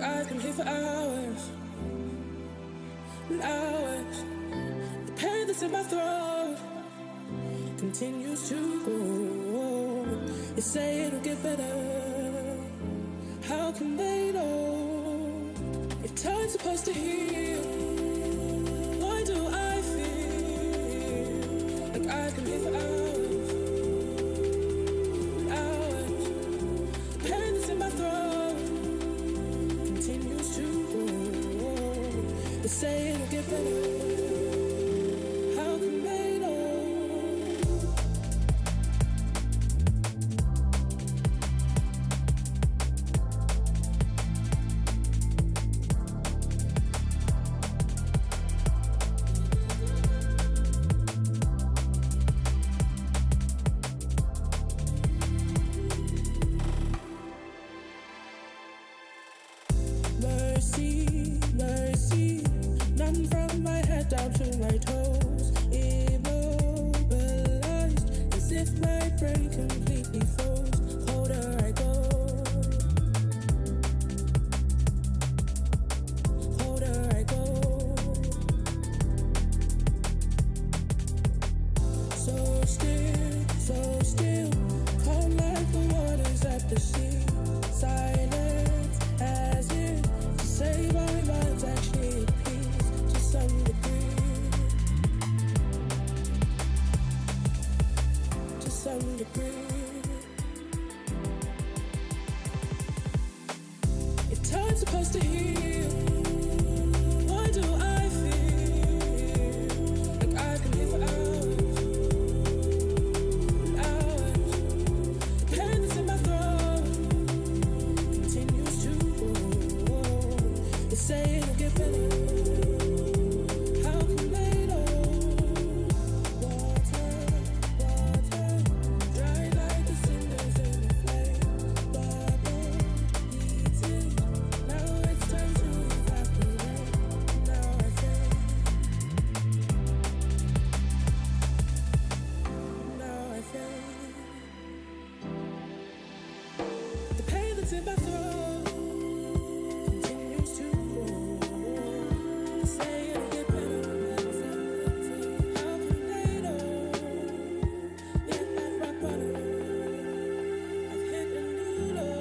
I've been here for hours and hours. The pain that's in my throat continues to grow. They say it'll get better. How can they know if time's supposed to heal? Why do I feel like I've been here for hours and hours? The pain that's in my throat continues to grow. They say it'll get better. How can they know? Mercy, mercy, none from my head down to my toes. Immobilized, as if my brain completely froze. Colder I go, colder I go. So still, calm like the waters at the sea. Silence as if to say my mind's actually at peace to some degree. To some degree. If time's supposed to heal, why do I feel like I've been here for hours and hours? The pain that's in my throat continues to grow. They say it'll get better. How can they know? Water, dry like the cinders in the flame. Bubble, heating. Now it's time to evaporate. Now I feel. Now I feel. The pain that's in my throat continues to grow. They say it'll get better. How can they know? If I've rock bottom, I've hit a new low.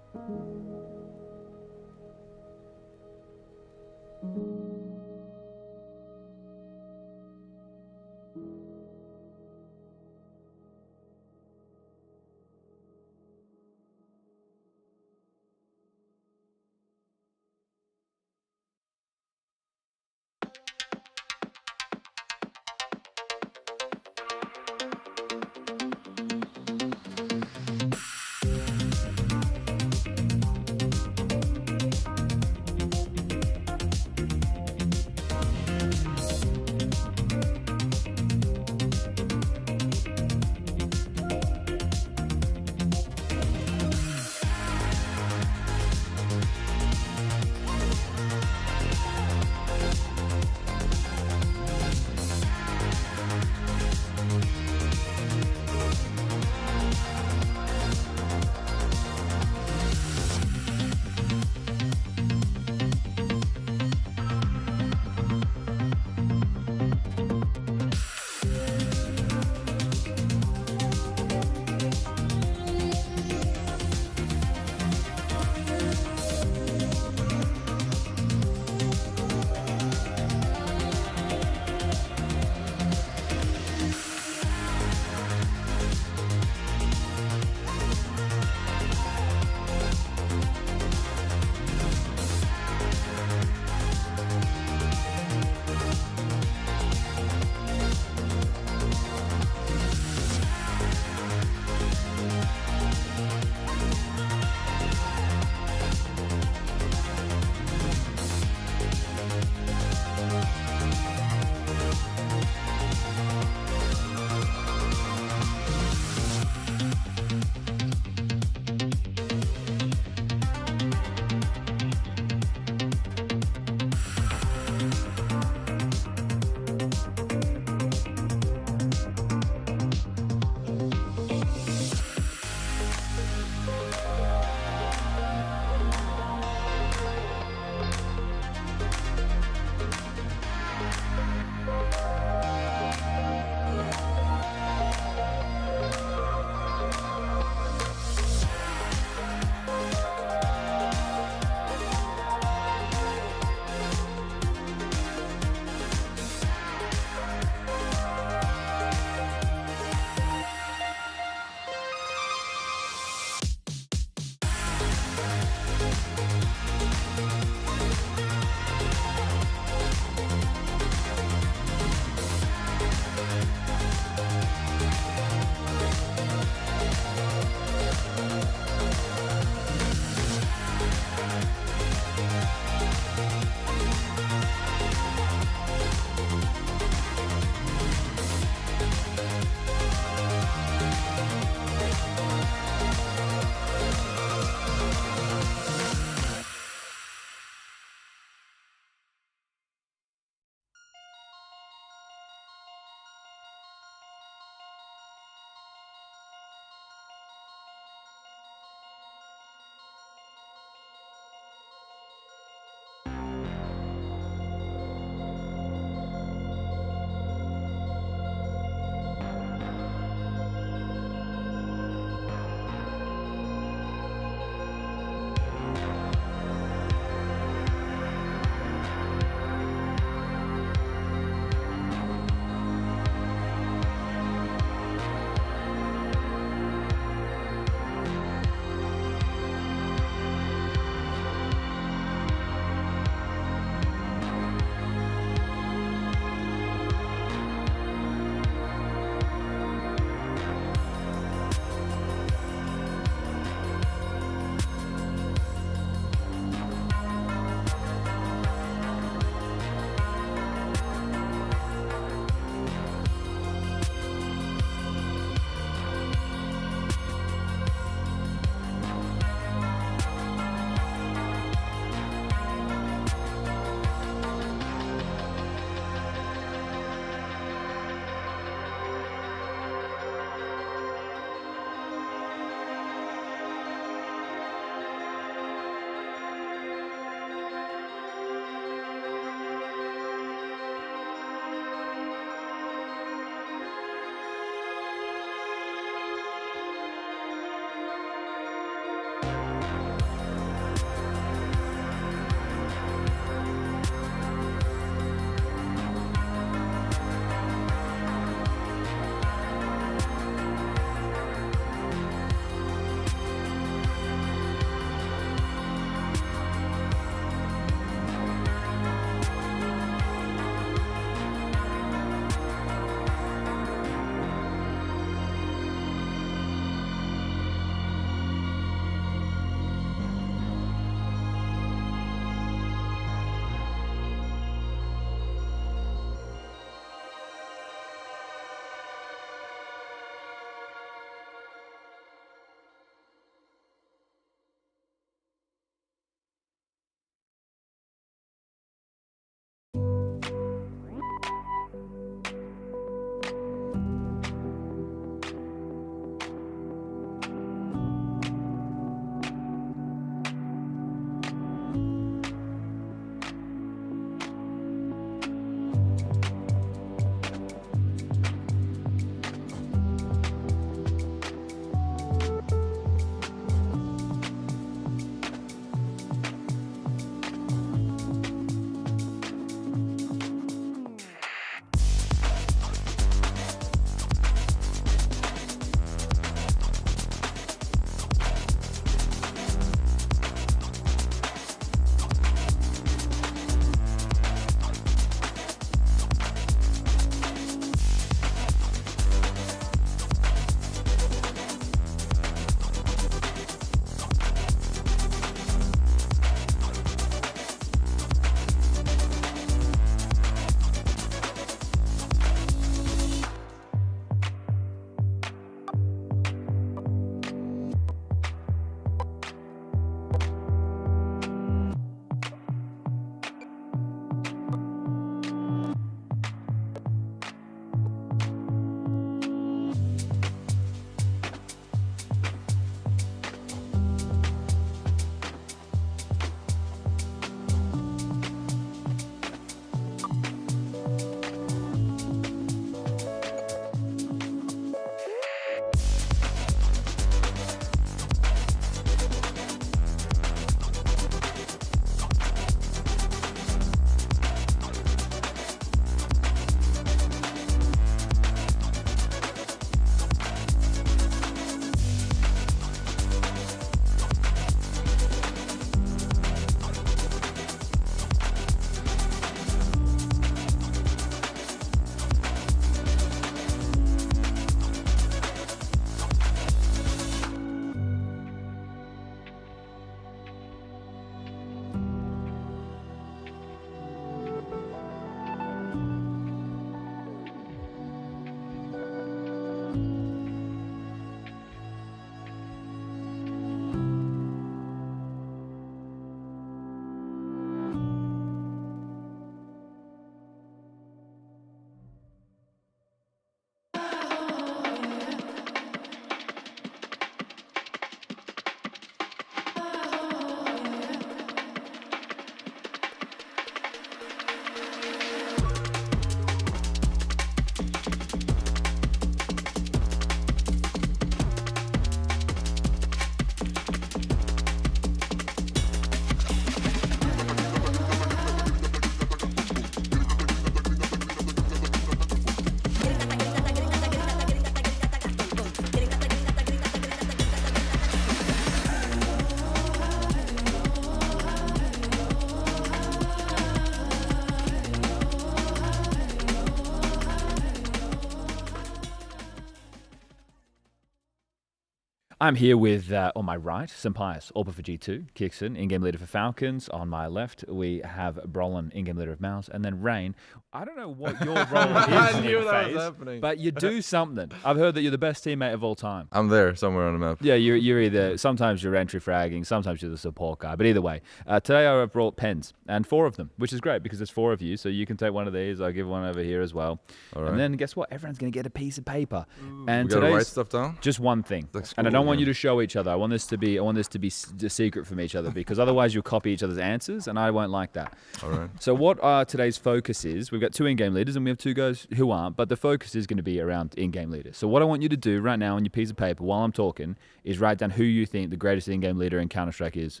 I'm here with, on my right, Sampaius, Orpa for G2, Kixon, in-game leader for Falcons. On my left, we have Brolin, in-game leader of Mouz, and then Rain. I don't know what your role is I knew in that FaZe, was happening. but you do something. I've heard that you're the best teammate of all time. I'm there somewhere on the map. Yeah, you're either, sometimes you're entry fragging, sometimes you're the support guy, but either way. Today I've brought pens, and 4 of them, which is great because there's 4 of you, so you can take one of these, I'll give one over here as well. All right. And then guess what? Everyone's going to get a piece of paper. And We gotta today's write stuff down? just one thing. Like And I school don't want you again. to show each other. I want this to be a secret from each other because otherwise you'll copy each other's answers and I won't like that. All right. So what today's focus is, we've got 2 in-game leaders and we have 2 guys who aren't, but the focus is going to be around in-game leaders. So what I want you to do right now on your piece of paper while I'm talking is write down who you think the greatest in-game leader in Counter-Strike is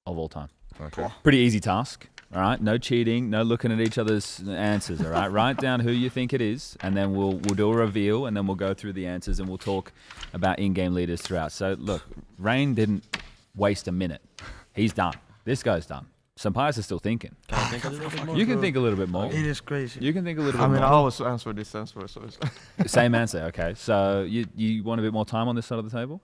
of all time. Okay. Pretty easy task. All right, no cheating, no looking at each other's answers. All right, write down who you think it is, and then we'll do a reveal, and then we'll go through the answers, and we'll talk about in-game leaders throughout. So look, Rain didn't waste a minute. He's done. This guy's done. Sampaius is still thinking. Can I think a little bit more? You can think a little bit more. It is crazy. You can think a little I bit mean, I more. always answer this answer, so it's Same answer. Okay, so you want a bit more time on this side of the table?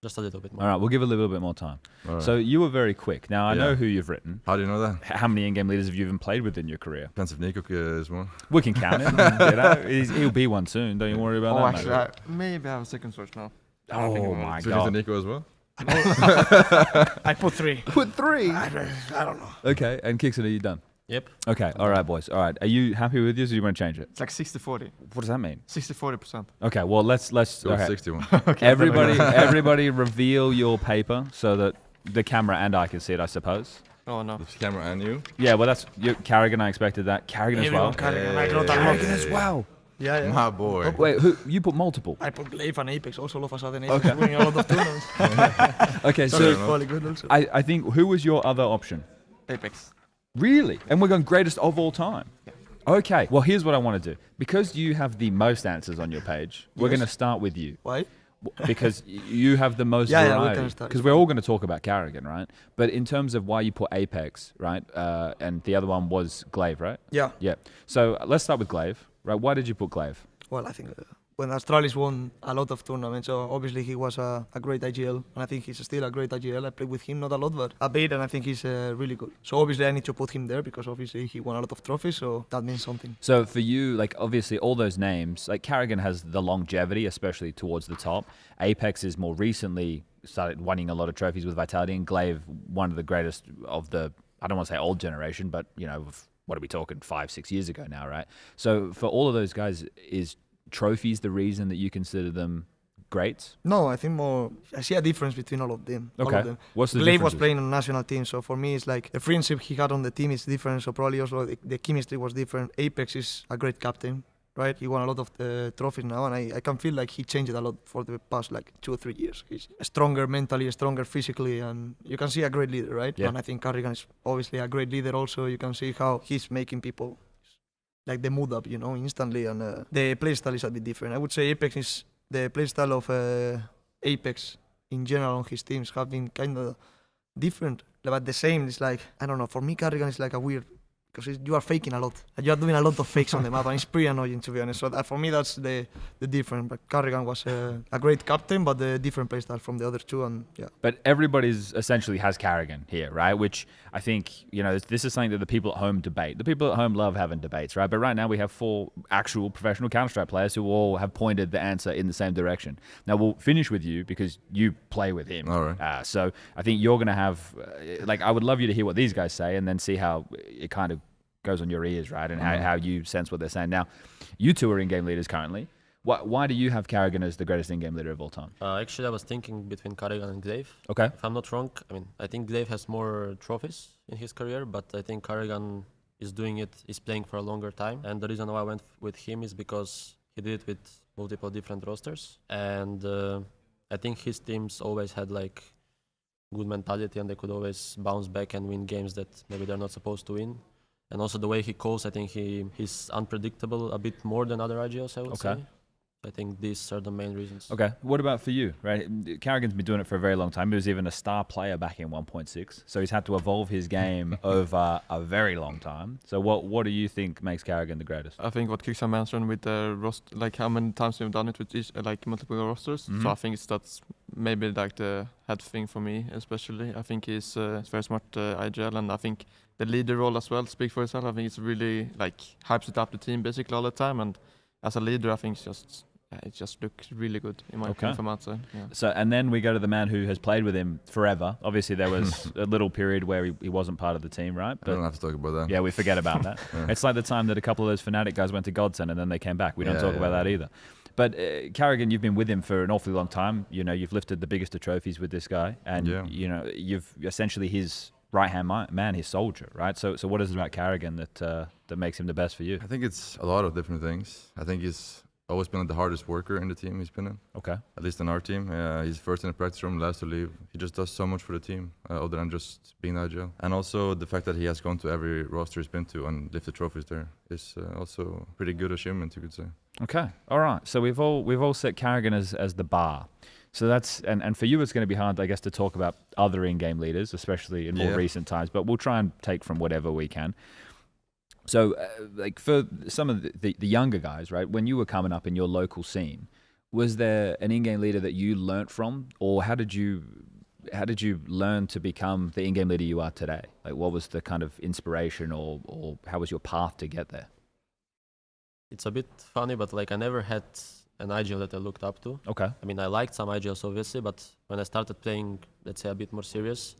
Just a little bit more. All right, we'll give a little bit more time. All right. So you were very quick. Now I know Yeah. who you've written. How do you know that? How many in-game leaders have you even played with in your career? Depends if Nico is one. We can count it. You know, he'll be one soon. Don't you worry about oh, that. actually, mate. maybe I have a second search now. Oh my So he's a god. Nico as well? I put 3. Put 3. I don't know. Okay, and Kixon, are you done? Yep. Okay, all right, boys. All right, are you happy with this, or do you want to change it? It's like 60-40. What does that mean? 60-40%. Okay, well let's Go okay. 61. Everybody reveal your paper so that the camera and I can see it, I suppose. Oh no. This camera and you. Yeah, well that's Carrigan. I expected that. Carrigan as well. Carrigan. I wrote a lot. Carrigan as well. Yeah, yeah. My boy. Wait, who you put multiple? I put Glaive and Apex also all of a sudden. Apex is winning a lot of tournaments. Okay, So so it's probably good also. I think who was your other option? Apex. Really? And we're going greatest of all time. Okay. Well, here's what I want to do. Because you have the most answers on your page, we're Yes. going to start with you. Why? Because you have the most Yeah, yeah, we variety. can start. Because we're all going to talk about Carrigan, right? But in terms of why you put Apex, right? And the other one was Glaive, right? Yeah. Yeah. So let's start with Glaive, right? Why did you put Glaive? Well, I think when Astralis won a lot of tournaments, so obviously he was a great IGL, and I think he's still a great IGL. I played with him not a lot, but a bit, and I think he's really good. So obviously I need to put him there because obviously he won a lot of trophies, so that means something. So for you, like obviously all those names, like Carrigan has the longevity, especially towards the top. Apex is more recently started winning a lot of trophies with Vitality, and Glaive, one of the greatest of the, I don't want to say old generation, but you know, what are we talking, 5-6 years ago now, right? So for all of those guys, is trophies the reason that you consider them greats? No, I think more. I see a difference between all of them. All Okay. of them. What's the Glaive was differences? playing on the national team, so for me it's like the friendship he had on the team is different. So probably also the chemistry was different. Apex is a great captain, right? He won a lot of the trophies now, and I can feel like he changed a lot for the past like 2 or 3 years. He's stronger mentally, stronger physically, and you can see a great leader, right? Yeah. And I think Carrigan is obviously a great leader also. You can see how he's making people like the mood up, you know, instantly, and the playstyle is a bit different. I would say Apex is the playstyle of Apex in general on his teams have been kind of different, but the same. It's like, I don't know, for me Carrigan is like a weird, because you are faking a lot. You are doing a lot of fakes on the map, and it's pretty annoying, to be honest. So that, for me, that's the difference. But Carrigan was a great captain, but a different playstyle from the other 2, and yeah. But everybody's essentially has Carrigan here, right? Which I think, you know, this is something that the people at home debate. The people at home love having debates, right? But right now we have 4 actual professional Counter-Strike players who all have pointed the answer in the same direction. Now we'll finish with you because you play with him. All right. So I think you're going to have, like, I would love you to hear what these guys say and then see how it kind of goes on your ears, right? And how you sense what they're saying. Now, you 2 are in-game leaders currently. Why do you have Carrigan as the greatest in-game leader of all time? Actually, I was thinking between Carrigan and Glaive. Okay. If I'm not wrong, I mean, I think Glaive has more trophies in his career, but I think Carrigan is playing for a longer time. And the reason why I went with him is because he did it with multiple different rosters. And I think his teams always had like good mentality, and they could always bounce back and win games that maybe they're not supposed to win. And also the way he calls, I think he's unpredictable a bit more than other IGLs, I would say. I think these are the main reasons. Okay. What about for you, right? Carrigan's been doing it for a very long time. He was even a star player back in 1.6. So he's had to evolve his game over a very long time. So what do you think makes Carrigan the greatest? I think what Kixon mentioned with the roster, like how many times we've done it with each, like multiple rosters. So I think that's maybe like the head thing for me, especially. I think he's very smart IGL, and I think the leader role as well speaks for itself. I think it's really like hypes it up the team basically all the time, and as a leader, I think it just looks really good in my opinion from outside. Yeah. So, and then we go to the man who has played with him forever. Obviously, there was a little period where he wasn't part of the team, right? I don't have to talk about that. Yeah, we forget about that. Yeah. It's like the time that a couple of those Fnatic guys went to Godsend and then they came back. We don't talk about that either. But Carrigan, you've been with him for an awfully long time. You know, you've lifted the biggest of trophies with this guy, and you know, you've essentially his right-hand man, his soldier, right? So what is it about Carrigan that makes him the best for you? I think it's a lot of different things. I think he's always been the hardest worker in the team he's been in. Okay. At least in our team. He's first in the practice room, last to leave. He just does so much for the team, other than just being agile. And also the fact that he has gone to every roster he's been to and lifted trophies there is also a pretty good achievement, you could say. Okay. All right. So we've all set Carrigan as the bar. So that's and for you it's going to be hard, I guess, to talk about other in-game leaders, especially in more recent times. But we'll try and take from whatever we can. So, like for some of the younger guys, right? When you were coming up in your local scene, was there an in-game leader that you learnt from, or how did you learn to become the in-game leader you are today? Like, what was the kind of inspiration, or how was your path to get there? It's a bit funny, but like I never had an IGL that I looked up to. Okay. I mean, I liked some IGLs obviously, but when I started playing, let's say, a bit more serious,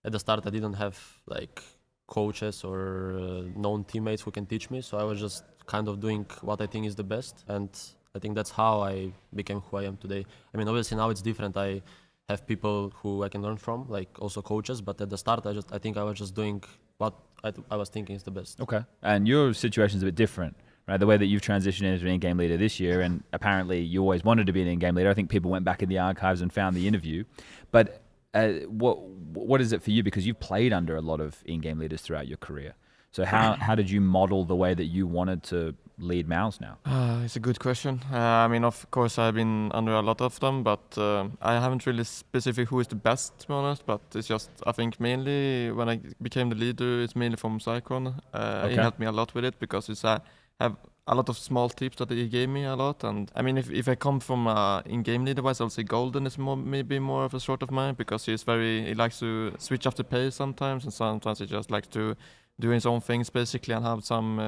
at the start I didn't have like coaches or known teammates who can teach me, so I was just kind of doing what I think is the best, and I think that's how I became who I am today. I mean, obviously now it's different. I have people who I can learn from, like also coaches, but at the start I think I was just doing what I was thinking is the best. Okay. And your situation's a bit different, right? The way that you've transitioned into an in-game leader this year, and apparently you always wanted to be an in-game leader. I think people went back in the archives and found the interview, but what is it for you? Because you've played under a lot of in-game leaders throughout your career. So how did you model the way that you wanted to lead Mouz now? It's a good question. I mean, of course, I've been under a lot of them, but I haven't really specific who is the best, to be honest. But it's just, I think mainly when I became the leader, it's mainly from Cyclone. He helped me a lot with it because I have a lot of small tips that he gave me a lot. And I mean, if I come from in-game leader-wise, I'll say Golden is maybe more of a sort of mine, because he likes to switch up the pace sometimes, and sometimes he just likes to do his own things basically and have some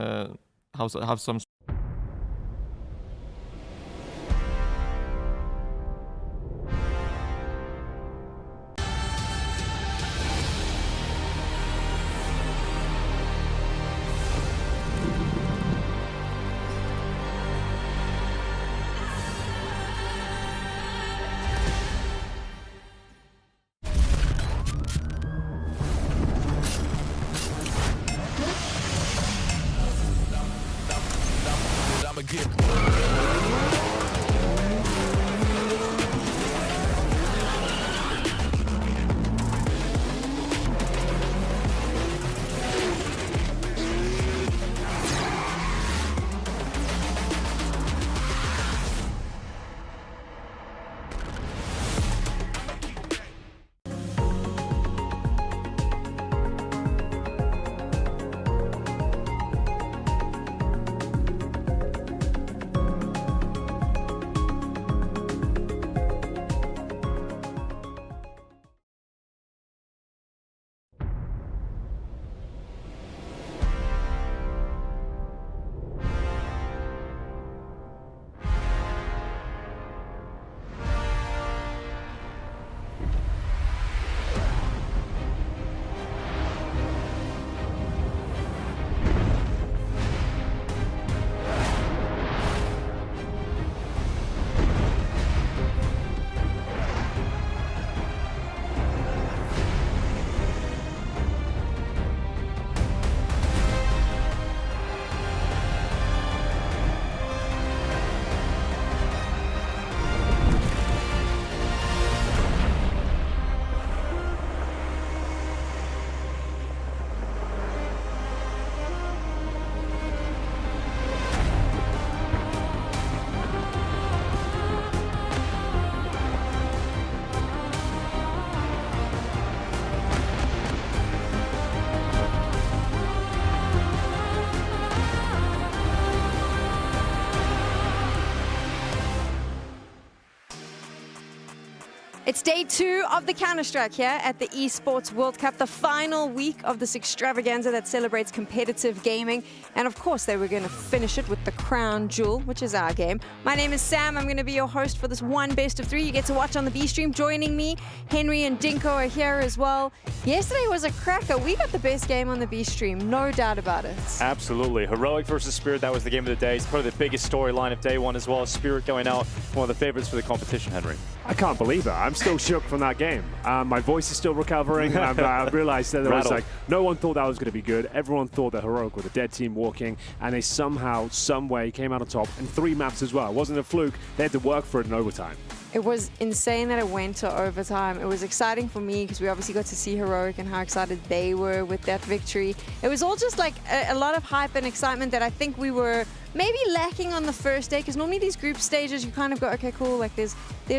It's day 2 of the Counter-Strike here at the Esports World Cup, the final week of this extravaganza that celebrates competitive gaming. And of course, they were going to finish it with the crown jewel, which is our game. My name is Sam. I'm going to be your host for this one best of 3 you get to watch on the B stream. Joining me, Henry and Dinko are here as well. Yesterday was a cracker. We got the best game on the B stream, no doubt about it. Absolutely. Heroic versus Spirit, that was the game of the day. It's probably the biggest storyline of day 1 as well. Spirit going out, one of the favorites for the competition, Henry. I can't believe it. I'm still shook from that game. My voice is still recovering. I realized that there was like, no one thought that was going to be good. Everyone thought that Heroic were the dead team walking, and they somehow, some way came out on top in 3 maps as well. It wasn't a fluke. They had to work for it in overtime. It was insane that it went to overtime. It was exciting for me because we obviously got to see Heroic and how excited they were with that victory. It was all just like a lot of hype and excitement that I think we were maybe lacking on the first day, because normally these group stages you kind of go, okay, cool, like there's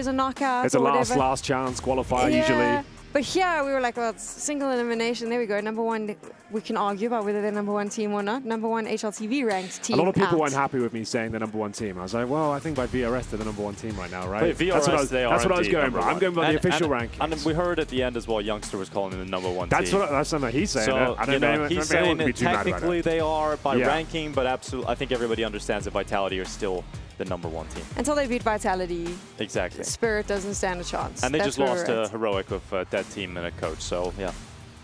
a knockout. It's a last chance qualifier usually. But here we were like, well, it's single elimination. There we go. Number 1, we can argue about whether they're number 1 team or not. Number 1 HLTV ranked team. A lot of people weren't happy with me saying the number 1 team. I was like, well, I think by VRS they're the number 1 team right now, right? But VRS, that's what I was going by. I'm going by the official rank. And we heard at the end as well, Youngster was calling them the number 1 team. That's something he's saying. So, he's saying that technically they are by ranking, but absolutely, I think everybody understands that Vitality are still the number 1 team. Until they beat Vitality, exactly. Spirit doesn't stand a chance. And they just lost to Heroic with a dead team and a coach, so yeah.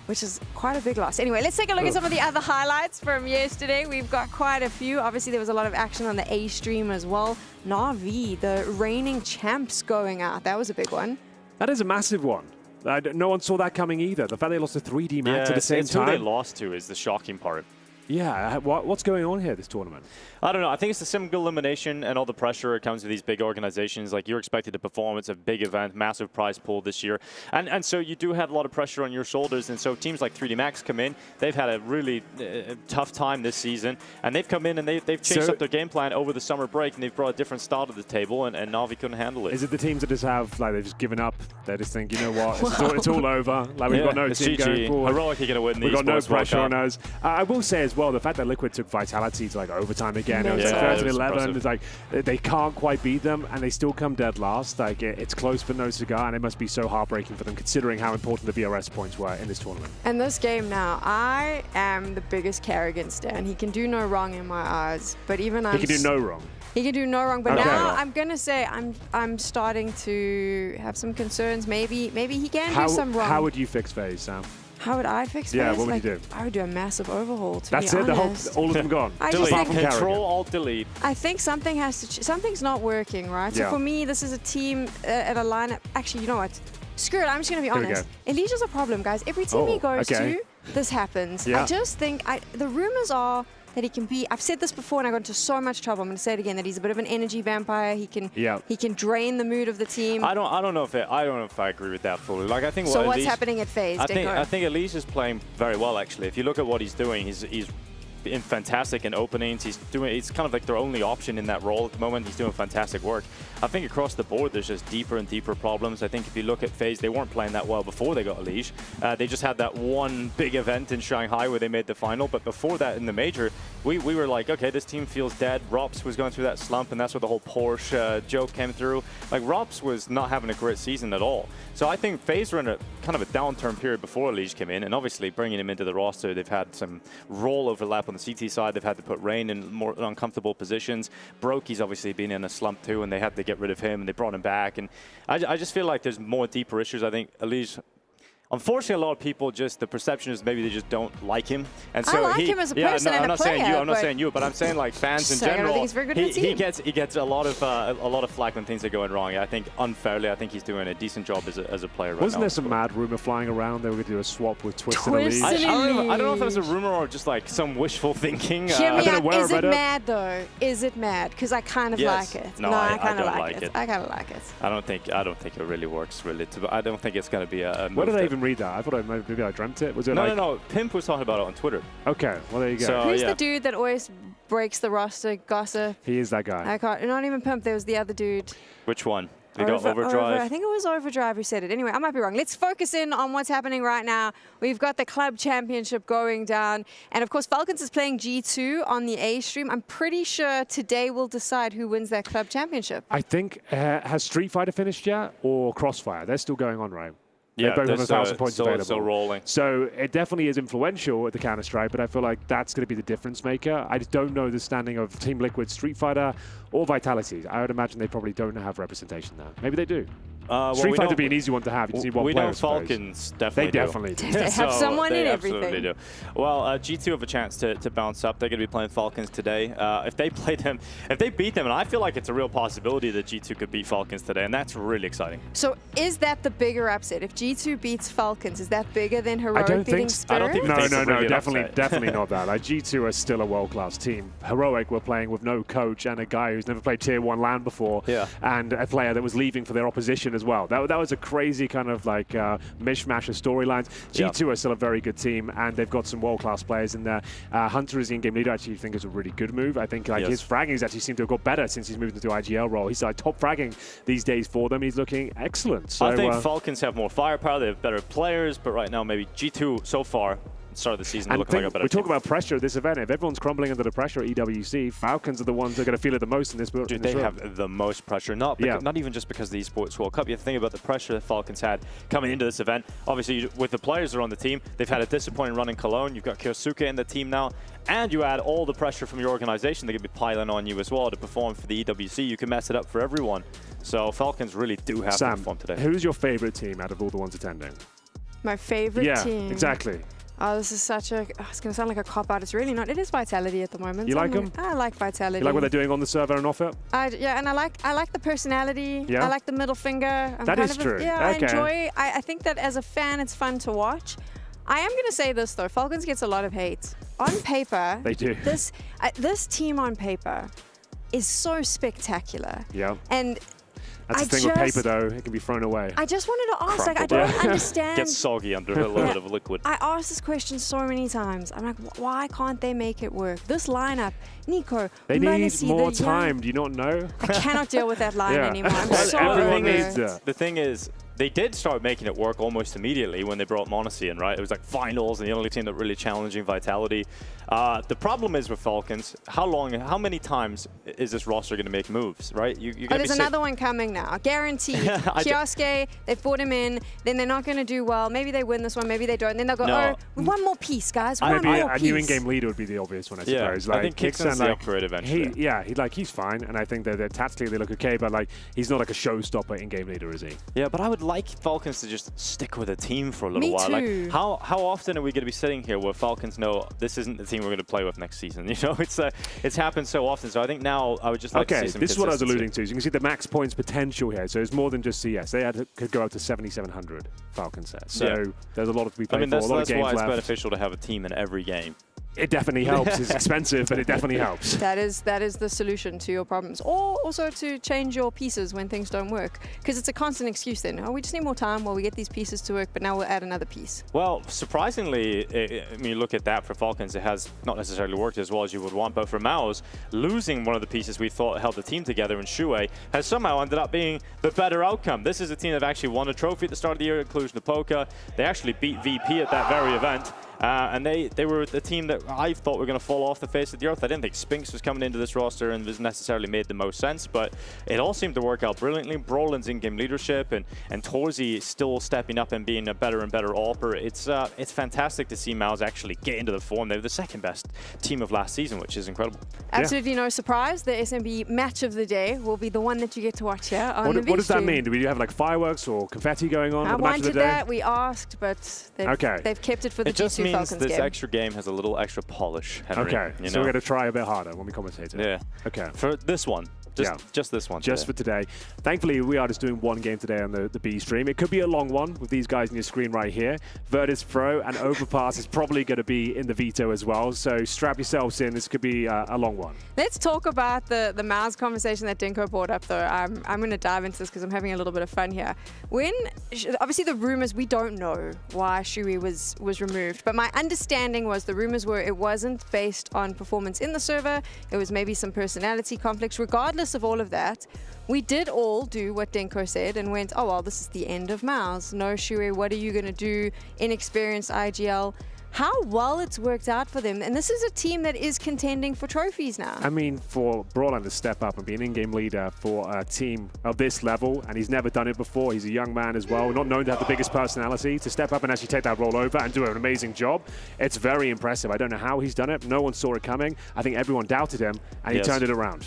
Which is quite a big loss. Anyway, let's take a look at some of the other highlights from yesterday. We've got quite a few. Obviously, there was a lot of action on the A stream as well. Na'Vi, the reigning champs, going out. That was a big one. That is a massive one. No one saw that coming either. The fact they lost to 3D Max at the same time. Who they lost to is the shocking part. Yeah, what's going on here this tournament? I don't know. I think it's the single elimination and all the pressure it comes with these big organizations. Like, you're expected to perform. It's a big event, massive prize pool this year. And so you do have a lot of pressure on your shoulders. And so teams like 3D Max come in. They've had a really tough time this season. And they've come in and they've changed up their game plan over the summer break. And they've brought a different style to the table. And Na'Vi couldn't handle it. Is it the teams that just have, like, they've just given up? They just think, you know what, it's all over. Like, we've got no team going forward. Heroic are going to win the We've got no Esports World pressure Cup. on us. I will say as well, the fact that Liquid took Vitality to like overtime again. It was like 13-11. It's like they can't quite beat them, and they still come dead last. Like it's close but no cigar, and it must be so heartbreaking for them considering how important the VRS points were in this tournament. And this game now, I am the biggest Carrigan stan. He can do no wrong in my eyes, but even he can do no wrong. He can do no wrong, but now I'm gonna say I'm starting to have some concerns. Maybe he can do some wrong. How would you fix FaZe, Sam? How would I fix FaZe? Yeah, what would you do? I would do a massive overhaul, to That's be it? honest. All of them gone? Delete. Control-Alt-Delete. I think something has to something's not working, right? So for me, this is a team at a lineup. Actually, you know what? Screw it, I'm just going to be honest. Elisia's a problem, guys. Every team he goes to, this happens. I just think, the rumors are that he can be, I've said this before and I got into so much trouble, I'm going to say it again, that he's a bit of an energy vampire. He can drain the mood of the team. I don't know if I agree with that fully. Like, I think what's happening at FaZe? I think Elise is playing very well, actually. If you look at what he's doing, he's been fantastic in openings. He's kind of like their only option in that role at the moment. He's doing fantastic work. I think across the board, there's just deeper and deeper problems. I think if you look at FaZe, they weren't playing that well before they got Elise. They just had that one big event in Shanghai where they made the final. But before that, in the major, we were like, okay, this team feels dead. Rops was going through that slump, and that's where the whole Porsche joke came through. Like, Rops was not having a great season at all. So I think FaZe were in a kind of a downturn period before Elise came in, and obviously bringing him into the roster, they've had some role overlap on the CT side. They've had to put Rain in more uncomfortable positions. Brokey's obviously been in a slump too, and they had to get rid of him, and they brought him back. And I just feel like there's more deeper issues. I think Elise, unfortunately, a lot of people the perception is maybe they just don't like him. And so I like him as a person and a player. I'm not saying you, but I'm saying like fans in general. I don't think he's very good at the team. He gets a lot of flack when things are going wrong. I think unfairly, I think he's doing a decent job as a player right now. Wasn't there some mad rumor flying around they were going to do a swap with Twist and Elise? I don't know if that was a rumor or just like some wishful thinking. Hear me out. Is it mad though? Is it mad? Because I kind of like it. No, I kind of like it. I kind of like it. I don't think it really works. Really, I don't think it's going to be a. Where did I even read that? I thought maybe I dreamt it. Was it no. Pimp was talking about it on Twitter. Okay, well there you go. So, who's the dude that always breaks the roster? Gossip. He is that guy. I can't. Not even Pimp. There was the other dude. Which one? We got Overdrive. I think it was Overdrive who said it. Anyway, I might be wrong. Let's focus in on what's happening right now. We've got the Club Championship going down. And of course, Falcons is playing G2 on the A stream. I'm pretty sure today we'll decide who wins that Club Championship. I think, has Street Fighter finished yet or Crossfire? They're still going on, right? Yeah, they both have 1,000 points available. Still rolling. So it definitely is influential at the Counter-Strike, but I feel like that's going to be the difference maker. I just don't know the standing of Team Liquid, Street Fighter, or Vitality. I would imagine they probably don't have representation there. Maybe they do. Street Fighter would be an easy one to have. You just need one we player, know Falcons definitely do. They have someone in everything. Absolutely do. Well, G2 have a chance to bounce up. They're going to be playing Falcons today. If they play them, if they beat them, and I feel like it's a real possibility that G2 could beat Falcons today, and that's really exciting. So is that the bigger upset? If G2 beats Falcons, is that bigger than Heroic beating Spirit? I don't think No, definitely not that. Like, G2 are still a world-class team. Heroic were playing with no coach and a guy who's never played Tier 1 LAN before, and a player that was leaving for their opposition as well. That was a crazy kind of like mishmash of storylines. G2 are still a very good team, and they've got some world-class players in there. Hunter is the in-game leader. I actually think is a really good move. I think like his fraggings actually seem to have got better since he's moved into IGL role. He's like top fragging these days for them. He's looking excellent. So, I think Falcons have more firepower. They have better players, but right now maybe G2 so far. Start of the season, looking like a better we talk team. about pressure at this event. If everyone's crumbling under the pressure at EWC, Falcons are the ones that are going to feel it the most in this. Dude, they have the most pressure. Not even just because of the Esports World Cup. You have to think about the pressure that Falcons had coming into this event. Obviously, with the players that are on the team, they've had a disappointing run in Cologne. You've got Kyosuke in the team now, and you add all the pressure from your organization. They're going to be piling on you as well to perform for the EWC. You can mess it up for everyone. So Falcons really do have to perform today. Who's your favorite team out of all the ones attending? My favorite team? Yeah, exactly. Oh, this is such a... Oh, it's going to sound like a cop-out. It's really not. It is Vitality at the moment. You like them? I like Vitality. You like what they're doing on the server and off it? Yeah, and I like the personality. Yeah? I like the middle finger. That is true. I enjoy... I think that as a fan, it's fun to watch. I am going to say this, though. Falcons gets a lot of hate. On paper... They do. This team on paper is so spectacular. Yeah. And... That's the thing with paper, though. It can be thrown away. I just wanted to ask, like, I don't understand. Gets soggy under a little bit of liquid. I asked this question so many times. I'm like, why can't they make it work? This lineup, Nico, they need Manisi, more time. Do you not know? I cannot deal with that line anymore. I'm so over it. The thing is, they did start making it work almost immediately when they brought Monacy in, right? It was like finals and the only team that really challenging Vitality. The problem is with Falcons, how many times is this roster going to make moves, right? There's another one coming now, guaranteed. Kioske, they've brought him in, then they're not going to do well. Maybe they win this one, maybe they don't. Then they'll go, oh, one more piece, guys, one more piece. A new in-game leader would be the obvious one, I suppose. I think Kickstan's the upgrade eventually. He's fine, and I think that tactically they look okay, but like he's not like a showstopper in-game leader, is he? Yeah, but I would like Falcons to just stick with a team for a little while. Too. Like, how often are we going to be sitting here where Falcons know this isn't the team we're going to play with next season? You know, it's happened so often. So I think now I would just like to see some this is what I was alluding to. So you can see the max points potential here. So it's more than just CS. They could go up to 7,700 Falcons there. So there's a lot to be played for. A lot of games why it's left. beneficial to have a team in every game. It definitely helps. It's expensive, but it definitely helps. That is the solution to your problems, or also to change your pieces when things don't work, because it's a constant excuse then. Oh, we just need more time while we get these pieces to work, but now we'll add another piece. Well, surprisingly, I mean, you look at that for Falcons, it has not necessarily worked as well as you would want, but for Mouz, losing one of the pieces we thought held the team together in Shuei has somehow ended up being the better outcome. This is a team that actually won a trophy at the start of the year, inclusion of Poker. They actually beat VP at that very event. And they were the team that I thought were going to fall off the face of the earth. I didn't think Spinks was coming into this roster and was necessarily made the most sense, but it all seemed to work out brilliantly. Brolin's in-game leadership and Torzi still stepping up and being a better and better AWPer. It's fantastic to see Mouz actually get into the form. They were the second best team of last season, which is incredible. Absolutely no surprise. The SMB match of the day will be the one that you get to watch here on the What does that mean? Do we have like fireworks or confetti going on? I the match of the wanted day? that. We asked, but they've kept it for the G2 Falcons game. This extra game has a little extra polish, Henry. Okay, so we're going to try a bit harder when we commentate it. Yeah. Okay. For this one. Just this one. Just for today. Thankfully, we are just doing one game today on the B stream. It could be a long one with these guys on your screen right here. Virtus.pro and Overpass is probably going to be in the veto as well. So strap yourselves in. This could be a long one. Let's talk about the Mouz conversation that Dinko brought up, though. I'm going to dive into this because I'm having a little bit of fun here. Obviously, the rumors, we don't know why Shui was removed, but my understanding was the rumors were it wasn't based on performance in the server. It was maybe some personality conflicts. Regardless regardless of all of that, we did all do what Denko said and went, oh, well, this is the end of Mouz. No, Shuey, what are you going to do? Inexperienced IGL. How well it's worked out for them. And this is a team that is contending for trophies now. I mean, for Brawlhand to step up and be an in-game leader for a team of this level, and he's never done it before. He's a young man as well, not known to have the biggest personality. To step up and actually take that role over and do an amazing job, it's very impressive. I don't know how he's done it. No one saw it coming. I think everyone doubted him, and he turned it around.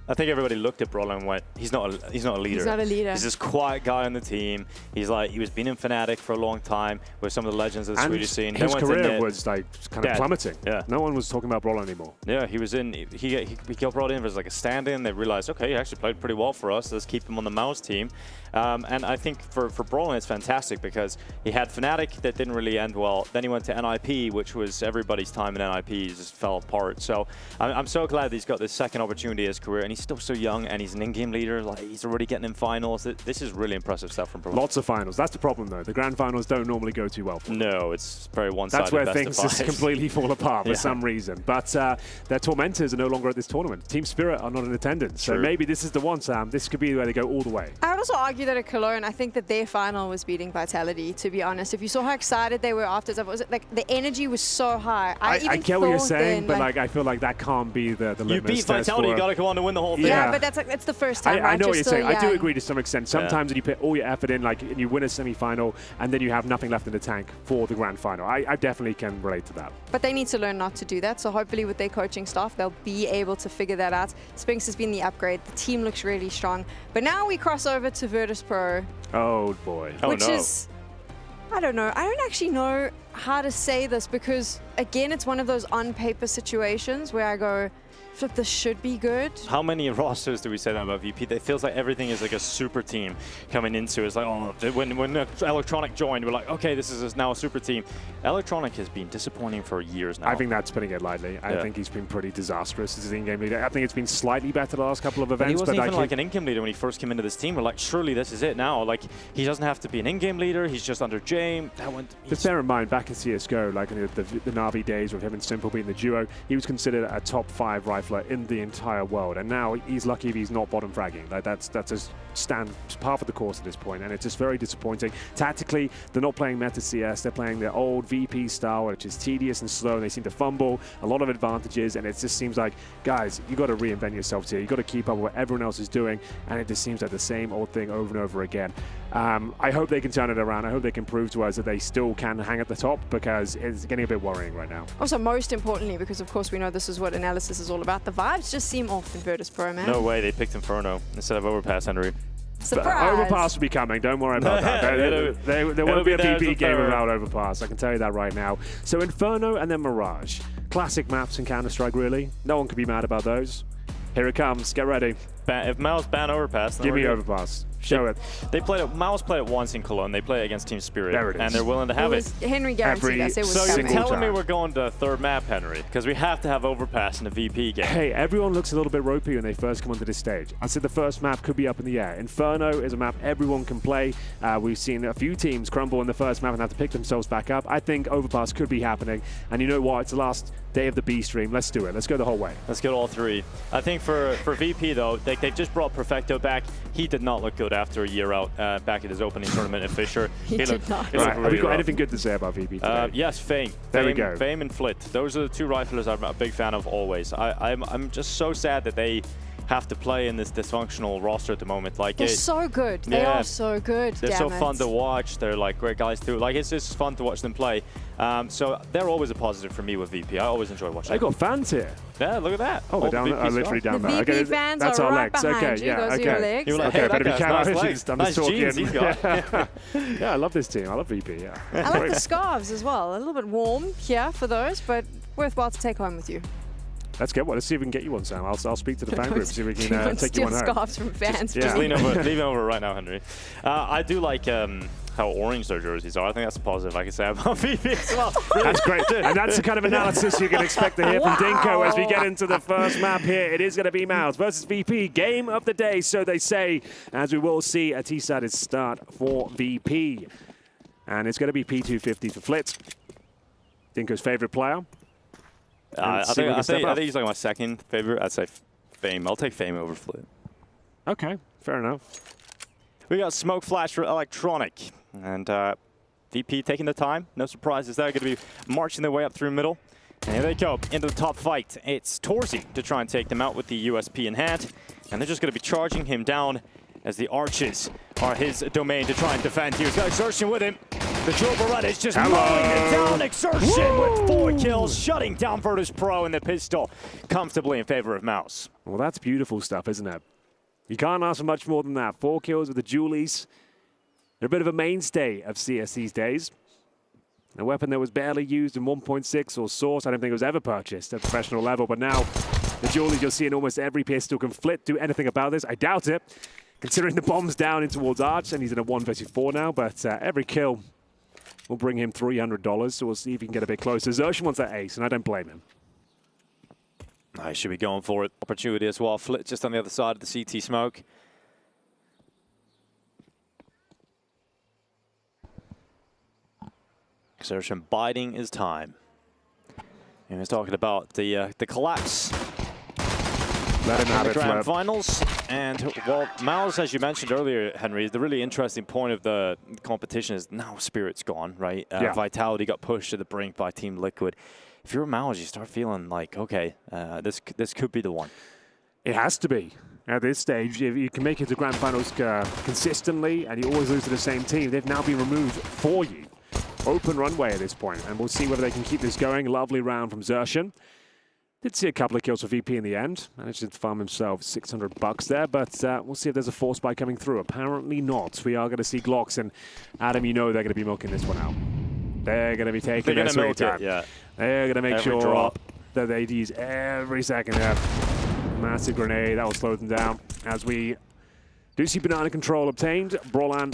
I think everybody looked at Brawlhand and went, he's not a leader. He's not a leader. He's this quiet guy on the team. He was been in Fnatic for a long time with some of the legends of the Swedish scene. His career was like kind of plummeting. Yeah. No one was talking about Brawlhand anymore. Yeah, he got brought in as like a stand-in. They realized, okay, he actually played pretty well for us. Let's keep him on the Mouz team. And I think for Brawlhand, it's fantastic because he had Fnatic that didn't really end well. Then he went to NIP, which was everybody's time in NIP. He just fell apart. So I'm so glad that he's got this second opportunity in his career, and he's still so young, and he's an in-game leader. Like, he's already getting in finals. This is really impressive stuff from Brawlhand. Lots of finals. That's the problem, though. The grand finals don't normally go too well for him. No, it's very one-sided. That's where things just completely fall apart for some reason. But their tormentors are no longer at this tournament. Team Spirit are not in attendance. So maybe this is the one, Sam. This could be where they go all the way. I would also argue that at Cologne, I think that their final was beating Vitality, to be honest. If you saw how excited they were afterwards, like the energy was so high. I get what you're saying, but like I feel like that can't be the litmus. You beat Vitality, you got to go on to win the whole thing. Yeah, but that's the first time. I know what you're saying. Young. I do agree to some extent. Sometimes when you put all your effort in, like and you win a semi-final, and then you have nothing left in the tank for the grand final. I definitely can relate to that. But they need to learn not to do that. So hopefully with their coaching staff, they'll be able to figure that out. Spinks has been the upgrade. The team looks really strong. But now we cross over to Virtus.pro. Oh boy. Which is, I don't know. I don't actually know how to say this because, again, it's one of those on-paper situations where I go, flip, this should be good. How many rosters do we say that about VP? It feels like everything is like a super team coming into it. It's like, oh, when Electronic joined, we're like, okay, this is now a super team. Electronic has been disappointing for years now. I think that's putting it lightly. I think he's been pretty disastrous as an in-game leader. I think it's been slightly better the last couple of events. But he wasn't even like an in-game leader when he first came into this team. We're like, surely this is it now. Like, he doesn't have to be an in-game leader. He's just under Jame. Just bear in mind, back in CSGO, like in the Na'Vi days with him and Simple being the duo, he was considered a top 5 rifler in the entire world, and now he's lucky if he's not bottom fragging. Like that's his par for the course at this point, and it's just very disappointing. Tactically, they're not playing meta CS, they're playing their old VP style, which is tedious and slow, and they seem to fumble a lot of advantages, and it just seems like, guys, you got to reinvent yourselves here. You got to keep up with what everyone else is doing, and it just seems like the same old thing over and over again. I hope they can turn it around. I hope they can prove to us that they still can hang at the top, because it's getting a bit worrying right now. Also, most importantly, because of course we know this is what analysis is all about, the vibes just seem off in Virtus.pro, man. No way, they picked Inferno instead of Overpass, Henry. Surprise! Overpass will be coming, don't worry about that. There won't be a VP game without Overpass, I can tell you that right now. So Inferno and then Mirage. Classic maps in Counter-Strike, really. No one can be mad about those. Here it comes, get ready. If Mouz ban Overpass, give me Overpass. Show it. They played it. Mouz played it once in Cologne. They play it against Team Spirit, there it is. and they're willing to have it. Henry guaranteed us it was So coming. you're telling me we're going to third map, Henry, because we have to have Overpass in a VP game. Hey, everyone looks a little bit ropey when they first come onto this stage. I said the first map could be up in the air. Inferno is a map everyone can play. We've seen a few teams crumble in the first map and have to pick themselves back up. I think Overpass could be happening, and you know what? It's the last day of the B stream. Let's do it. Let's go the whole way. Let's get all three. I think for VP, though, they've just brought Perfecto back. He did not look good after a year out back at his opening tournament at Fisher. He did not. Right. Have you got anything good to say about VP today? Yes, Fame. There we go. Fame and Flit. Those are the two riflers I'm a big fan of always. I'm just so sad that they have to play in this dysfunctional roster at the moment. Like they're so good. They are so good. They're so fun to watch. They're like great guys too. Like it's just fun to watch them play. So they're always a positive for me with VP. I always enjoy watching. They got fans here. Yeah, look at that. Oh, they're down there. Literally down there. The VP fans that's are our right legs. behind Okay, you. yeah, Those are your legs. You were like, okay, hey, better be careful. nice I'm nice just jeans talking. he's got. Yeah, I love this team. I love VP. Yeah. I like the scarves as well. A little bit warm here for those, but worthwhile to take home with you. Let's get one. Let's see if we can get you one, Sam. I'll speak to the fan group, see if we can take you one home. Scarves from fans. Just lean over right now, Henry. I do like how orange their jerseys are. I think that's a positive I can say about VP as well. That's great. And that's the kind of analysis you can expect to hear from Dinko as we get into the first map here. It is going to be Mouz versus VP. Game of the day, so they say, as we will see a T-sided start for VP. And it's going to be P250 for Flit. Dinko's favorite player. I think he's like my second favorite. I'd say Fame. I'll take Fame over Flit. Okay, fair enough. We got smoke flash for Electronic. And VP taking the time. No surprises there. Going to be marching their way up through middle. And here they go into the top fight. It's Torzy to try and take them out with the USP in hand. And they're just going to be charging him down as the arches are his domain to try and defend. He's got Exertion with him. The Joe Beretta is just mowing it down. Exertion with 4 kills, shutting down Virtus.pro and the pistol comfortably in favor of Mouz. Well, that's beautiful stuff, isn't it? You can't ask for much more than that. 4 kills with the Julies. They're a bit of a mainstay of CS these days. A weapon that was barely used in 1.6 or Source. I don't think it was ever purchased at professional level. But now, the Julies you'll see in almost every pistol can flip, do anything about this. I doubt it, considering the bomb's down in towards Arch, and he's in a 1 versus 4 now. But every kill will bring him $300, so we'll see if he can get a bit closer. Xerxes wants that ace, and I don't blame him. I should be going for it. Opportunity as well. Flit just on the other side of the CT smoke. Xerxes biding his time. And he's talking about the collapse. Let him have it, grand Flip. finals. And, well, Mouz, as you mentioned earlier, Henry, the really interesting point of the competition is now Spirit's gone, right? Yeah. Vitality got pushed to the brink by Team Liquid. If you're Mouz, you start feeling like, okay, this could be the one. It has to be. At this stage, if you can make it to grand finals consistently and you always lose to the same team, they've now been removed for you. Open runway at this point, and we'll see whether they can keep this going. Lovely round from Xerxes. Did see a couple of kills for VP in the end. Managed to farm himself $600 there, but we'll see if there's a force buy coming through. Apparently not. We are going to see Glocks, and Adam, you know they're going to be milking this one out. They're going to be taking their sweet time. Yeah. They're going to make Every sure drop. that they use every second there. Massive grenade. That will slow them down. As we do see banana control obtained. Brolan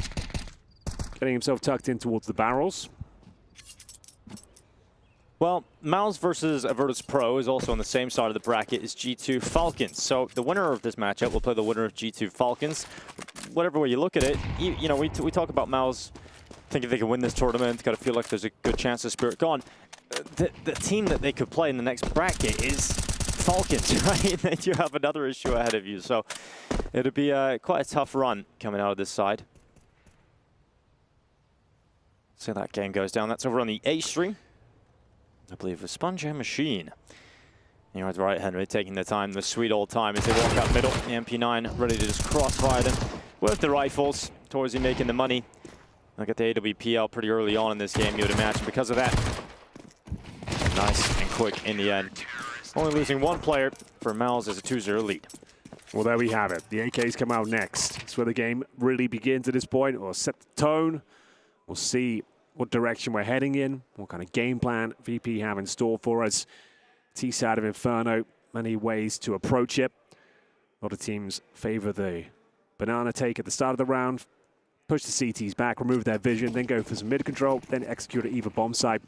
getting himself tucked in towards the barrels. Well, Mouz versus Virtus.pro is also on the same side of the bracket as G2 Falcons. So the winner of this matchup will play the winner of G2 Falcons. Whatever way you look at it, you know, we talk about Mouz thinking they can win this tournament. Got to feel like there's a good chance of Spirit gone. The team that they could play in the next bracket is Falcons, right? Then you have another issue ahead of you. So it'll be quite a tough run coming out of this side. So that game goes down. That's over on the A stream. I believe, a Sponge and Machine. You're right, Henry, taking the time, the sweet old time as they walk up middle. The MP9 ready to just crossfire them with the rifles. Torzy making the money. They'll get the AWP out pretty early on in this game, you would imagine, because of that. Nice and quick in the end. Only losing 1 player for Mouz as a 2-0 lead. Well, there we have it. The AKs come out next. It's where the game really begins at this point. We'll set the tone. We'll see what direction we're heading in, what kind of game plan VP have in store for us. T-side of Inferno, many ways to approach it. A lot of teams favor the banana take at the start of the round, push the CTs back, remove their vision, then go for some mid control, then execute at either bomb site.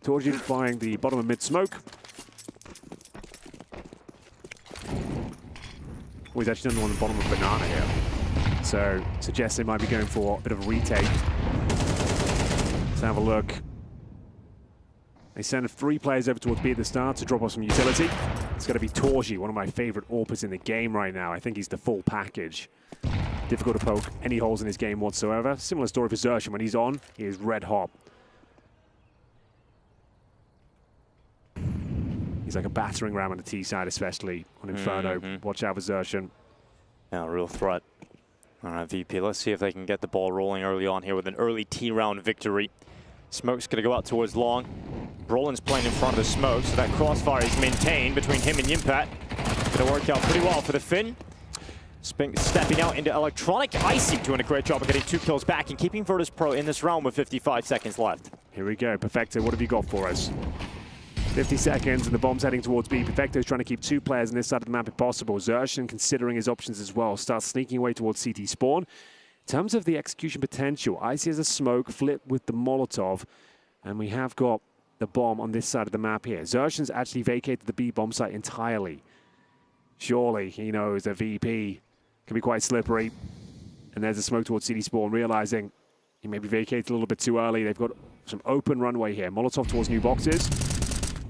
Torzy flying the bottom of mid smoke. Oh, he's actually done one on the bottom of banana here. So suggests they might be going for a bit of a retake. Let's have a look. They send 3 players over towards B at the start to drop off some utility. It's going to be Torzy, one of my favorite AWPers in the game right now. I think he's the full package. Difficult to poke any holes in his game whatsoever. Similar story for Xerxes. When he's on, he is red hot. He's like a battering ram on the T side, especially on Inferno. Watch out for Xerxes. Yeah, real threat. All right, VP, let's see if they can get the ball rolling early on here with an early T-round victory. Smoke's going to go out towards long. Brolan's playing in front of the smoke, so that crossfire is maintained between him and Yimpat. Going to work out pretty well for the Finn. Stepping out into Electronic. Icy doing a great job of getting 2 kills back and keeping Virtus.pro in this round with 55 seconds left. Here we go. Perfecto, what have you got for us? 50 seconds and the bomb's heading towards B. Perfecto's trying to keep 2 players on this side of the map if possible. Xerxes, considering his options as well, starts sneaking away towards CT spawn. In terms of the execution potential, Icy has a smoke, flip with the Molotov, and we have got the bomb on this side of the map here. Xerxes actually vacated the B bomb site entirely. Surely he knows that VP can be quite slippery. And there's a smoke towards CT spawn, realizing he maybe vacated a little bit too early. They've got some open runway here. Molotov towards new boxes.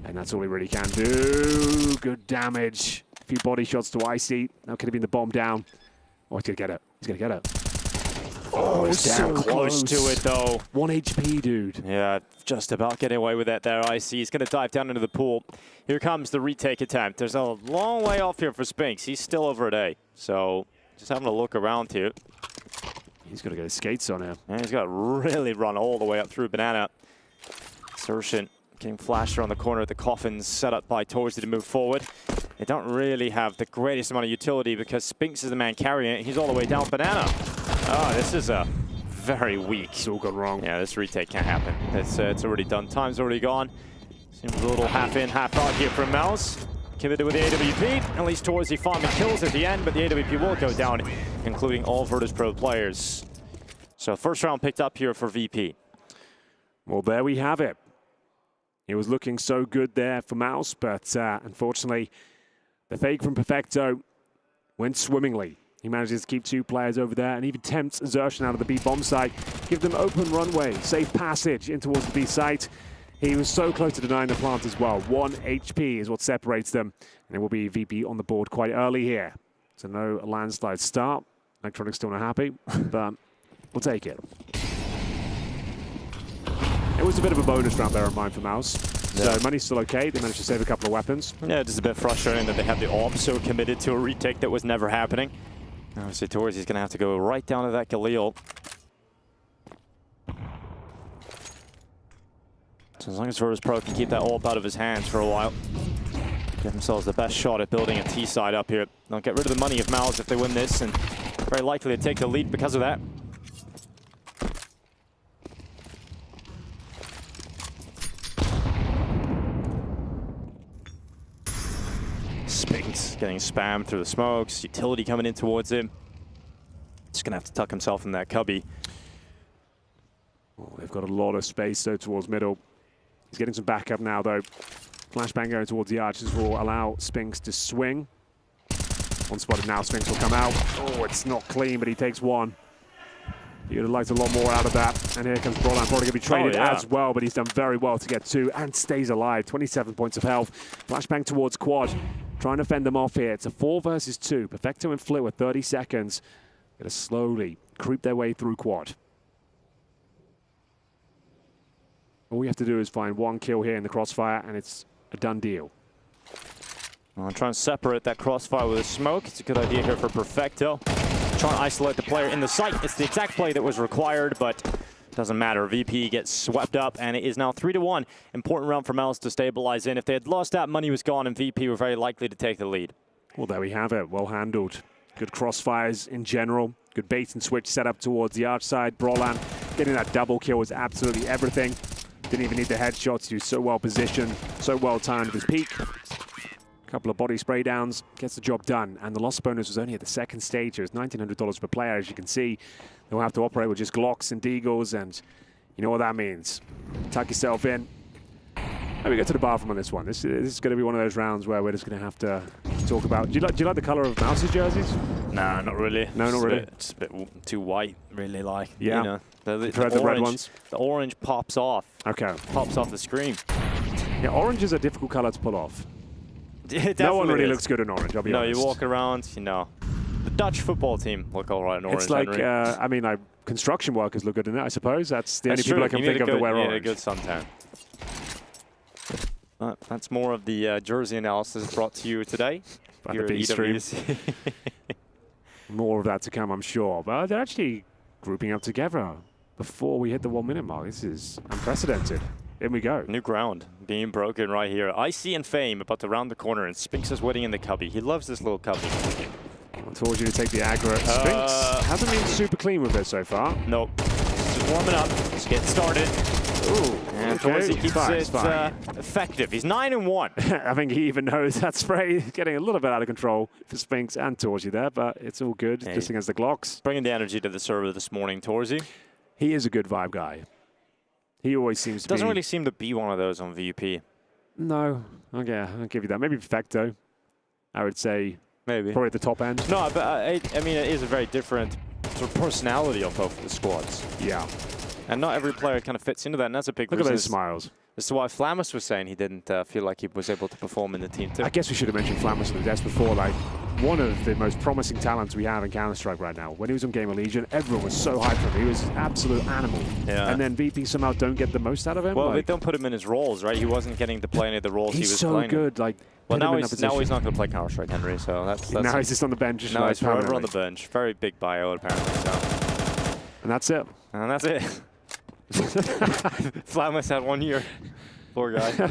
And that's all he really can do. Good damage. A few body shots to Icy. That could have been the bomb down. Oh, he's going to get it. He's going to get it. Oh, it's down so close to it, though. 1 HP, dude. Yeah, just about getting away with that there, IC. He's going to dive down into the pool. Here comes the retake attempt. There's a long way off here for Spinks. He's still over at A. So just having a look around here. He's going to get his skates on here. And he's got to really run all the way up through Banana. Insertion getting flashed around the corner at the coffins set up by Torzy to move forward. They don't really have the greatest amount of utility because Spinks is the man carrying it. He's all the way down Banana. Oh, this is a very weak. It's all gone wrong. Yeah, this retake can't happen. It's already done. Time's already gone. Seems a little half in, half out here from Mouz. Committed with the AWP. At least Torzy finally kills at the end, but the AWP will go down, including all Virtus.pro players. So first round picked up here for VP. Well, there we have it. He was looking so good there for Mouz, but unfortunately, the fake from Perfecto went swimmingly. He manages to keep 2 players over there and even tempts Xertion out of the B bomb site. Give them open runway, safe passage in towards the B site. He was so close to denying the plant as well. 1 HP is what separates them. And it will be VP on the board quite early here. So no landslide start. Electronics still not happy, but we'll take it. It was a bit of a bonus round, bear in mind, for Mouz. Yeah. So money's still okay. They managed to save a couple of weapons. Yeah, just a bit frustrating that they had the AWP so committed to a retake that was never happening. Obviously, Torzy is going to have to go right down to that Galil. So as long as Virtus.pro can keep that AWP out of his hands for a while, give themselves the best shot at building a T side up here. They'll get rid of the money of Mouz if they win this, and very likely to take the lead because of that. Spinks getting spammed through the smokes, utility coming in towards him. Just gonna have to tuck himself in that cubby. Oh, they've got a lot of space though towards middle. He's getting some backup now though. Flashbang going towards the arches will allow Spinks to swing. One spotted now, Spinks will come out. Oh, it's not clean, but he takes 1. He would have liked a lot more out of that. And here comes Boulevard, probably going to be traded as well, but he's done very well to get 2 and stays alive. 27 points of health. Flashbang towards Quad. Trying to fend them off here. It's a 4 versus 2. Perfecto and Flit with 30 seconds. Going to slowly creep their way through Quad. All we have to do is find 1 kill here in the crossfire, and it's a done deal. I'll try and separate that crossfire with a smoke. It's a good idea here for Perfecto. Trying to isolate the player in the site. It's the exact play that was required, but doesn't matter. VP gets swept up, and it is now 3-1. Important round for Mouz to stabilize in. If they had lost that, money was gone, and VP were very likely to take the lead. Well, there we have it. Well handled. Good crossfires in general. Good bait and switch set up towards the arch side. Brolan getting that double kill was absolutely everything. Didn't even need the headshots. He was so well positioned, so well timed with his peak. Couple of body spray downs, gets the job done. And the loss bonus was only at the second stage. It was $1,900 per player, as you can see. They'll have to operate with just Glocks and Deagles, and you know what that means. Tuck yourself in. Maybe go to the bathroom on this one. This is going to be one of those rounds where we're just going to have to talk about. Do you like the color of Mouz's jerseys? Nah, not really. No, not really. It's a bit too white, really. Like, yeah. You know, the red ones. The orange pops off. Okay. Pops off the screen. Yeah, orange is a difficult color to pull off. No one really looks good in orange, I'll be honest. No, you walk around, you know. The Dutch football team look all right in orange. It's like, I mean, like construction workers look good in it, I suppose. That's the only true. people I can think of that wear orange. You need a good suntan. That's more of the jersey analysis brought to you today. By the B stream. More of that to come, I'm sure. But they're actually grouping up together before we hit the 1 minute mark. This is unprecedented. In we go. New ground being broken right here. IC and Fame about to round the corner, and Spinks is waiting in the cubby. He loves this little cubby. I told you to take the aggro. Spinks hasn't been super clean with it so far. Nope. Just warming up. Just getting started. Ooh. And Torzy keeps it effective. He's 9-1. I think he even knows that spray is getting a little bit out of control for Spinks and Torzy there, but it's all good just against the Glocks. Bringing the energy to the server this morning, Torzy. He is a good vibe guy. He always seems to be. Doesn't really seem to be one of those on VP. No. Okay, I'll give you that. Maybe Perfecto, I would say. Maybe. Probably at the top end. No, but I mean, it is a very different sort of personality of both of the squads. Yeah. And not every player kind of fits into that, and that's a big reason. Look at those smiles. This is why Flamus was saying he didn't feel like he was able to perform in the team too. I guess we should have mentioned Flamus in the desk before. Like, one of the most promising talents we have in Counter-Strike right now. When he was on Game of Legion, everyone was so hyped for him. He was an absolute animal. Yeah. And then VP somehow don't get the most out of him. Well, like, they don't put him in his roles, right? He wasn't getting to play any of the roles he was so playing. good. Like, well, put him now in he's that not position. going to play Counter-Strike, Henry. So that's now he's just on the bench. Now he's forever on permanently. the bench. Very big bio, apparently. So. And that's it. And that's it. Flamus had 1 year. Poor guy.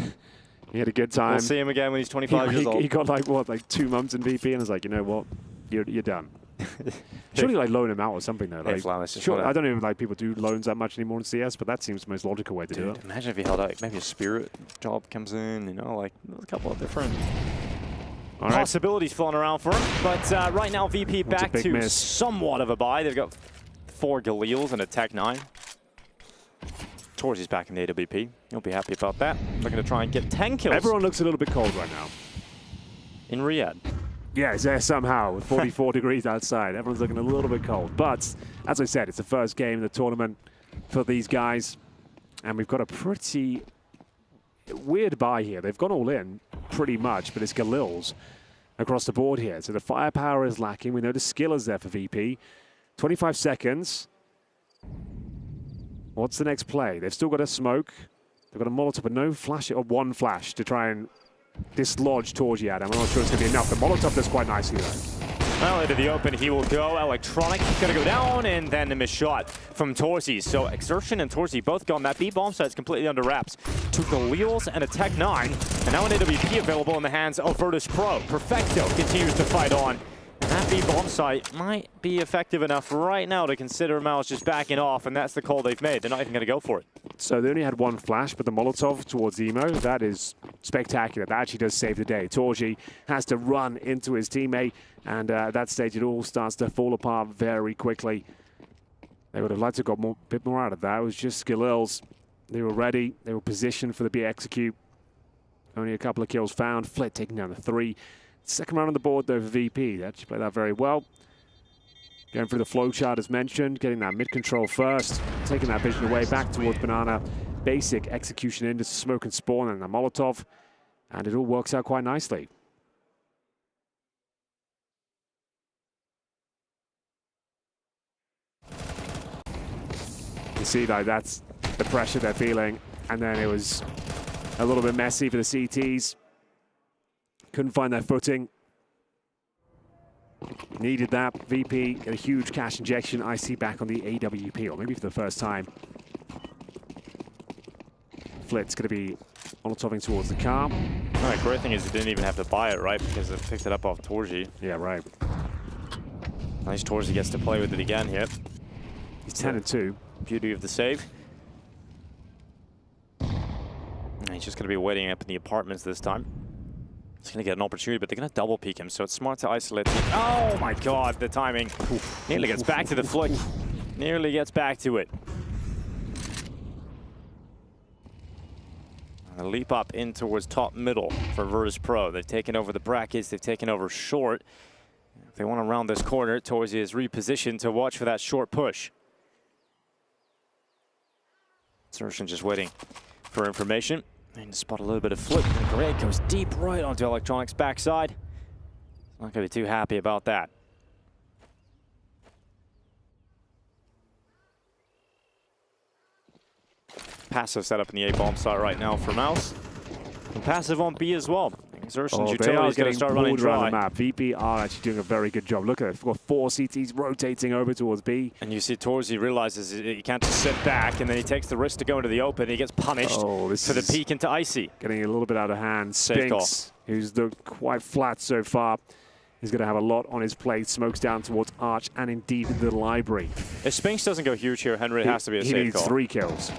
He had a good time. We'll see him again when he's 25 years old. He got like, what, like 2 months in VP and was like, you know what, you're done. Surely like loan him out or something though. Hey, Like, Flamus, sure, I don't even like people do loans that much anymore in CS, but that seems the most logical way to do it. Imagine if he held out, maybe a Spirit job comes in, you know, like a couple of different possibilities floating around for him. But right now, VP back to somewhat of a bye. They've got 4 Galils and a Tech 9. Torzy's back in the AWP. He'll be happy about that. Looking to try and get 10 kills. Everyone looks a little bit cold right now. In Riyadh. Yeah, it's there somehow with 44 degrees outside. Everyone's looking a little bit cold. But as I said, it's the first game in the tournament for these guys. And we've got a pretty weird bye here. They've gone all in pretty much, but it's Galils across the board here. So the firepower is lacking. We know the skill is there for VP. 25 seconds. What's the next play? They've still got a smoke. They've got a Molotov, but no flash, or one flash to try and dislodge Torgy at him. I'm not sure it's going to be enough. The Molotov does quite nicely, though. Well, into the open, he will go. Electronic going to go down, and then a missed shot from Torzy. So Exertion and Torzy both gone. That B-bomb site's completely under wraps. Took the Wheels and a Tech 9, and now an AWP available in the hands of Virtus.pro. Perfecto continues to fight on. And that B-bomb site might be effective enough right now to consider Mouz just backing off, and that's the call they've made. They're not even going to go for it. So they only had one flash, but the Molotov towards Emo, that is spectacular. That actually does save the day. Torgy has to run into his teammate, and at that stage it all starts to fall apart very quickly. They would have liked to have got a bit more out of that. It was just Skillils. They were ready. They were positioned for the B execute. Only a couple of kills found. Flit taking down the 3. Second round on the board, though, for VP. They actually played that very well. Going through the flow chart as mentioned, getting that mid-control first, taking that vision away back towards Banana. Basic execution into smoke and spawn and a Molotov, and it all works out quite nicely. You see, though, that's the pressure they're feeling, and then it was a little bit messy for the CTs. Couldn't find their footing. Needed that. VP get a huge cash injection. IC back on the AWP, or maybe for the first time. Flit's going to be Molotoving towards the car. All right, great thing is he didn't even have to buy it, right? Because it picked it up off Torgy. Yeah, right. Nice Torgy gets to play with it again here. He's 10-2. Beauty of the save. And he's just going to be waiting up in the apartments this time. He's going to get an opportunity, but they're going to double peek him, so it's smart to isolate him. Oh my god, the timing. Nearly gets back to the flick. Nearly gets back to it. And a leap up in towards top middle for Virtus.pro. They've taken over the brackets, they've taken over short. If they want to round this corner, Torzy is repositioned to watch for that short push. Exertion just waiting for information. And spot a little bit of flip. And Greg goes deep right onto Electronic's backside. Not going to be too happy about that. Passive setup in the A-bomb site right now for Mouz. And passive on B as well. Exertion's utility is going to start running dry. Around the map. VP are actually doing a very good job. Look at it. We've got 4 CTs rotating over towards B. And you see Torzy realizes he can't just sit back, and then he takes the risk to go into the open. He gets punished for the peek into Icy. Getting a little bit out of hand. Safe call. Spinks, who's looked quite flat so far, he's going to have a lot on his plate. Smokes down towards Arch and indeed the library. If Spinks doesn't go huge here, Henry, it has to be a safe call. He needs 3 kills.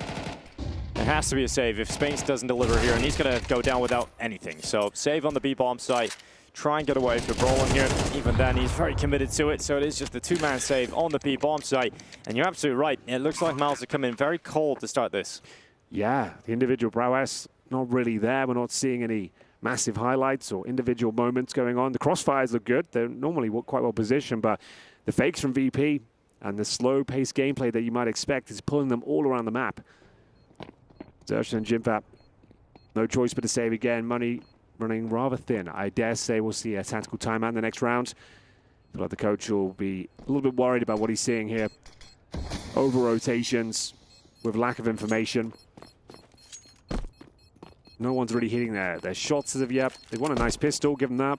It has to be a save if Spinks doesn't deliver here, and he's going to go down without anything. So save on the B-bomb site. Try and get away from Brolin here. Even then, he's very committed to it, so it is just the 2-man save on the B-bomb site. And you're absolutely right. It looks like Mouz have come in very cold to start this. Yeah, the individual prowess not really there. We're not seeing any massive highlights or individual moments going on. The crossfires look good. They're normally quite well positioned, but the fakes from VP and the slow-paced gameplay that you might expect is pulling them all around the map. Xerxes and Jimfap, no choice but to save again. Money running rather thin. I dare say we'll see a tactical timeout in the next round. I feel like the coach will be a little bit worried about what he's seeing here. Over rotations with lack of information. No one's really hitting their shots as of yet. They want a nice pistol, give them that.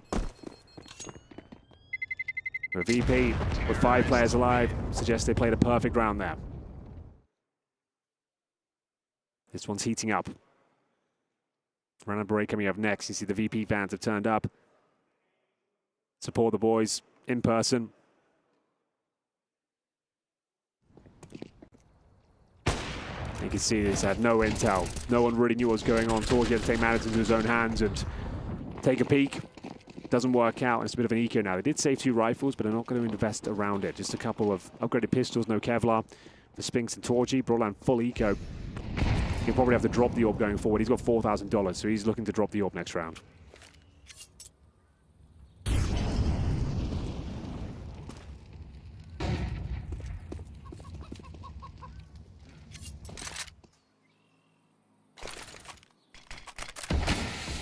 The VP with 5 players alive suggests they played a perfect round there. This one's heating up. Round break coming up next. You see the VP fans have turned up. Support the boys in person. You can see this had no intel. No one really knew what was going on. Torgy had to take matters into his own hands and take a peek. Doesn't work out. It's a bit of an eco now. They did save 2 rifles, but they're not going to invest around it. Just a couple of upgraded pistols, no Kevlar. For Spinks and Torgy, Broadland full eco. He'll probably have to drop the orb going forward. He's got $4,000, so he's looking to drop the orb next round.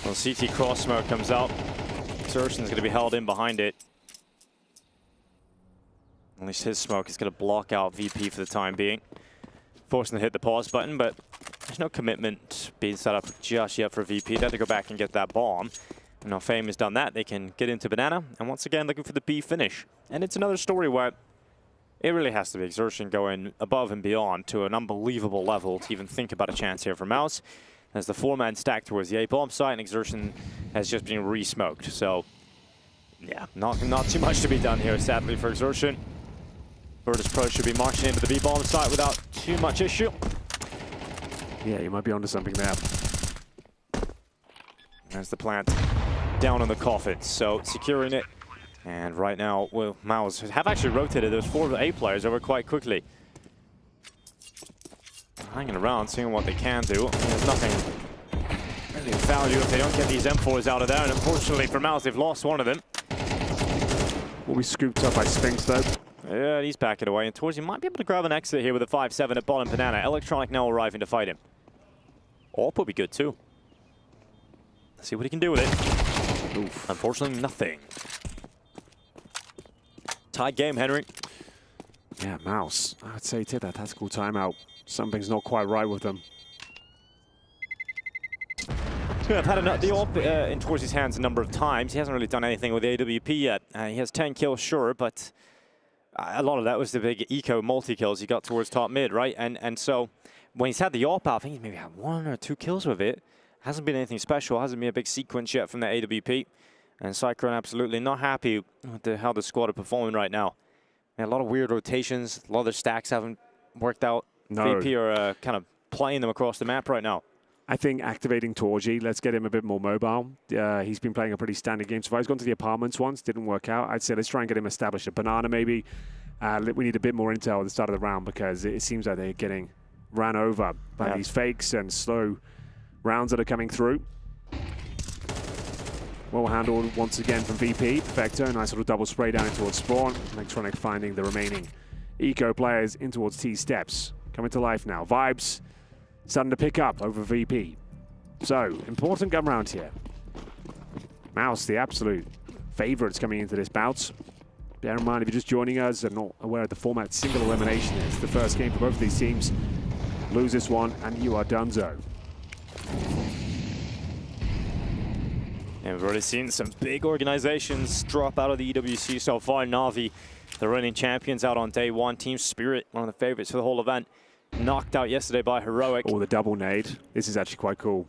Well, CT cross smoke comes out. Exertion's going to be held in behind it. At least his smoke is going to block out VP for the time being. Forcing to hit the pause button, but there's no commitment being set up just yet for VP. They have to go back and get that bomb. And now Fame has done that. They can get into Banana, and once again looking for the B finish. And it's another story where it really has to be Exertion going above and beyond to an unbelievable level to even think about a chance here for Mouz. As the 4-man stack towards the A-bomb site, and Exertion has just been re-smoked. So, yeah, not too much to be done here, sadly, for Exertion. Virtus.pro should be marching into the B-bomb site without too much issue. Yeah, you might be onto something there. There's the plant down on the coffin, so securing it. And right now, well, Mouz have actually rotated those 4 A players over quite quickly. Hanging around, seeing what they can do. There's nothing really of value if they don't get these M4s out of there. And unfortunately for Mouz, they've lost one of them. Will be scooped up by Spinks, though. Yeah, he's backing away. And Torgy might be able to grab an exit here with a 5-7 at bottom Banana. Electronic now arriving to fight him. AWP would be good, too. Let's see what he can do with it. Oof. Unfortunately, nothing. Tied game, Henry. Yeah, Mouz. I'd say take that tactical timeout. Something's not quite right with them. Yeah, I've had the AWP in Torgy's hands a number of times. He hasn't really done anything with the AWP yet. He has 10 kills, sure, but a lot of that was the big eco multi-kills he got towards top mid, right? And so when he's had the AWP out, I think he's maybe had 1 or 2 kills with it. Hasn't been anything special. Hasn't been a big sequence yet from the AWP. And Cyclone absolutely not happy with how the squad are performing right now. And a lot of weird rotations. A lot of their stacks haven't worked out. No. VP are kind of playing them across the map right now. I think activating Torgy, let's get him a bit more mobile. He's been playing a pretty standard game. So far. He's gone to the apartments once, didn't work out. I'd say let's try and get him established at Banana maybe. We need a bit more intel at the start of the round because it seems like they're getting ran over by these fakes and slow rounds that are coming through. Well handled once again from VP. Perfecto, nice little double spray down in towards spawn. Electronic finding the remaining eco players in towards T steps. Coming to life now. Vibes starting to pick up over VP. So, important gun round here. Mouz, the absolute favourites coming into this bout. Bear in mind, if you're just joining us and not aware of the format, single elimination is the first game for both of these teams. Lose this one and you are donezo. And we've already seen some big organizations drop out of the EWC so far. Na'Vi, the reigning champions, out on day 1. Team Spirit, one of the favorites for the whole event, knocked out yesterday by Heroic. Oh, the double nade. This is actually quite cool.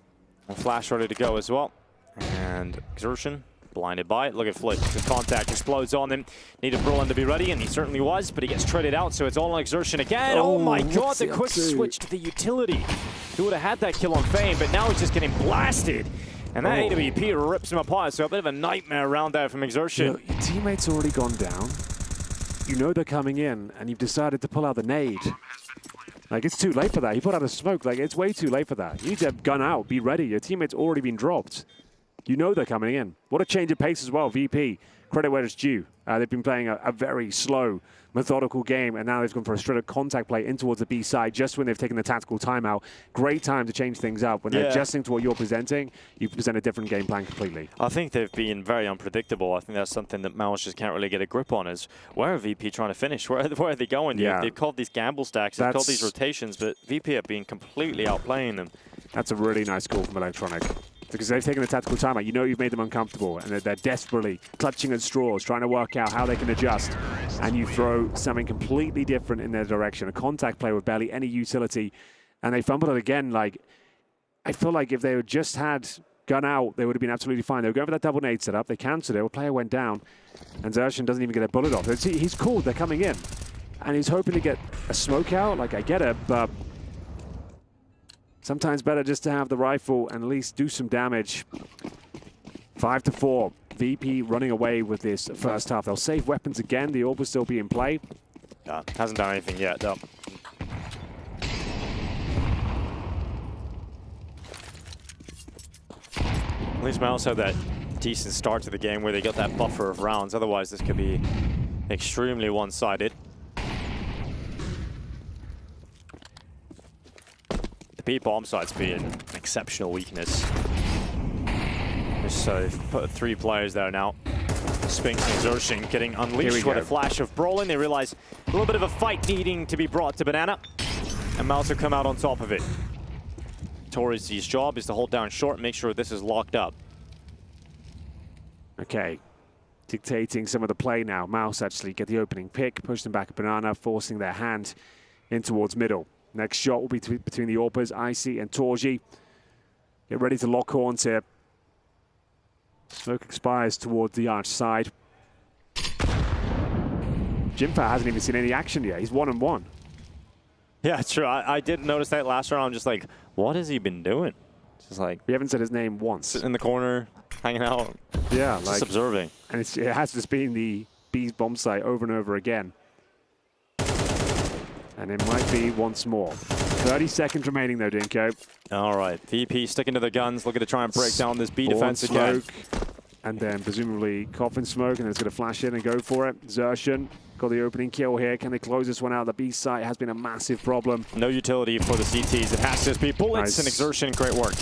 And Flash ready to go as well. And Exertion, blinded by it. Look at Flick. The contact explodes on him. Needed Brolin to be ready, and he certainly was, but he gets traded out, so it's all on Exertion again. Oh my god, the quick switch to the utility. He would have had that kill on Fame, but now he's just getting blasted. And that AWP rips him apart, so a bit of a nightmare round there from Exertion. You know, your teammate's already gone down. You know they're coming in, and you've decided to pull out the nade. Like, it's too late for that. He put out a smoke. Like, it's way too late for that. You need to gun out, be ready. Your teammate's already been dropped. You know they're coming in. What a change of pace as well, VP. Credit where it's due. They've been playing a very slow, methodical game, and now they've gone for a straight contact play in towards the B side just when they've taken the tactical timeout. Great time to change things up. When they're adjusting to what you're presenting, you present a different game plan completely. I think they've been very unpredictable. I think that's something that Mouz just can't really get a grip on is where are VP trying to finish? Where are they going? Yeah. They've called these gamble stacks, they've called these rotations, but VP have been completely outplaying them. That's a really nice call from Electronic. Because they've taken the tactical timeout. You know you've made them uncomfortable, and they're desperately clutching at straws, trying to work out how they can adjust. And you throw something completely different in their direction. A contact play with barely any utility, and they fumbled it again. Like, I feel like if they had just had gun out, they would have been absolutely fine. They were going for that double nade setup. They cancelled it. A player went down, and Zershin doesn't even get a bullet off. He's called. They're coming in, and he's hoping to get a smoke out. Like, I get it, but sometimes better just to have the rifle and at least do some damage. 5-4. VP running away with this first half. They'll save weapons again. The orb will still be in play. Yeah, hasn't done anything yet, though. At least Mouz had that decent start to the game where they got that buffer of rounds. Otherwise, this could be extremely one-sided. The B bomb site's been an exceptional weakness. So they've put 3 players there now. Spinks and Zershin getting unleashed with a flash of brawling. They realize a little bit of a fight needing to be brought to Banana. And Mouz have come out on top of it. Tori's job is to hold down short and make sure this is locked up. Okay. Dictating some of the play now. Mouz actually get the opening pick, push them back at Banana, forcing their hand in towards middle. Next shot will be between the Orpers, Icy and Torji. Get ready to lock horns here. Smoke expires towards the arch side. Jimfa hasn't even seen any action yet. He's 1-1. Yeah, it's true. I did notice that last round. I'm just like, what has he been doing? Just like, we haven't said his name once. Sitting in the corner, hanging out. Yeah, just like observing. And it has just been the B's bomb site over and over again. And it might be once more. 30 seconds remaining though, Dinko. All right, VP sticking to the guns, looking to try and break down this B defense again. And then presumably coffin smoke, and it's going to flash in and go for it. Zershin got the opening kill here. Can they close this one out? The B site has been a massive problem. No utility for the CTs. It has to just be bullets and exertion. Great work.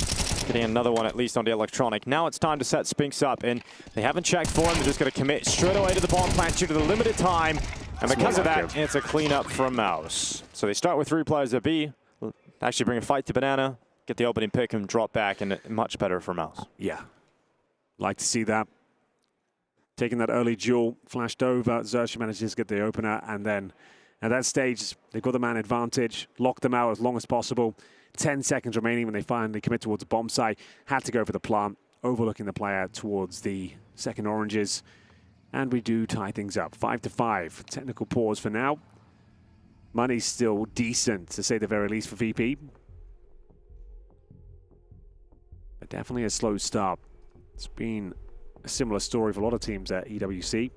Getting another one at least on the Electronic. Now it's time to set Spinks up, and they haven't checked for him. They're just going to commit straight away to the bomb plant due to the limited time. And because of that, it's a cleanup from Mouz. So they start with 3 players at B, actually bring a fight to Banana, get the opening pick and drop back, and much better for Mouz. Yeah. Like to see that. Taking that early duel, flashed over. Zershin manages to get the opener, and then at that stage, they've got the man advantage, locked them out as long as possible. 10 seconds remaining when they finally commit towards the bomb site. Had to go for the plant, overlooking the player towards the second oranges. And we do tie things up. 5-5. Technical pause for now. Money's still decent, to say the very least, for VP. But definitely a slow start. It's been a similar story for a lot of teams at EWC.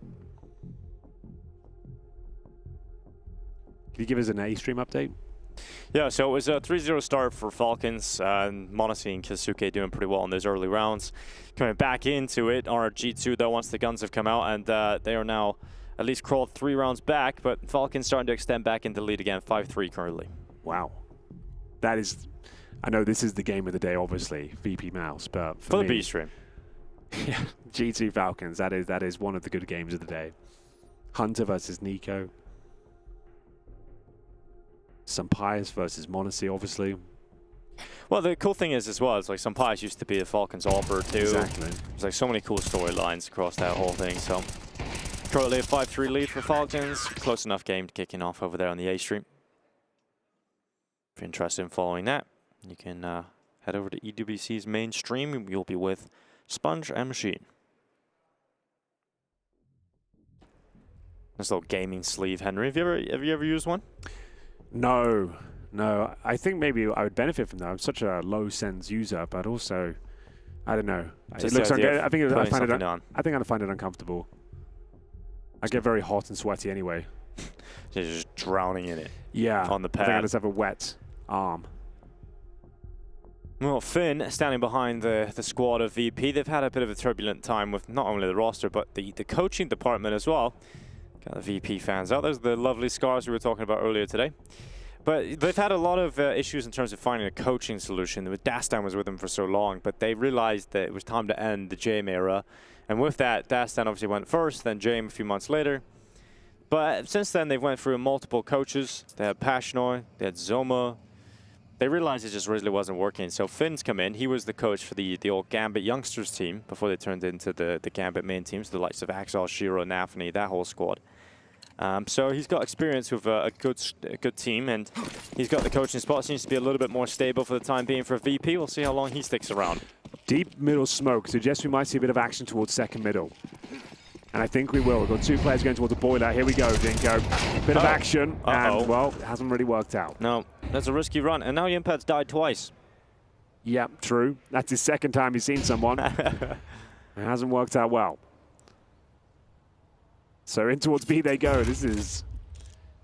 Can you give us an A-stream update? Yeah, so it was a 3-0 start for Falcons. Monacy and Kisuke doing pretty well in those early rounds. Coming back into it, our G2 though, once the guns have come out, and they are now at least crawled 3 rounds back, but Falcons starting to extend back into the lead again, 5-3 currently. Wow. That is, I know this is the game of the day, obviously, VP Mouz, but for the me, B-stream. Yeah, G2 Falcons, that is one of the good games of the day. Hunter versus Nico. Sampayas versus Monacy, obviously. Well, the cool thing is as well, it's like Sampayas used to be the Falcons All-Pro too. Exactly. There's like so many cool storylines across that whole thing. So currently a 5-3 lead for Falcons. Close enough game kicking off over there on the A stream. If you're interested in following that, you can head over to EWC's main stream. You'll be with Sponge and Machine. This little gaming sleeve, Henry. Have you ever used one? No. I think maybe I would benefit from that. I'm such a low sends user, but also, I don't know. It looks like I think I'd find it uncomfortable. I get very hot and sweaty anyway. You're just drowning in it. Yeah. On the pad. I think I just have a wet arm. Well, Finn standing behind the squad of VP. They've had a bit of a turbulent time with not only the roster, but the coaching department as well. Got the VP fans out. Those are the lovely scars we were talking about earlier today. But they've had a lot of issues in terms of finding a coaching solution. Dastan was with them for so long, but they realized that it was time to end the JM era. And with that, Dastan obviously went first, then JM a few months later. But since then, they've went through multiple coaches. They had Pashnoi, they had Zoma. They realized it just really wasn't working. So Finn's come in. He was the coach for the old Gambit youngsters team before they turned into the Gambit main teams, the likes of Axel, Shiro, Nafni, that whole squad. So he's got experience with a good team, and he's got the coaching spot. Seems to be a little bit more stable for the time being for VP. We'll see how long he sticks around. Deep middle smoke suggests we might see a bit of action towards second middle. And I think we will. We've got two players going towards the boiler. Here we go, Dinko. Bit of action, and, well, it hasn't really worked out. No, that's a risky run. And now Yimpad's died twice. Yeah, true. That's his second time he's seen someone. It hasn't worked out well. So in towards B they go. This is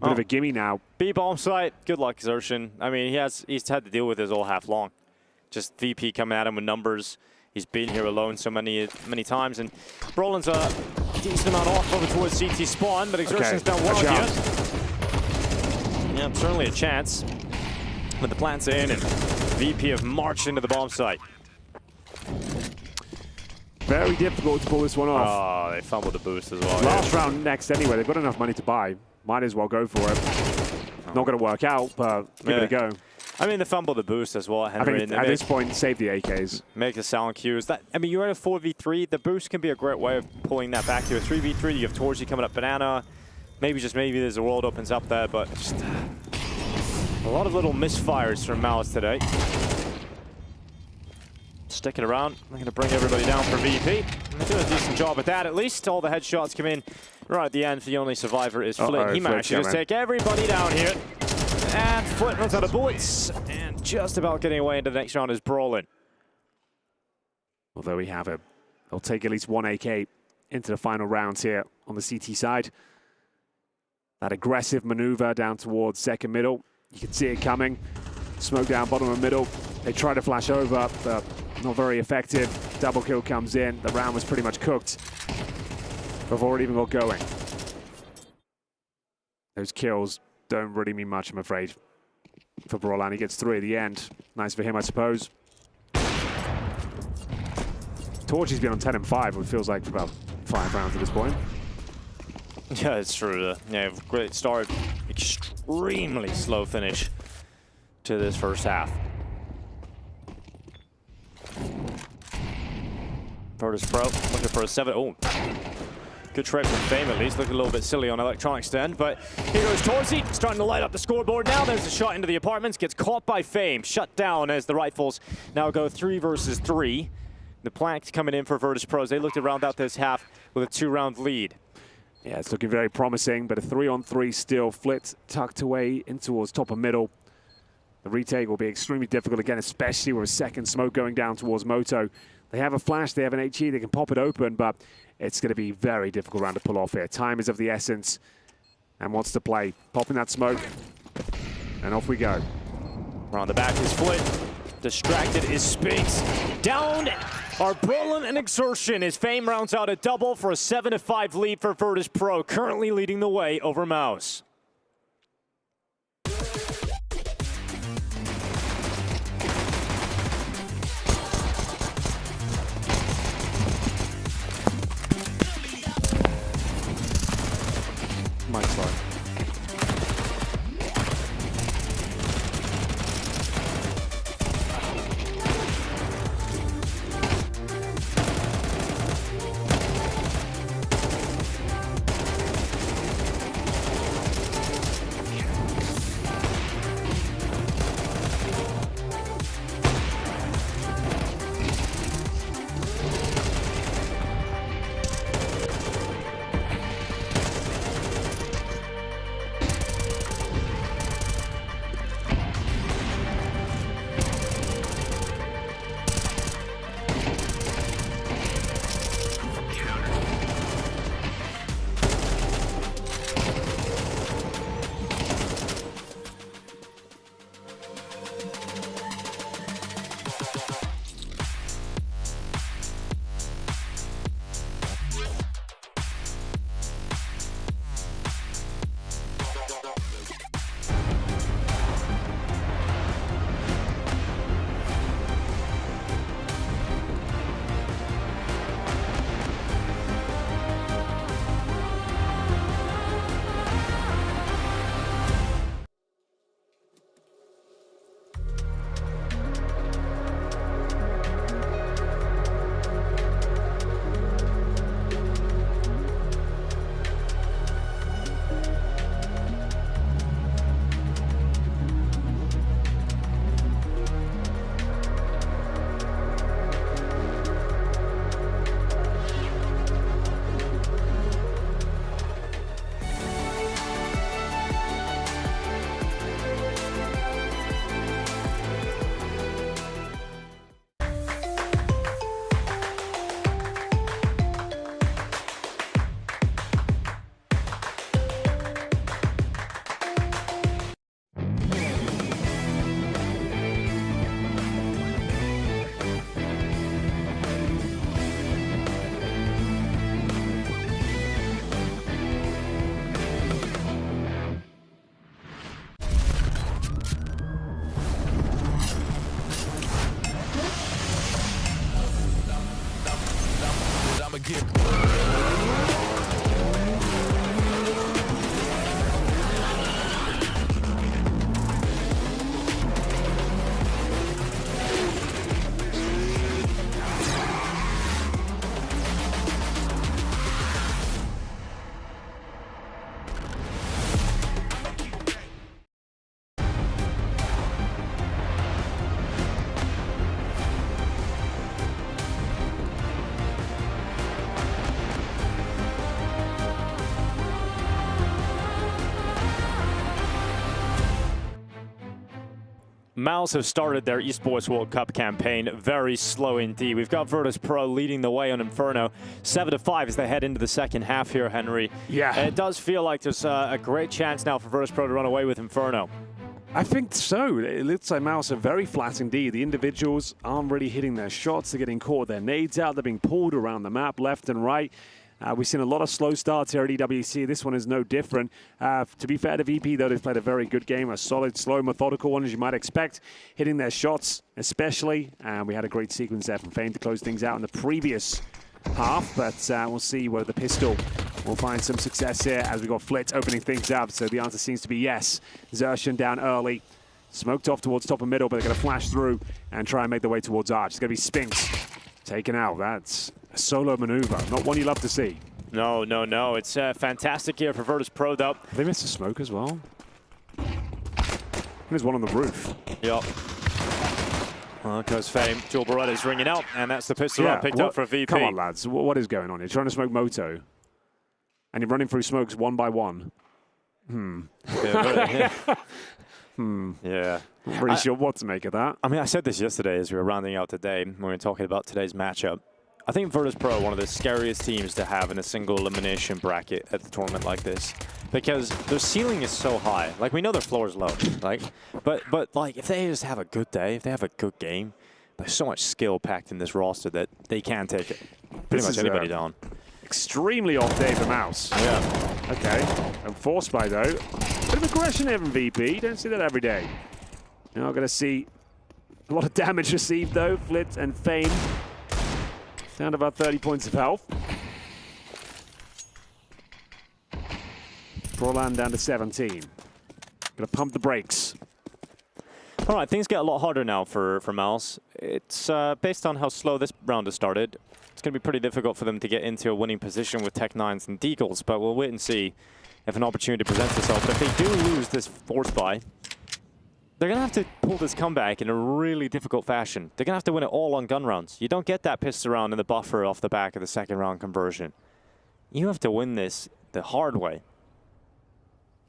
a bit of a gimme now. B bomb site. Good luck, Xertion. I mean, he's had to deal with this all half long. Just VP coming at him with numbers. He's been here alone so many times, and Brolin's a decent amount off over towards CT spawn, but Xertion's done well here. Yeah, certainly a chance. But the plant's in, and VP have marched into the bomb site. Very difficult to pull this one off. Oh, they fumbled the boost as well. Last round next anyway. They've got enough money to buy. Might as well go for it. Not going to work out, but give it a go. I mean, they fumbled the boost as well, Henry. I think at this point, save the AKs. Make the sound cues. I mean, you're in a 4v3. The boost can be a great way of pulling that back to a 3v3. You have Torgy coming up Banana. Maybe, just maybe, there's a world opens up there, but just a lot of little misfires from Mouz today. Sticking around. They're going to bring everybody down for VP. They're doing a decent job at that, at least. All the headshots come in right at the end. The only survivor is Flit. He managed to just take everybody down here. And Flit runs out of bullets. And just about getting away into the next round is Brolin. Although we have it, they'll take at least one AK into the final rounds here on the CT side. That aggressive maneuver down towards second middle. You can see it coming. Smoke down bottom of middle. They try to flash over, but not very effective. Double kill comes in. The round was pretty much cooked before it even got going. Those kills don't really mean much, I'm afraid, for Brolan. He gets 3 at the end. Nice for him, I suppose. Torchy's been on 10 and 5, it feels like, for about 5 rounds at this point. Yeah, it's true. Yeah, great start. Extremely slow finish to this first half. Virtus.pro looking for a 7. Oh, good trade from Fame at least. Looking a little bit silly on Electronics end, but here goes Torcy, starting to light up the scoreboard now. There's a shot into the apartments, gets caught by Fame, shut down as the Rifles now go 3 versus 3. The Planks coming in for Virtus.pro. They look to round out this half with a 2-round lead. Yeah, it's looking very promising, but a 3-on-3 still. Flit tucked away in towards top of middle. The retake will be extremely difficult again, especially with a second smoke going down towards Moto. They have a flash, they have an HE, they can pop it open, but it's going to be a very difficult round to pull off here. Time is of the essence and wants to play. Popping that smoke, and off we go. Around the back is Flit. Distracted is Spinks. Down are Brolin and Exertion as Fame rounds out a double for a 7-5 lead for Virtus.pro, currently leading the way over Mouz. Mike's slide. Mouz have started their Esports World Cup campaign very slow indeed. We've got Virtus.pro leading the way on Inferno. 7-5 as they head into the second half here, Henry. Yeah. It does feel like there's a great chance now for Virtus.pro to run away with Inferno. I think so. It looks like Mouz are very flat indeed. The individuals aren't really hitting their shots. They're getting caught with their nades out. They're being pulled around the map left and right. We've seen a lot of slow starts here at EWC. This one is no different. To be fair to VP, though, they've played a very good game, a solid, slow, methodical one, as you might expect, hitting their shots especially. And we had a great sequence there from Fame to close things out in the previous half, but we'll see whether the pistol will find some success here as we got Flit opening things up. So the answer seems to be yes. Xerxian down early, smoked off towards top and middle, but they're going to flash through and try and make their way towards Arch. It's going to be Spinks taken out. That's a solo maneuver, not one you love to see. No, no, no. It's fantastic here for Virtus.pro, though. They missed a smoke as well. There's one on the roof. Yep. Well, goes Fame. Joel Beretta's ringing out, and that's the pistol round picked up for VP. Come on, lads. What is going on? You're trying to smoke Moto, and you're running through smokes one by one. Yeah. Yeah. Not really sure what to make of that. I mean, I said this yesterday as we were rounding out today when we were talking about today's matchup. I think Virtus.pro are one of the scariest teams to have in a single elimination bracket at the tournament like this, because their ceiling is so high. Like, we know their floor is low, like, but like, if they just have a good day, if they have a good game, there's so much skill packed in this roster that they can take it. Pretty much anybody down. Extremely off day for Mouz. Yeah. Okay. And Force by though. Bit of aggression here from VP. You don't see that every day. You're not going to see a lot of damage received though. Flit and Fame down to about 30 points of health. Prolan down to 17. Going to pump the brakes. All right, things get a lot harder now for Mouz. It's based on how slow this round has started. It's going to be pretty difficult for them to get into a winning position with Tech-9s and Deagles, but we'll wait and see if an opportunity presents itself. But if they do lose this force buy, they're going to have to pull this comeback in a really difficult fashion. They're going to have to win it all on gun rounds. You don't get that pistol round in the buffer off the back of the second round conversion. You have to win this the hard way.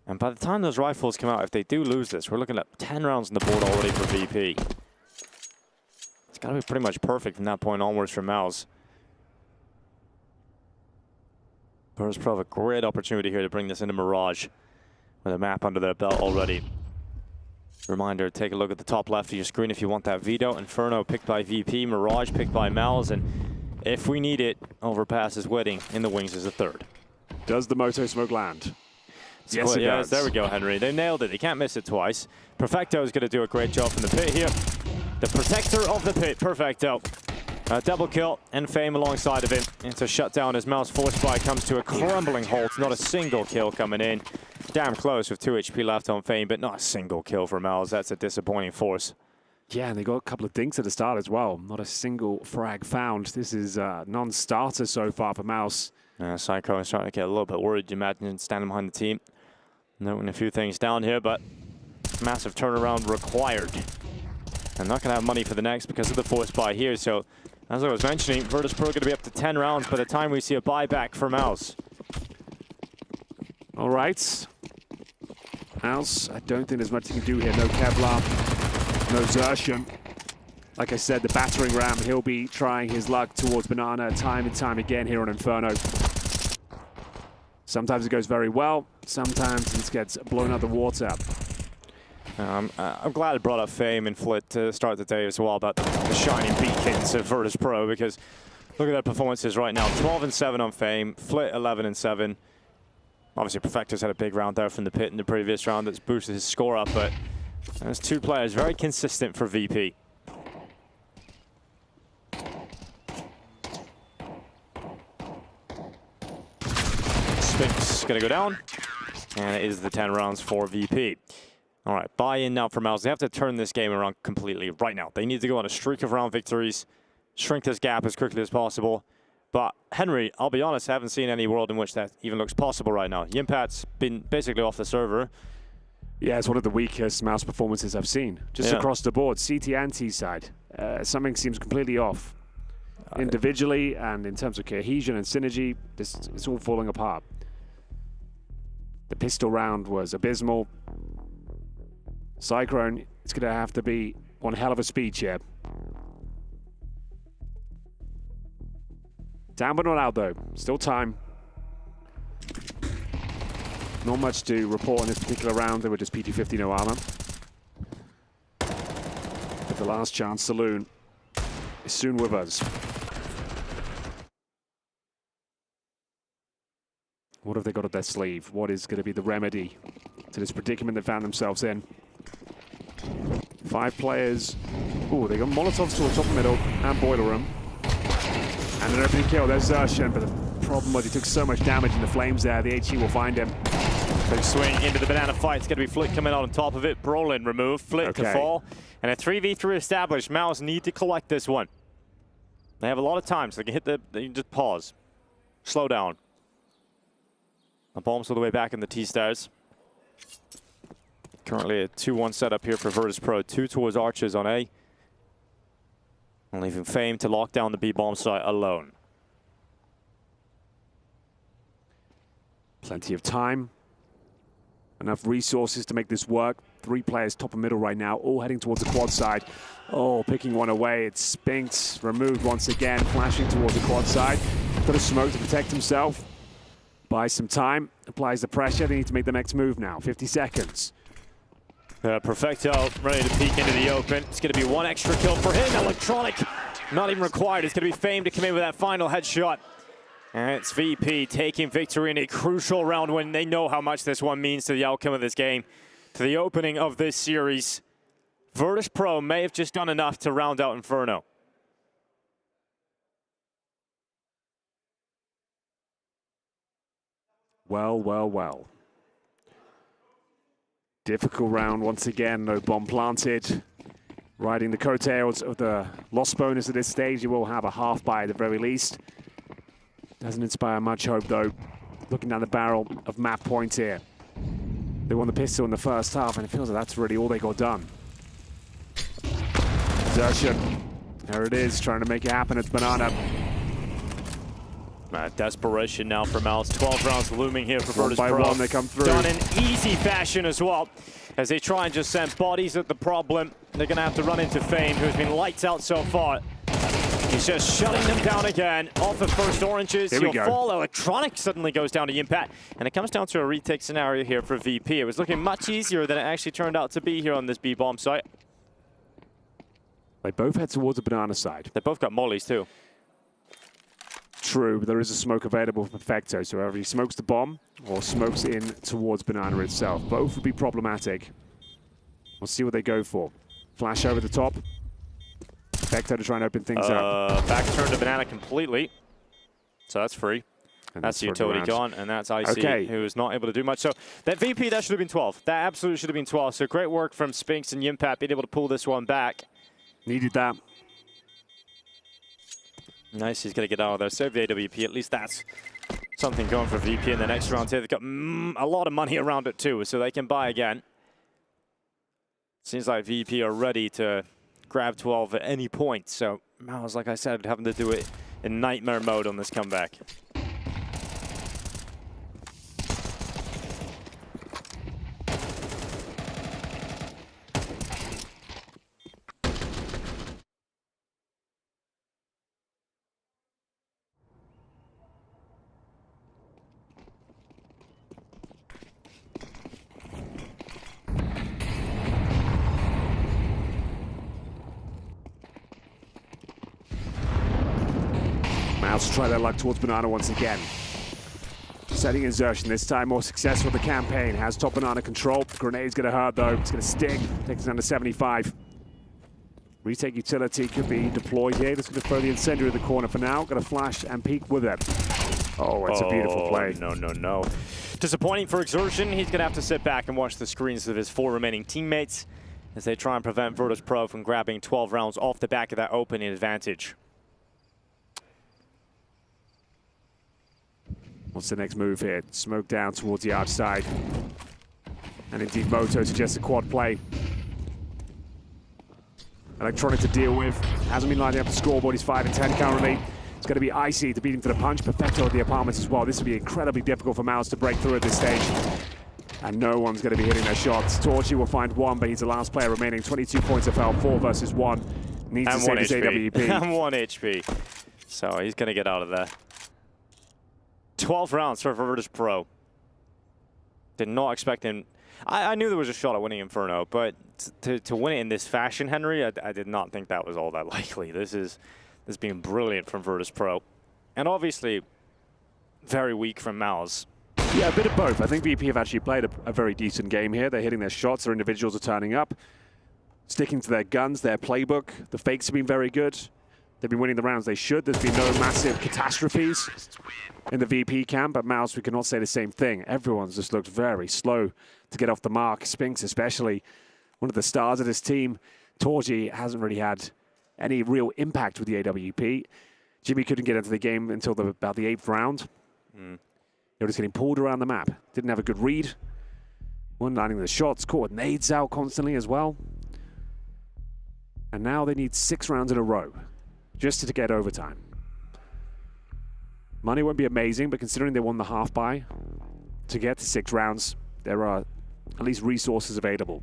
And by the time those rifles come out, if they do lose this, we're looking at 10 rounds on the board already for VP. It's got to be pretty much perfect from that point onwards for Mouz. Virtus.pro have a great opportunity here to bring this into Mirage with a map under their belt already. Reminder, take a look at the top left of your screen if you want that veto. Inferno picked by VP, Mirage picked by Mouz, and if we need it, Overpass is waiting in the wings as a third. Does the Moto smoke land? Yes, it does. There we go, Henry. They nailed it. They can't miss it twice. Perfecto is going to do a great job from the pit here. The protector of the pit, Perfecto. Double kill and Fame alongside of him. It's a shutdown as Mouz force buy comes to a crumbling halt. Not a single kill coming in. Damn close with 2 HP left on Fame, but not a single kill for Mouz. That's a disappointing force. Yeah, and they got a couple of dinks at the start as well. Not a single frag found. This is non-starter so far for Mouz. Psycho is starting to get a little bit worried. You imagine standing behind the team. Noting a few things down here, but massive turnaround required. I'm not going to have money for the next because of the force buy here, so as I was mentioning, Virtus.pro going to be up to 10 rounds by the time we see a buyback for Mouz. All right. Mouz, I don't think there's much you can do here. No Kevlar, no Xerxian. Like I said, the battering ram, he'll be trying his luck towards Banana time and time again here on Inferno. Sometimes it goes very well, sometimes it gets blown out the water. I'm glad I brought up Fame and Flit to start the day as well about the shining beacons of Virtus.pro, because look at their performances right now. 12-7 on Fame, Flit 11-7. Obviously, Perfecto's had a big round there from the pit in the previous round that's boosted his score up, but there's two players very consistent for VP. Spinks going to go down, and it is the 10 rounds for VP. All right, buy-in now for Mouz. They have to turn this game around completely right now. They need to go on a streak of round victories, shrink this gap as quickly as possible. But, Henry, I'll be honest, I haven't seen any world in which that even looks possible right now. Yimpat's been basically off the server. Yeah, it's one of the weakest Mouz performances I've seen. Just across the board, CT and T side. Something seems completely off. Individually and in terms of cohesion and synergy, it's all falling apart. The pistol round was abysmal. Cyclone, it's going to have to be one hell of a speed here. Down but not out though. Still time. Not much to report in this particular round. They were just PT50, no armor. But the last chance saloon is soon with us. What have they got up their sleeve? What is going to be the remedy to this predicament they found themselves in? 5 players. Oh, they got Molotovs to the top of the middle and Boiler Room. And an opening kill. There's Zershin, but the problem was he took so much damage in the flames there. The HE will find him. Big swing into the banana fight. It's going to be Flick coming out on top of it. Brolin removed. Flick to fall. And a 3v3 established. Mouz need to collect this one. They have a lot of time, so they can hit they can just pause. Slow down. The bombs all the way back in the T-stars. Currently a 2-1 setup here for Virtus.pro. 2 towards Archers on A. And leaving Fame to lock down the B-bomb site alone. Plenty of time. Enough resources to make this work. 3 players top and middle right now, all heading towards the quad side. Oh, picking one away. It's Spinks removed once again, flashing towards the quad side. Got a smoke to protect himself. Buys some time, applies the pressure. They need to make the next move now. 50 seconds. Perfecto ready to peek into the open. It's going to be 1 extra kill for him. Electronic, not even required. It's going to be Fame to come in with that final headshot. And it's VP taking victory in a crucial round when they know how much this one means to the outcome of this game, to the opening of this series. Virtus.pro may have just done enough to round out Inferno. Well, well, well. Difficult round once again, no bomb planted. Riding the coattails of the loss bonus at this stage, you will have a half buy at the very least. Doesn't inspire much hope though. Looking down the barrel of map point here. They won the pistol in the first half and it feels like that's really all they got done. Zershin, there it is, trying to make it happen. It's Banana. Desperation now for Mouz. 12 rounds looming here for Virtus.pro. One by one they come through. Done in easy fashion as well. As they try and just send bodies at the problem. They're going to have to run into Fame, who's been lights out so far. He's just shutting them down again. Off the first oranges. He'll fall. Electronic suddenly goes down to Impact. And it comes down to a retake scenario here for VP. It was looking much easier than it actually turned out to be here on this B-bomb site. They both head towards the banana side. They both got mollies too. True, but there is a smoke available for Perfecto, so whether he smokes the bomb or smokes in towards Banana itself. Both would be problematic. We'll see what they go for. Flash over the top. Perfecto to try and open things up. Back turn to Banana completely. So that's free. And that's the utility gone, and that's IC, who is not able to do much. So that VP, that should have been 12. That absolutely should have been 12. So great work from Spinks and Yimpat being able to pull this one back. Needed that. Nice, he's going to get out of there. Save the AWP. At least that's something going for VP in the next round here. They've got a lot of money around it too, so they can buy again. Seems like VP are ready to grab 12 at any point. So Mouz, like I said, having to do it in nightmare mode on this comeback. Mouz try their luck towards Banana once again. Setting in Zershin, this time more successful with the campaign. Has top Banana control. Grenade's going to hurt though. It's going to sting. Takes it down to 75. Retake utility could be deployed here. Just going to throw the incendiary in the corner for now. Going to flash and peek with it. Oh, it's a beautiful play. No, no, no. Disappointing for Exertion. He's going to have to sit back and watch the screens of his 4 remaining teammates as they try and prevent Virtus.pro from grabbing 12 rounds off the back of that opening advantage. What's the next move here? Smoke down towards the outside. And indeed, Moto suggests a quad play. Electronic to deal with. Hasn't been lining up the scoreboard. He's 5 and 10 currently. It's going to be Icy to beat him to the punch. Perfecto at the apartments as well. This will be incredibly difficult for Mouz to break through at this stage. And no one's going to be hitting their shots. Torchy will find one, but he's the last player remaining. 22 points of health, 4 versus 1. Needs to save his AWP. And 1 HP. So he's going to get out of there. 12 rounds for Virtus.pro. Did not expect him. I knew there was a shot at winning Inferno, but to win it in this fashion, Henry, I did not think that was all that likely. This has been brilliant from Virtus.pro. And obviously, very weak from Mouz. Yeah, a bit of both. I think VP have actually played a very decent game here. They're hitting their shots. Their individuals are turning up, sticking to their guns, their playbook. The fakes have been very good. They've been winning the rounds they should. There's been no massive catastrophes in the VP camp. But Mouz, we cannot say the same thing. Everyone's just looked very slow to get off the mark. Spinks especially, one of the stars of this team. Torgy hasn't really had any real impact with the AWP. Jimmy couldn't get into the game until about the 8th round. They were just getting pulled around the map. Didn't have a good read. One landing the shots, caught nades out constantly as well. And now they need 6 rounds in a row just to get overtime. Money won't be amazing, but considering they won the half buy to get to 6 rounds, there are at least resources available.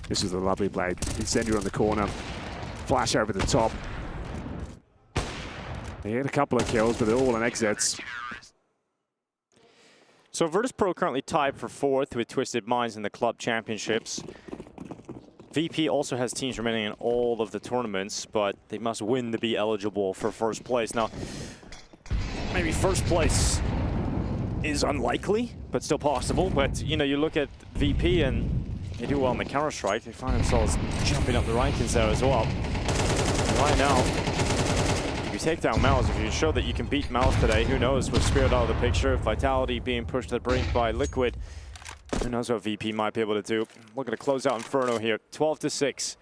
This is a lovely play. Incendiary on the corner. Flash over the top. They hit a couple of kills, but they're all on exits. So Virtus.pro currently tied for 4th with Twisted Minds in the club championships. VP also has teams remaining in all of the tournaments, but they must win to be eligible for 1st place. Now, maybe 1st place is unlikely, but still possible. But, you know, you look at VP and they do well in the Counter-Strike. They find themselves jumping up the rankings there as well. And right now, if you take down Mouz, if you show that you can beat Mouz today, who knows, with Spirit out of the picture, Vitality being pushed to the brink by Liquid, who knows what VP might be able to do. Looking to close out Inferno here, 12-6.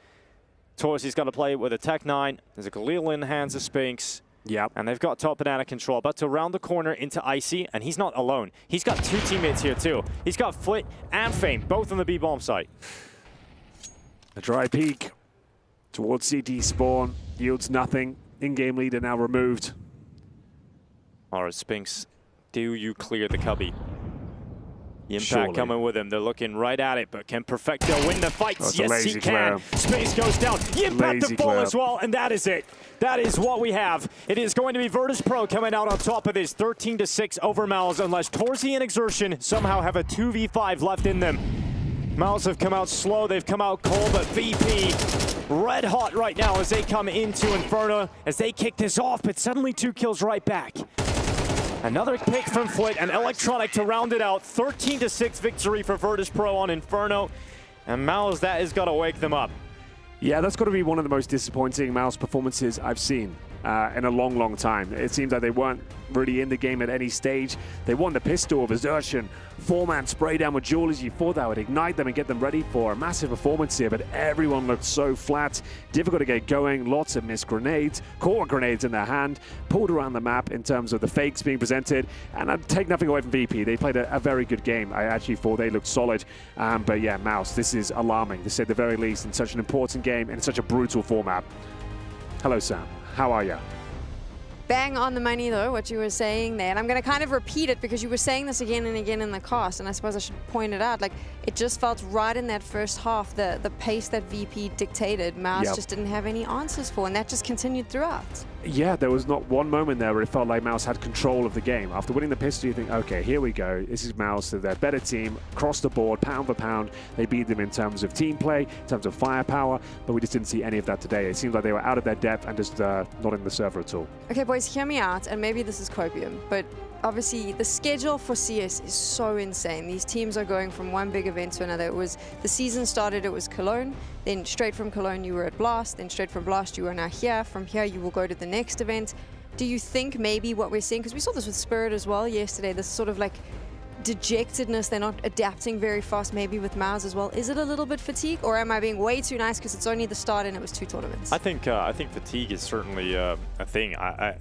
Torcy's got to play with a Tech 9. There's a Galil in the hands of Spinks. Yep. And they've got top banana control. About to round the corner into Icy, and he's not alone. He's got 2 teammates here too. He's got Flit and Fame, both on the B-bomb site. A dry peek towards CT spawn. Yields nothing. In-game leader now removed. All right, Spinks, do you clear the cubby? The impact Surely. coming with him. They're looking right at it, but can Perfecto win the fights? Oh, yes, he can. Spinks goes down. Impact the ball as well, and that is it. That is what we have. It is going to be Virtus.pro coming out on top of this 13-6 over Mouz, unless Torcy and Exertion somehow have a 2v5 left in them. Mouz have come out slow, they've come out cold, but VP red hot right now as they come into Inferno, as they kick this off, but suddenly 2 kills right back. Another pick from Flit and Electronic to round it out. 13-6 victory for Virtus.pro on Inferno. And Mouz, that has got to wake them up. Yeah, that's got to be one of the most disappointing Mouz performances I've seen in a long, long time. It seems like they weren't really in the game at any stage. They won the pistol of Exertion. 4-man spray down with Jules. You thought that would ignite them and get them ready for a massive performance here, but everyone looked so flat. Difficult to get going. Lots of missed grenades. Caught grenades in their hand. Pulled around the map in terms of the fakes being presented. And I'd take nothing away from VP. They played a very good game. I actually thought they looked solid. But yeah, Mouz, this is alarming, to say the very least, in such an important game and in such a brutal format. Hello, Sam. How are you? Bang on the money, though, what you were saying there. And I'm going to kind of repeat it because you were saying this again and again in the cast, and I suppose I should point it out. Like, it just felt right in that first half, the pace that VP dictated, Mouz just didn't have any answers for, and that just continued throughout. Yeah, there was not one moment there where it felt like Mouz had control of the game. After winning the pistol, you think, okay, here we go. This is Mouz. They're a better team, across the board, pound for pound. They beat them in terms of team play, in terms of firepower, but we just didn't see any of that today. It seems like they were out of their depth and just not in the server at all. Okay, boys, hear me out, and maybe this is copium, but obviously the schedule for CS is so insane. These teams are going from one big event to another. It was, the season started, it was Cologne, then straight from Cologne you were at Blast, then straight from Blast you are now here. From here you will go to the next event. Do you think maybe what we're seeing, because we saw this with Spirit as well yesterday, this sort of like dejectedness, they're not adapting very fast, maybe with Mouz as well. Is it a little bit fatigue, or am I being way too nice because it's only the start and it was 2 tournaments? I think fatigue is certainly a thing.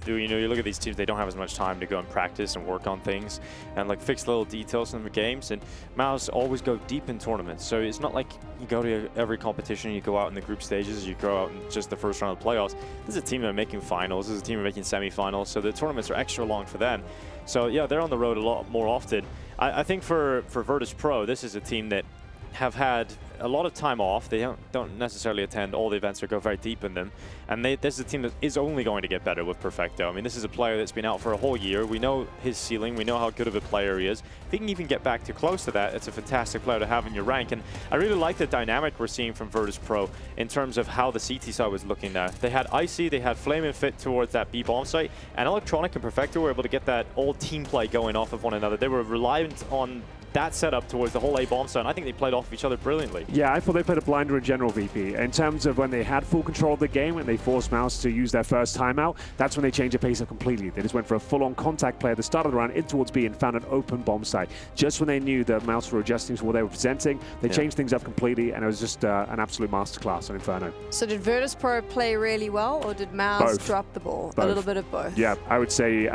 You look at these teams; they don't have as much time to go and practice and work on things and like fix little details in the games. And Mouz always go deep in tournaments, so it's not like you go to every competition, you go out in the group stages, you go out in just the first round of the playoffs. This is a team that are making finals. This is a team that are making semi-finals, so the tournaments are extra long for them. So yeah, they're on the road a lot more often. I think for Virtus.pro, this is a team that have had a lot of time off. They don't necessarily attend all the events or go very deep in them. And this is a team that is only going to get better with Perfecto. I mean, this is a player that's been out for a whole year. We know his ceiling. We know how good of a player he is. If he can even get back too close to that, it's a fantastic player to have in your rank. And I really like the dynamic we're seeing from Virtus.pro in terms of how the CT side was looking now. They had Icy, they had Flame and Fit towards that B bomb site, and Electronic and Perfecto were able to get that old team play going off of one another. They were reliant on that setup towards the whole A bomb site, and I think they played off of each other brilliantly. Yeah, I thought they played a blinder in general, VP. In terms of when they had full control of the game and they forced Mouz to use their first timeout, that's when they changed the pace up completely. They just went for a full-on contact play at the start of the round in towards B and found an open bomb site. Just when they knew that Mouz were adjusting to what they were presenting, they changed things up completely, and it was just an absolute masterclass on Inferno. So did Virtus.pro play really well, or did Mouz drop the ball? Both. A little bit of both. Yeah, I would say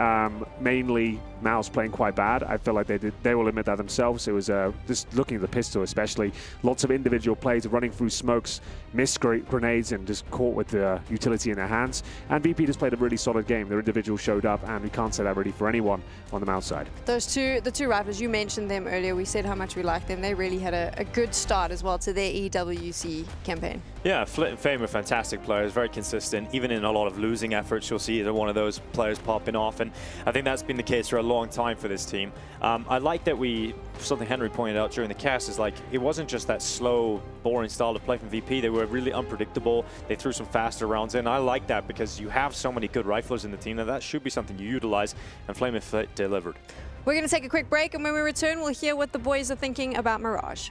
mainly Mouz playing quite bad. I feel like they will admit that themselves. It was just looking at the pistol especially, lots of individual plays running through smokes, missed grenades and just caught with the utility in their hands. And VP just played a really solid game. Their individual showed up, and we can't say that really for anyone on the Mouz side. The two rivals, you mentioned them earlier. We said how much we like them. They really had a good start as well to their EWC campaign. Yeah, Flit and Fame are fantastic players, very consistent. Even in a lot of losing efforts, you'll see either one of those players popping off, and I think that's been the case for a long time for this team. I like that something Henry pointed out during the cast is like, it wasn't just that slow, boring style to play from VP. They were really unpredictable. They threw some faster rounds in. I like that because you have so many good riflers in the team that should be something you utilize, and Flame and Flit delivered. We're going to take a quick break, and when we return, we'll hear what the boys are thinking about Mirage.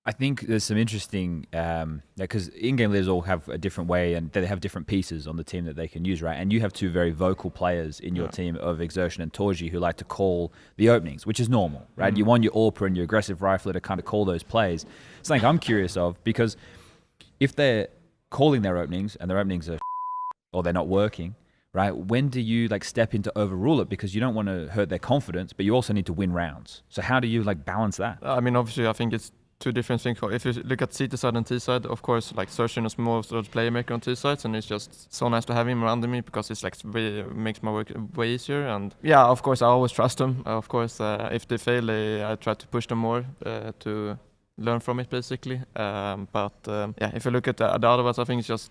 I think there's some interesting, because in-game leaders all have a different way and they have different pieces on the team that they can use, right? And you have two very vocal players in your team of Exertion and Torji who like to call the openings, which is normal, right? You want your AWPer and your aggressive rifler to kind of call those plays. Something I'm curious of, because if they're calling their openings and their openings are or they're not working, right? When do you like step in to overrule it? Because you don't want to hurt their confidence, but you also need to win rounds. So how do you like balance that? I mean, obviously, I think it's two different things. If you look at CT side and T side, of course, like Surgeon is more of the playmaker on T sides, and it's just so nice to have him around me because it's like makes my work way easier. And yeah, of course, I always trust them. Of course, if they fail, I try to push them more to learn from it, basically. But yeah, if you look at the other ones, I think it's just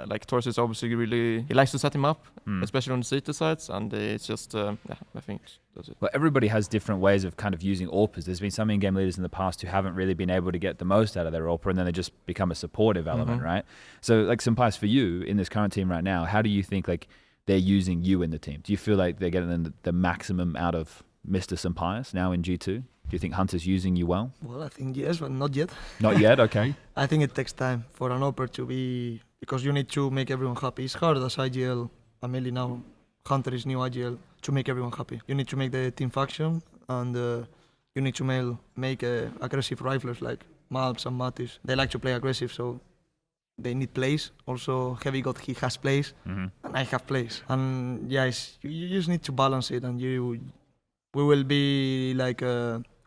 like Torsi is obviously really, he likes to set him up, especially on the CT sides, and it's just yeah, I think that's it. Well, everybody has different ways of kind of using AWPers. There's been some in-game leaders in the past who haven't really been able to get the most out of their AWPer, and then they just become a supportive element, right? So, like, Sampais, for you in this current team right now, how do you think like they're using you in the team? Do you feel like they're getting the maximum out of Mr. Sampais now in G2? Do you think Hunter's using you well? Well, I think yes, but not yet. Not yet, okay. I think it takes time for an AWPer to be, because you need to make everyone happy. It's hard as IGL, and mainly now Hunter is new IGL, to make everyone happy. You need to make the team faction, and you need to make aggressive riflers like Malps and Matis. They like to play aggressive, so they need plays. Also, Heavy God, he has plays, and I have plays. And yeah, you just need to balance it, and we will be like...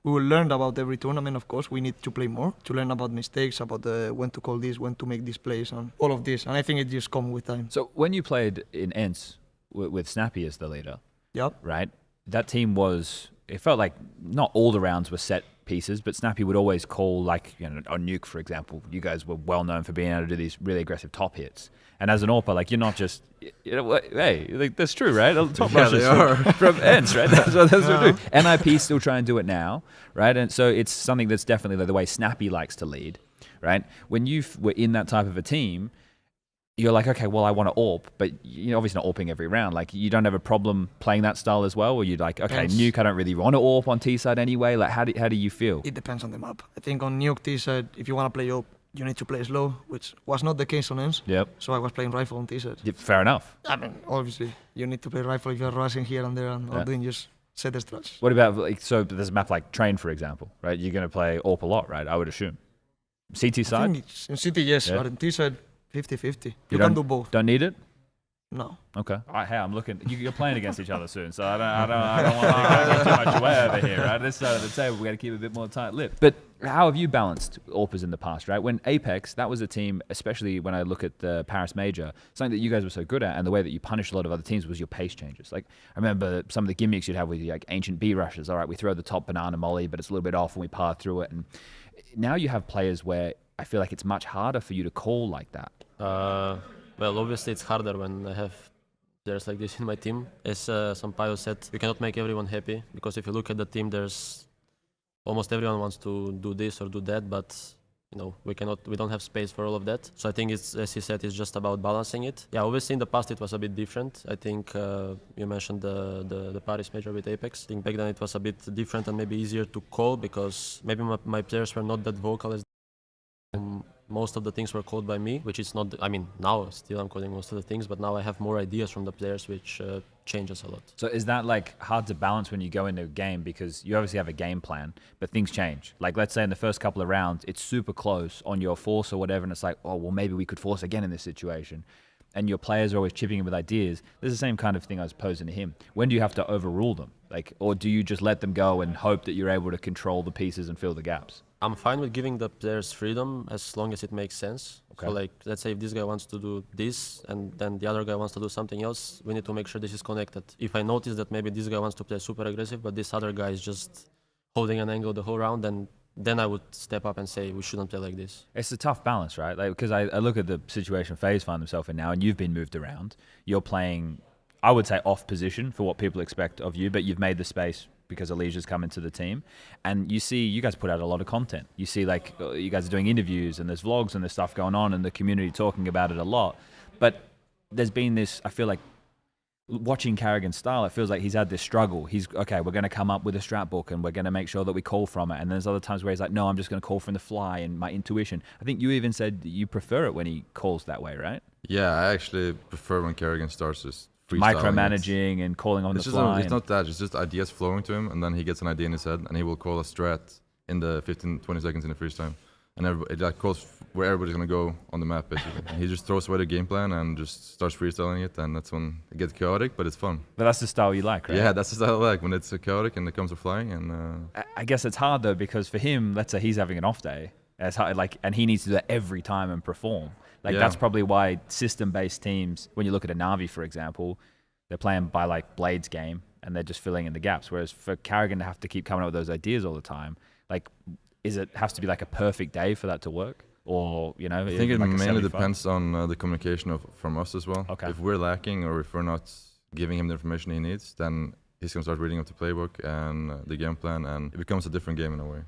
we will learn about every tournament, of course. We need to play more, to learn about mistakes, about when to call this, when to make these plays, and all of this. And I think it just comes with time. So when you played in ENCE with Snappy as the leader, right? That team was, it felt like not all the rounds were set pieces, but Snappy would always call, like, you know, on Nuke, for example. You guys were well known for being able to do these really aggressive top hits. And as an AWPer, like, you're not just, you know, hey, like, that's true, right? Top rushers from ENCE, right? That's what we do. NIP still try and do it now, right? And so it's something that's definitely like the way Snappy likes to lead, right? When you were in that type of a team, you're like, okay, well, I want to AWP, but you're obviously not AWPing every round. Like, you don't have a problem playing that style as well, or you're like, okay, Nuke, I don't really want to AWP on T side anyway. Like, how do you feel? It depends on the map. I think on Nuke T side, if you want to play AWP, you need to play slow, which was not the case on ENCE. Yep. So I was playing rifle on T side. Yeah, fair enough. I mean, obviously, you need to play rifle if you're rushing here and there, and or then just set the strats. What about, like, so there's a map like Train, for example, right? You're going to play AWP a lot, right? I would assume. CT side? I think in CT, yes, but in T side, 50-50. You can do both. Don't need it? No. Okay. All right, hey, I'm looking. You're playing against each other soon, so I don't want to give too much away over here, right? This side of the table, we got to keep a bit more tight-lipped. But how have you balanced AWPers in the past, right? When Apex, that was a team, especially when I look at the Paris Major, something that you guys were so good at, and the way that you punished a lot of other teams was your pace changes. Like, I remember some of the gimmicks you'd have with like ancient B rushes. All right, we throw the top banana molly, but it's a little bit off, and we par through it. And now you have players where I feel like it's much harder for you to call like that. Well, obviously it's harder when I have players like this in my team. As Sampaio said, you cannot make everyone happy, because if you look at the team, there's almost everyone wants to do this or do that, but you know, we don't have space for all of that. So I think it's, as he said, it's just about balancing it. Yeah, obviously in the past it was a bit different. I think you mentioned the Paris Major with Apex. I think back then it was a bit different and maybe easier to call, because maybe my players were not that vocal as most of the things were called by me, which is not, I mean, now still I'm calling most of the things, but now I have more ideas from the players, which changes a lot. So is that like hard to balance when you go into a game, because you obviously have a game plan, but things change? Like, let's say in the first couple of rounds, it's super close on your force or whatever, and it's like, oh, well, maybe we could force again in this situation. And your players are always chipping in with ideas. There's the same kind of thing I was posing to him. When do you have to overrule them? Like, or do you just let them go and hope that you're able to control the pieces and fill the gaps? I'm fine with giving the players freedom as long as it makes sense. Okay. So like, let's say if this guy wants to do this and then the other guy wants to do something else, we need to make sure this is connected. If I notice that maybe this guy wants to play super aggressive, but this other guy is just holding an angle the whole round, then I would step up and say we shouldn't play like this. It's a tough balance, right? Like, because I look at the situation FaZe find themselves in now, and you've been moved around. You're playing I would say, off position for what people expect of you, but you've made the space because Alicia's come into the team. And you guys put out a lot of content. You see, like, you guys are doing interviews and there's vlogs and there's stuff going on and the community talking about it a lot. But there's been this, I feel like, watching Carrigan's style, it feels like he's had this struggle. He's, okay, we're going to come up with a strat book and we're going to make sure that we call from it. And there's other times where he's like, no, I'm just going to call from the fly and my intuition. I think you even said you prefer it when he calls that way, right? Yeah, I actually prefer when Carrigan starts just freestyling. Micromanaging and calling on the fly. It's not that, it's just ideas flowing to him, and then he gets an idea in his head and he will call a strat in the 15-20 seconds in the freeze time. And it like calls where everybody's going to go on the map, basically. He just throws away the game plan and just starts freestyling it, and that's when it gets chaotic, but it's fun. But that's the style you like, right? Yeah, that's the style I like, when it's chaotic and it comes to flying. And I guess it's hard, though, because for him, let's say he's having an off day, it's hard, like, and he needs to do that every time and perform. Like, that's probably why system-based teams, when you look at a Na'Vi, for example, they're playing by, like, Blade's game, and they're just filling in the gaps. Whereas for Carrigan to have to keep coming up with those ideas all the time, like, has to be like a perfect day for that to work? Or, you know, I think it like mainly depends on the communication from us as well. Okay. If we're lacking or if we're not giving him the information he needs, then he's going to start reading up the playbook and the game plan, and it becomes a different game in a way.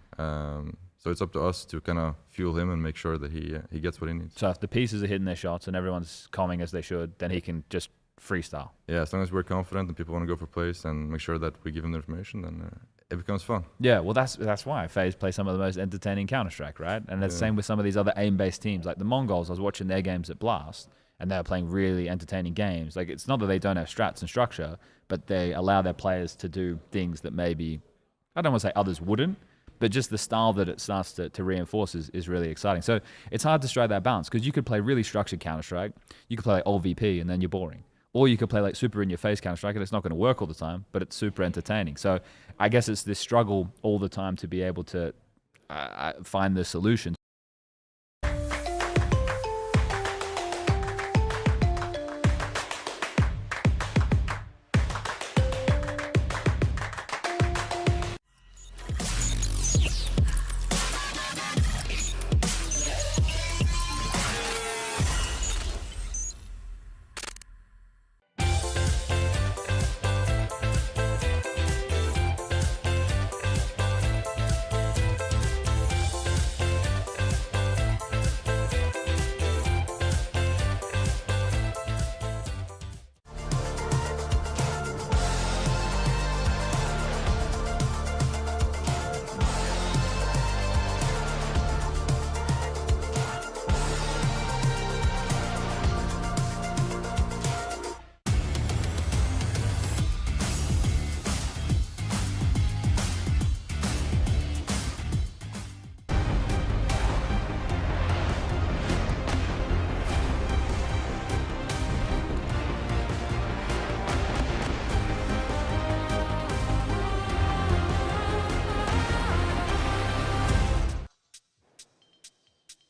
So it's up to us to kind of fuel him and make sure that he gets what he needs. So if the pieces are hitting their shots and everyone's calming as they should, then he can just freestyle. Yeah, as long as we're confident and people want to go for plays and make sure that we give him the information, then it becomes fun. Yeah, well, that's why FaZe play some of the most entertaining Counter-Strike, right? And it's the same with some of these other aim-based teams. Like the Mongols, I was watching their games at Blast, and they're playing really entertaining games. Like, it's not that they don't have strats and structure, but they allow their players to do things that maybe, I don't want to say others wouldn't, but just the style that it starts to reinforce is really exciting. So it's hard to strike that balance, because you could play really structured Counter-Strike, you could play like old VP, and then you're boring. Or you could play like super in-your-face Counter-Strike, and it's not going to work all the time, but it's super entertaining. So I guess it's this struggle all the time to be able to find the solution.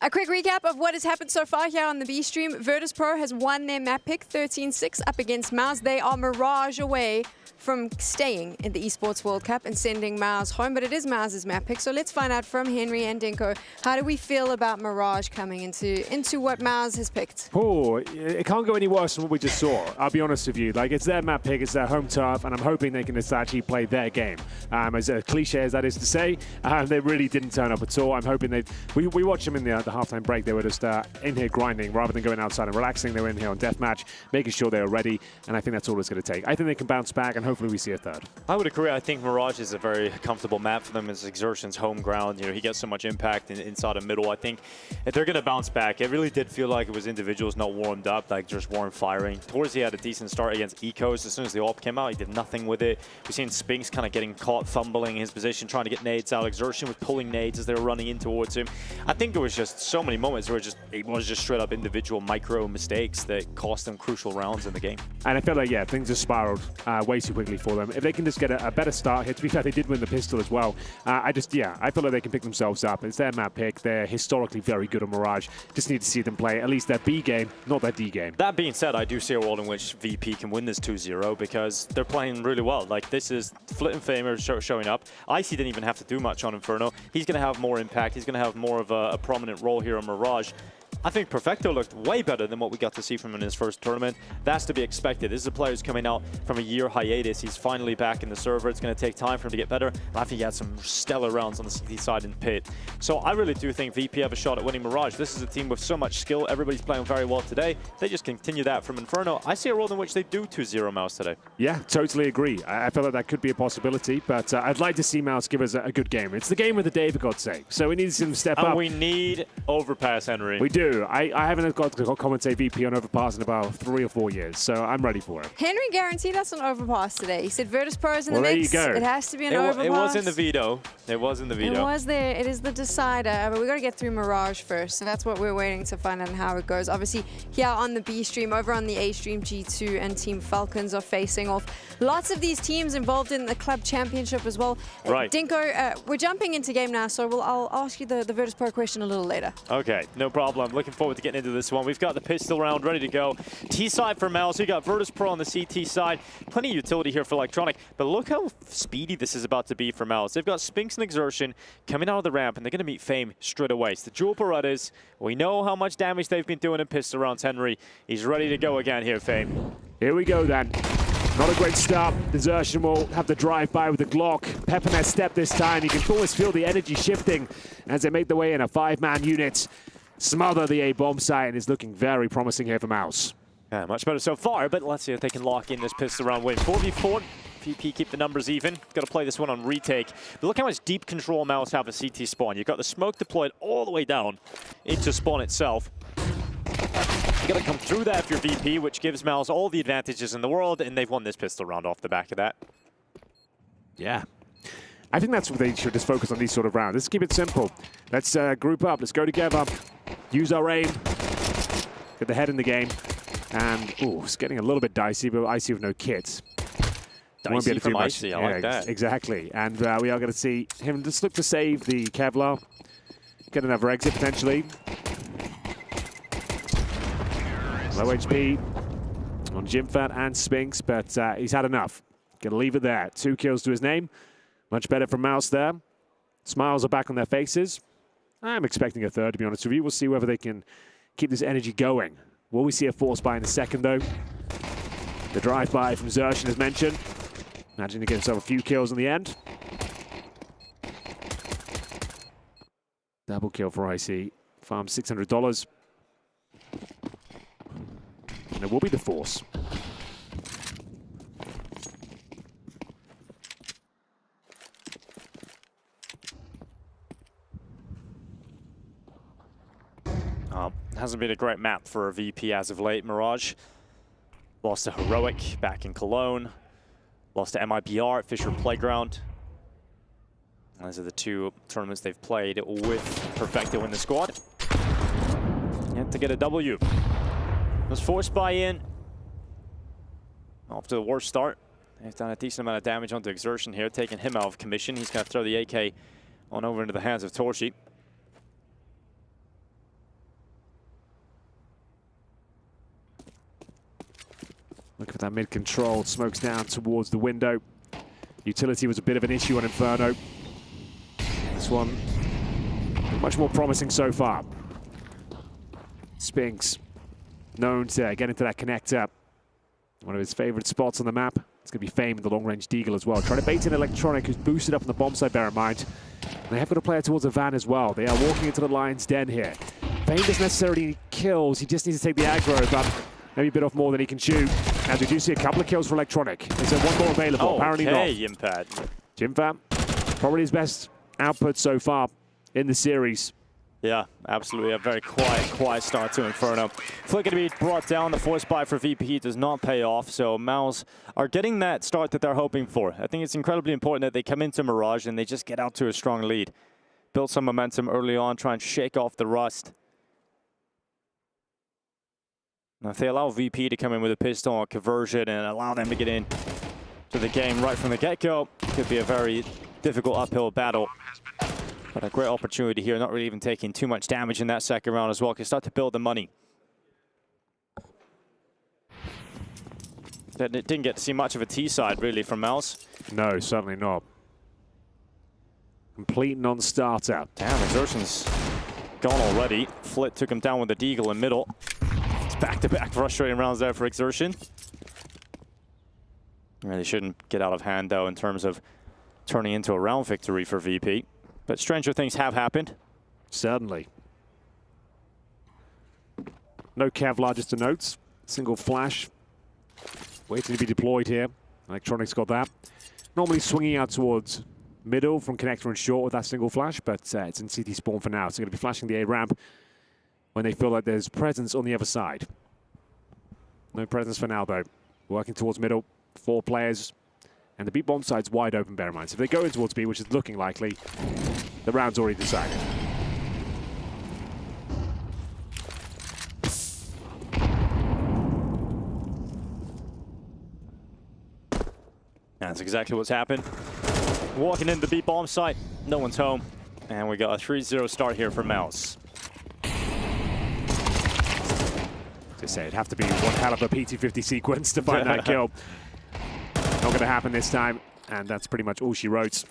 A quick recap of what has happened so far here on the B stream. Virtus.pro has won their map pick 13-6 up against Mouz. They are Mirage away from staying in the Esports World Cup and sending Mouz home, but it is Mouz's map pick. So let's find out from Henry and Denko, how do we feel about Mirage coming into what Mouz has picked? Oh, it can't go any worse than what we just saw. I'll be honest with you. Like, it's their map pick, it's their home turf, and I'm hoping they can just actually play their game. As cliche as that is to say, they really didn't turn up at all. I'm hoping we watched them in the halftime break. They were just in here grinding rather than going outside and relaxing. They were in here on deathmatch, making sure they were ready, and I think that's all it's going to take. I think they can bounce back, and hopefully we see a third. I would agree. I think Mirage is a very comfortable map for them. It's Exertion's home ground. You know, he gets so much impact inside of middle. I think if they're going to bounce back, it really did feel like it was individuals not warmed up, like just weren't firing. Towards he had a decent start against Ecos. As soon as the AWP came out, he did nothing with it. We've seen Spinks kind of getting caught fumbling in his position, trying to get nades out. Exertion was pulling nades as they were running in towards him. I think it was just so many moments where it was just straight up individual micro mistakes that cost them crucial rounds in the game. And I feel like, yeah, things have spiraled way too quickly for them. If they can just get a better start here, to be fair, they did win the pistol as well. I feel like they can pick themselves up. It's their map pick. They're historically very good on Mirage. Just need to see them play at least their B game, not their D game. That being said, I do see a world in which VP can win this 2-0 because they're playing really well. Like, this is Flit and Famer showing up. Icy didn't even have to do much on Inferno. He's going to have more impact. He's going to have more of a prominent role here on Mirage. I think Perfecto looked way better than what we got to see from him in his first tournament. That's to be expected. This is a player who's coming out from a year hiatus. He's finally back in the server. It's going to take time for him to get better. But I think he had some stellar rounds on the CT side in Pit. So I really do think VP have a shot at winning Mirage. This is a team with so much skill. Everybody's playing very well today. They just continue that from Inferno. I see a world in which they do 2-0 Mouz today. Yeah, totally agree. I feel like that could be a possibility, but I'd like to see Mouz give us a good game. It's the game of the day, for God's sake. So we need to see them step up. And we need Overpass, Henry. We do. I haven't got to commentate VP on Overpass in about 3 or 4 years, so I'm ready for it. Henry guaranteed us an Overpass today. He said Virtus.pro is in the mix. There you go. It has to be an Overpass. It was in the veto. It was in the veto. It was there. It is the decider, but we got to get through Mirage first, so that's what we're waiting to find out how it goes. Obviously, here on the B stream, over on the A stream, G2 and Team Falcons are facing off. Lots of these teams involved in the Club Championship as well. Right. Dinko, we're jumping into game now, so I'll ask you the Virtus.pro question a little later. Okay, no problem. Looking forward to getting into this one. We've got the pistol round ready to go. T side for Mouz. We got Virtus.pro on the CT side. Plenty of utility here for Electronic, but look how speedy this is about to be for Mouz. They've got Spinks and Exertion coming out of the ramp, and they're going to meet Fame straight away. It's the dual Berettas. We know how much damage they've been doing in pistol rounds, Henry. He's ready to go again here, Fame. Here we go then. Not a great start. Exertion will have to drive by with the Glock. Pep in their step this time. You can always feel the energy shifting as they make their way in a 5-man unit. Smother the A bomb site, and is looking very promising here for Mouz. Yeah, much better so far, but let's see if they can lock in this pistol round win. 4v4. VP keep the numbers even. Got to play this one on retake. But look how much deep control Mouz have at CT spawn. You've got the smoke deployed all the way down into spawn itself. You got to come through that if you're VP, which gives Mouz all the advantages in the world, and they've won this pistol round off the back of that. Yeah. I think that's what they should just focus on these sort of rounds. Let's keep it simple. Let's group up. Let's go together. Use our aim. Get the head in the game. And, ooh, it's getting a little bit dicey, but Icy with no kits. Won't be able to do much. Icy, I like that. Exactly. And we are going to see him just look to save the Kevlar. Get another exit, potentially. Low HP on Jimfat and Spinks, but he's had enough. Gonna leave it there. 2 kills to his name. Much better from Mouz there. Smiles are back on their faces. I'm expecting a third, to be honest with you. We'll see whether they can keep this energy going. Will we see a force buy in a second, though? The drive-by from Xerxen as mentioned. Imagine to get himself a few kills in the end. Double kill for IC. Farm $600. And it will be the force. Hasn't been a great map for a VP as of late. Mirage lost to Heroic back in Cologne. Lost to MIPR at Fisher Playground. Those are the 2 tournaments they've played with Perfecto in the squad. And to get a W. Was forced buy-in. Off to the worst start. They've done a decent amount of damage onto Exertion here, taking him out of commission. He's going to throw the AK on over into the hands of Torshi. Look at that mid-control. Smokes down towards the window. Utility was a bit of an issue on Inferno. This one, much more promising so far. Spinks, known to get into that connector. One of his favorite spots on the map. It's going to be Fame in the long-range Deagle as well. Trying to bait in Electronic, who's boosted up on the bomb side, bear in mind. And they have got a player towards the van as well. They are walking into the Lion's Den here. Fame doesn't necessarily need kills. He just needs to take the aggro, but maybe a bit off more than he can shoot. As we do see a couple of kills for Electronic. Is there one more available? Oh, apparently not. Impact. Jimfat, probably his best output so far in the series. Yeah, absolutely. A very quiet start to Inferno. Flick going to be brought down. The force buy for VP does not pay off. So Mouz are getting that start that they're hoping for. I think it's incredibly important that they come into Mirage and they just get out to a strong lead. Build some momentum early on, try and shake off the rust. Now, if they allow VP to come in with a pistol or conversion and allow them to get in to the game right from the get-go, it could be a very difficult uphill battle. But a great opportunity here, not really even taking too much damage in that second round as well. Can start to build the money. Didn't get to see much of a T side really from Mouz. No, certainly not. Complete non-starter. Damn, Exertion's gone already. Flit took him down with the deagle in middle. It's back-to-back frustrating rounds there for Exertion. Really shouldn't get out of hand, though, in terms of turning into a round victory for VP. But stranger things have happened. Certainly. No Kevlar, just a note. Single flash. Waiting to be deployed here. Electronics got that. Normally swinging out towards middle from connector and short with that single flash, but it's in CT spawn for now. So going to be flashing the A ramp when they feel like there's presence on the other side. No presence for now, though. Working towards middle. 4 players. And the B bomb side's wide open, bear in mind. So if they go in towards B, which is looking likely, the round's already decided. That's exactly what's happened. Walking into the B bomb site, no one's home. And we got a 3-0 start here for Mouz. To say, it'd have to be one hell of a PT50 sequence to find that kill. Not going to happen this time, and that's pretty much all she wrote.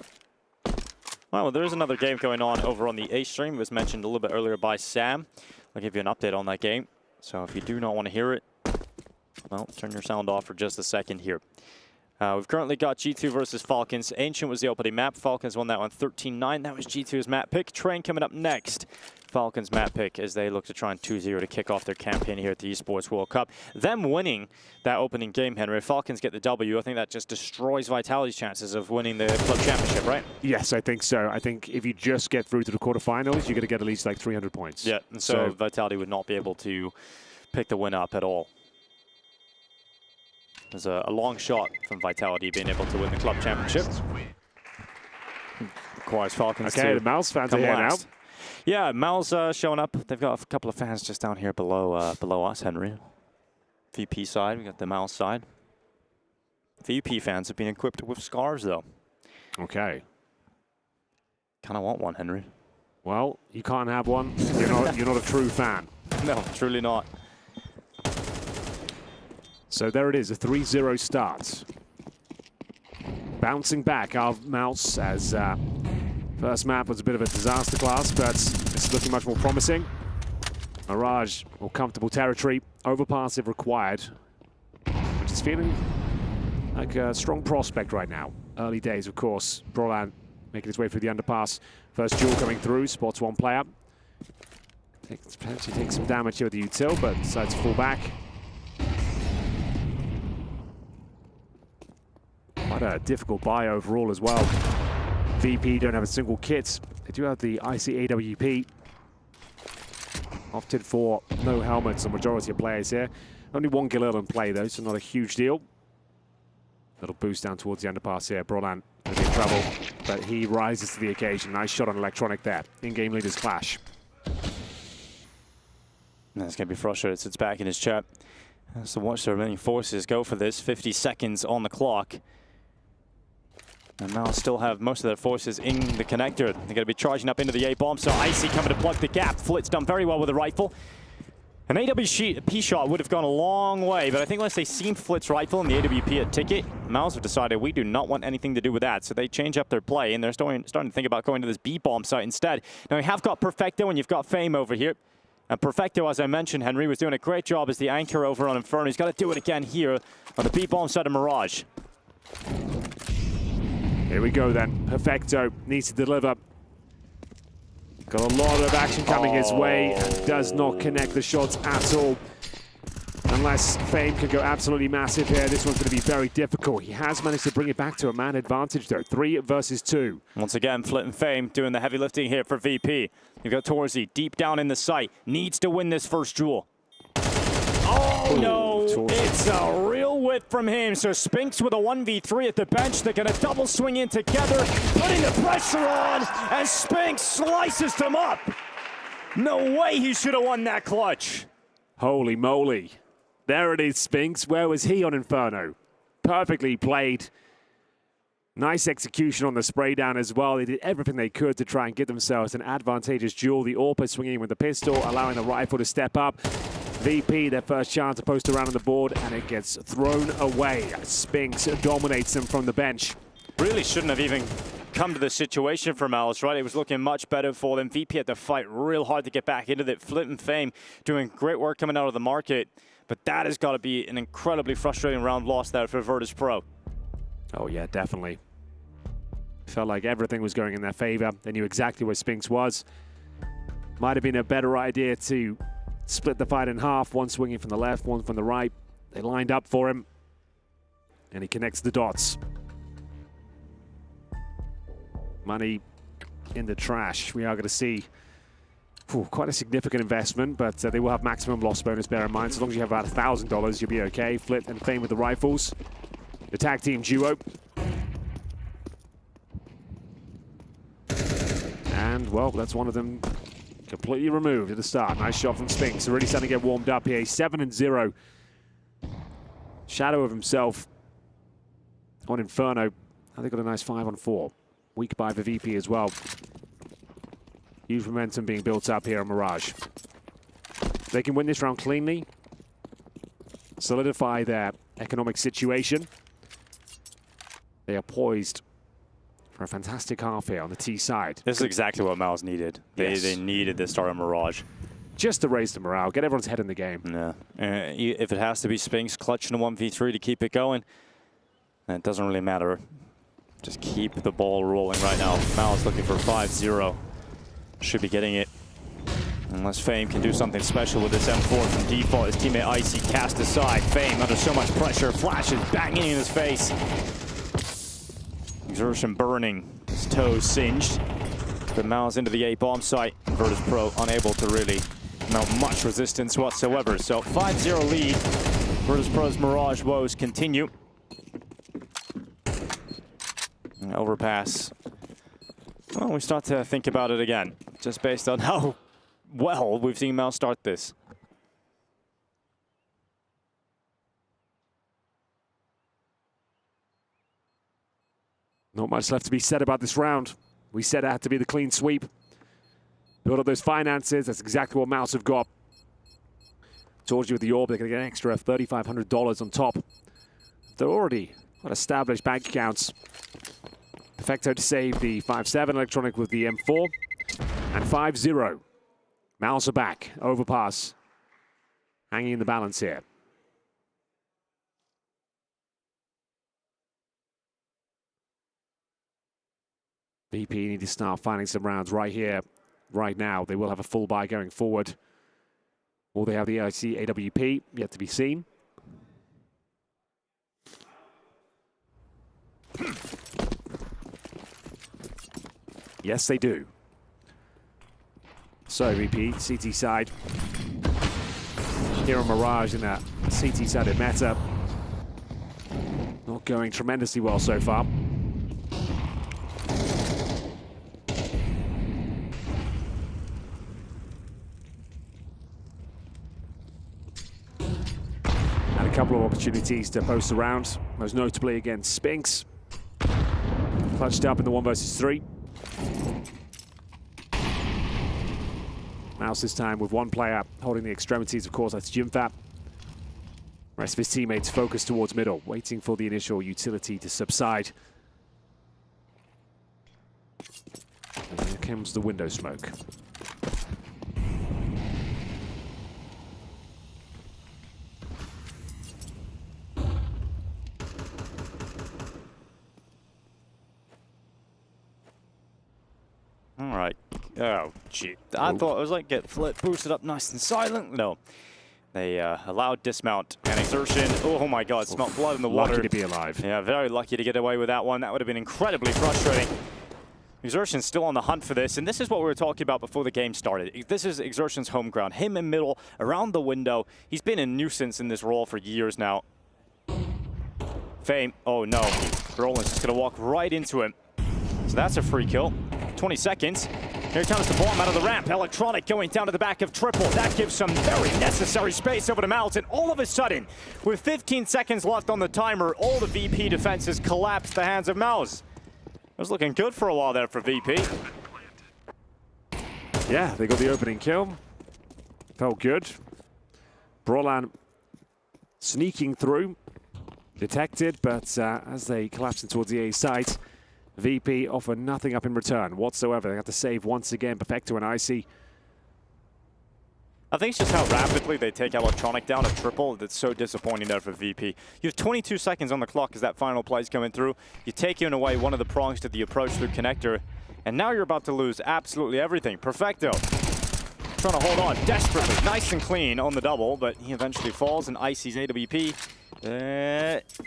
Well, there is another game going on over on the A stream. It was mentioned a little bit earlier by Sam. I'll give you an update on that game. So if you do not want to hear it, well, turn your sound off for just a second here. We've currently got G2 versus Falcons. Ancient was the opening map. Falcons won that one 13-9. That was G2's map pick. Train coming up next. Falcons map pick as they look to try and 2-0 to kick off their campaign here at the Esports World Cup. Them winning that opening game, Henry. If Falcons get the W, I think that just destroys Vitality's chances of winning the club championship, right? Yes, I think so. I think if you just get through to the quarterfinals, you're going to get at least like 300 points. Yeah, and so Vitality would not be able to pick the win up at all. There's a long shot from Vitality being able to win the club championship. Requires Falcons okay, to the Mouz fans are come here last. now. Yeah, Mouz showing up. They've got a couple of fans just down here below below us, Henry. VP side, we got the Mouz side. VP fans have been equipped with scarves, though. Okay. Kind of want one, Henry. Well, you can't have one. You're not a true fan. No, truly not. So there it is, a 3-0 start. Bouncing back, our Mouz as first map was a bit of a disaster class, but it's looking much more promising. Mirage, more comfortable territory. Overpass if required, which is feeling like a strong prospect right now. Early days, of course. Boulevard making his way through the underpass. First duel coming through, spots one player. Potentially takes some damage here with the util, but decides to fall back. Quite a difficult buy overall as well. VP don't have a single kit. They do have the ICAWP. Opted for no helmets, the majority of players here. Only one Galil in play though, so not a huge deal. Little boost down towards the underpass here. Brolan going to be in trouble, but he rises to the occasion. Nice shot on Electronic there. In-game leaders clash. That's going to be frustrated. Sits back in his chat. Has to watch the remaining forces go for this. 50 seconds on the clock. And Mouz still have most of their forces in the connector. They're going to be charging up into the A-bomb, so Icy coming to plug the gap. Flit's done very well with the rifle. An AWP shot would have gone a long way, but I think unless they seen Flit's rifle and the AWP at ticket, Mouz have decided we do not want anything to do with that. So they change up their play, and they're starting to think about going to this B-bomb site instead. Now you have got Perfecto, and you've got Fame over here. And Perfecto, as I mentioned, Henry, was doing a great job as the anchor over on Inferno. He's got to do it again here on the B-bomb side of Mirage. Here we go then. Perfecto needs to deliver. Got a lot of action coming his way and does not connect the shots at all. Unless Fame can go absolutely massive here, this one's going to be very difficult. He has managed to bring it back to a man advantage though. 3 versus 2. Once again, Flit and Fame doing the heavy lifting here for VP. You've got Torzy deep down in the site. Needs to win this first duel. Oh, no. It's a real whip from him. So Spinks with a 1v3 at the bench. They're going to double swing in together, putting the pressure on, and Spinks slices them up. No way he should have won that clutch. Holy moly. There it is, Spinks. Where was he on Inferno? Perfectly played. Nice execution on the spray down as well. They did everything they could to try and get themselves an advantageous duel. The AWP swinging with the pistol, allowing the rifle to step up. VP, their first chance to post around on the board, and it gets thrown away. Spinks dominates them from the bench. Really shouldn't have even come to the situation for Mouz, right? It was looking much better for them. VP had to fight real hard to get back into it. Flip and Fame doing great work coming out of the market. But that has got to be an incredibly frustrating round loss there for Virtus.pro. Oh, yeah, definitely. Felt like everything was going in their favor. They knew exactly where Spinks was. Might have been a better idea to split the fight in half. One swinging from the left, one from the right. They lined up for him. And he connects the dots. Money in the trash. We are going to see quite a significant investment, but they will have maximum loss bonus, bear in mind. As long as you have about $1,000, you'll be okay. Flip and Fame with the rifles. The tag team duo. And, well, that's one of them completely removed at the start. Nice shot from Spinks. Already starting to get warmed up here. 7-0. Shadow of himself on Inferno. They got a nice 5-on-4. Weak buy for VP as well. Huge momentum being built up here on Mirage. They can win this round cleanly. Solidify their economic situation. They are poised for a fantastic half here on the T side. This is exactly what Mouz needed. They needed this start on Mirage. Just to raise the morale, get everyone's head in the game. Yeah. If it has to be Spinks clutching a 1v3 to keep it going, then it doesn't really matter. Just keep the ball rolling right now. Mouz looking for 5-0. Should be getting it. Unless Fame can do something special with this M4 from default. His teammate Icy cast aside. Fame under so much pressure. Flashes banging in his face. Exertion burning. His toes singed. But Mouz into the A-bomb site. Virtus.pro unable to really mount much resistance whatsoever. So 5-0 lead. Virtus.pro's Mirage woes continue. Overpass. Well, we start to think about it again, just based on how well we've seen Mouz start this. Not much left to be said about this round. We said it had to be the clean sweep. Build up those finances. That's exactly what Mouz have got. Told you with the Orb, they're going to get an extra $3,500 on top. They're already got established bank accounts. Perfecto to save the 5-7 electronic with the M4. And 5-0. Mouz are back. Overpass. Hanging in the balance here. VP need to start finding some rounds right here, right now. They will have a full buy going forward. Or they have the IC AWP, yet to be seen. Yes, they do. So, VP, CT side. Here on Mirage in that CT sided meta. Not going tremendously well so far. Had a couple of opportunities to post around, most notably against Spinks. Clutched up in the 1 versus 3. Mouz this time with one player holding the extremities, of course, that's Jimfat. Rest of his teammates focused towards middle, waiting for the initial utility to subside. And here comes the window smoke. All right. Oh, gee. I thought it was like get Flip boosted up nice and silent. No. They allowed dismount and exertion. Oh my God, smelled blood in the water. Lucky to be alive. Yeah, very lucky to get away with that one. That would have been incredibly frustrating. Exertion's still on the hunt for this, and this is what we were talking about before the game started. This is Exertion's home ground. Him in middle, around the window. He's been a nuisance in this role for years now. Fame. Oh no. Roland's just going to walk right into him. So that's a free kill. 20 seconds. Here comes the bomb out of the ramp. Electronic going down to the back of triple. That gives some very necessary space over to Mouz. And all of a sudden, with 15 seconds left on the timer, all the VP defenses collapsed the hands of Mouz. It was looking good for a while there for VP. Yeah, they got the opening kill. Felt good. Brolan sneaking through. Detected, but as they collapse in towards the A site, VP offer nothing up in return whatsoever. They have to save once again, Perfecto and Icy. I think it's just how rapidly they take Electronic down a triple that's so disappointing there for VP. You have 22 seconds on the clock as that final play is coming through. You take away one of the prongs to the approach through connector, and now you're about to lose absolutely everything. Perfecto trying to hold on desperately, nice and clean on the double, but he eventually falls, and Icy's AWP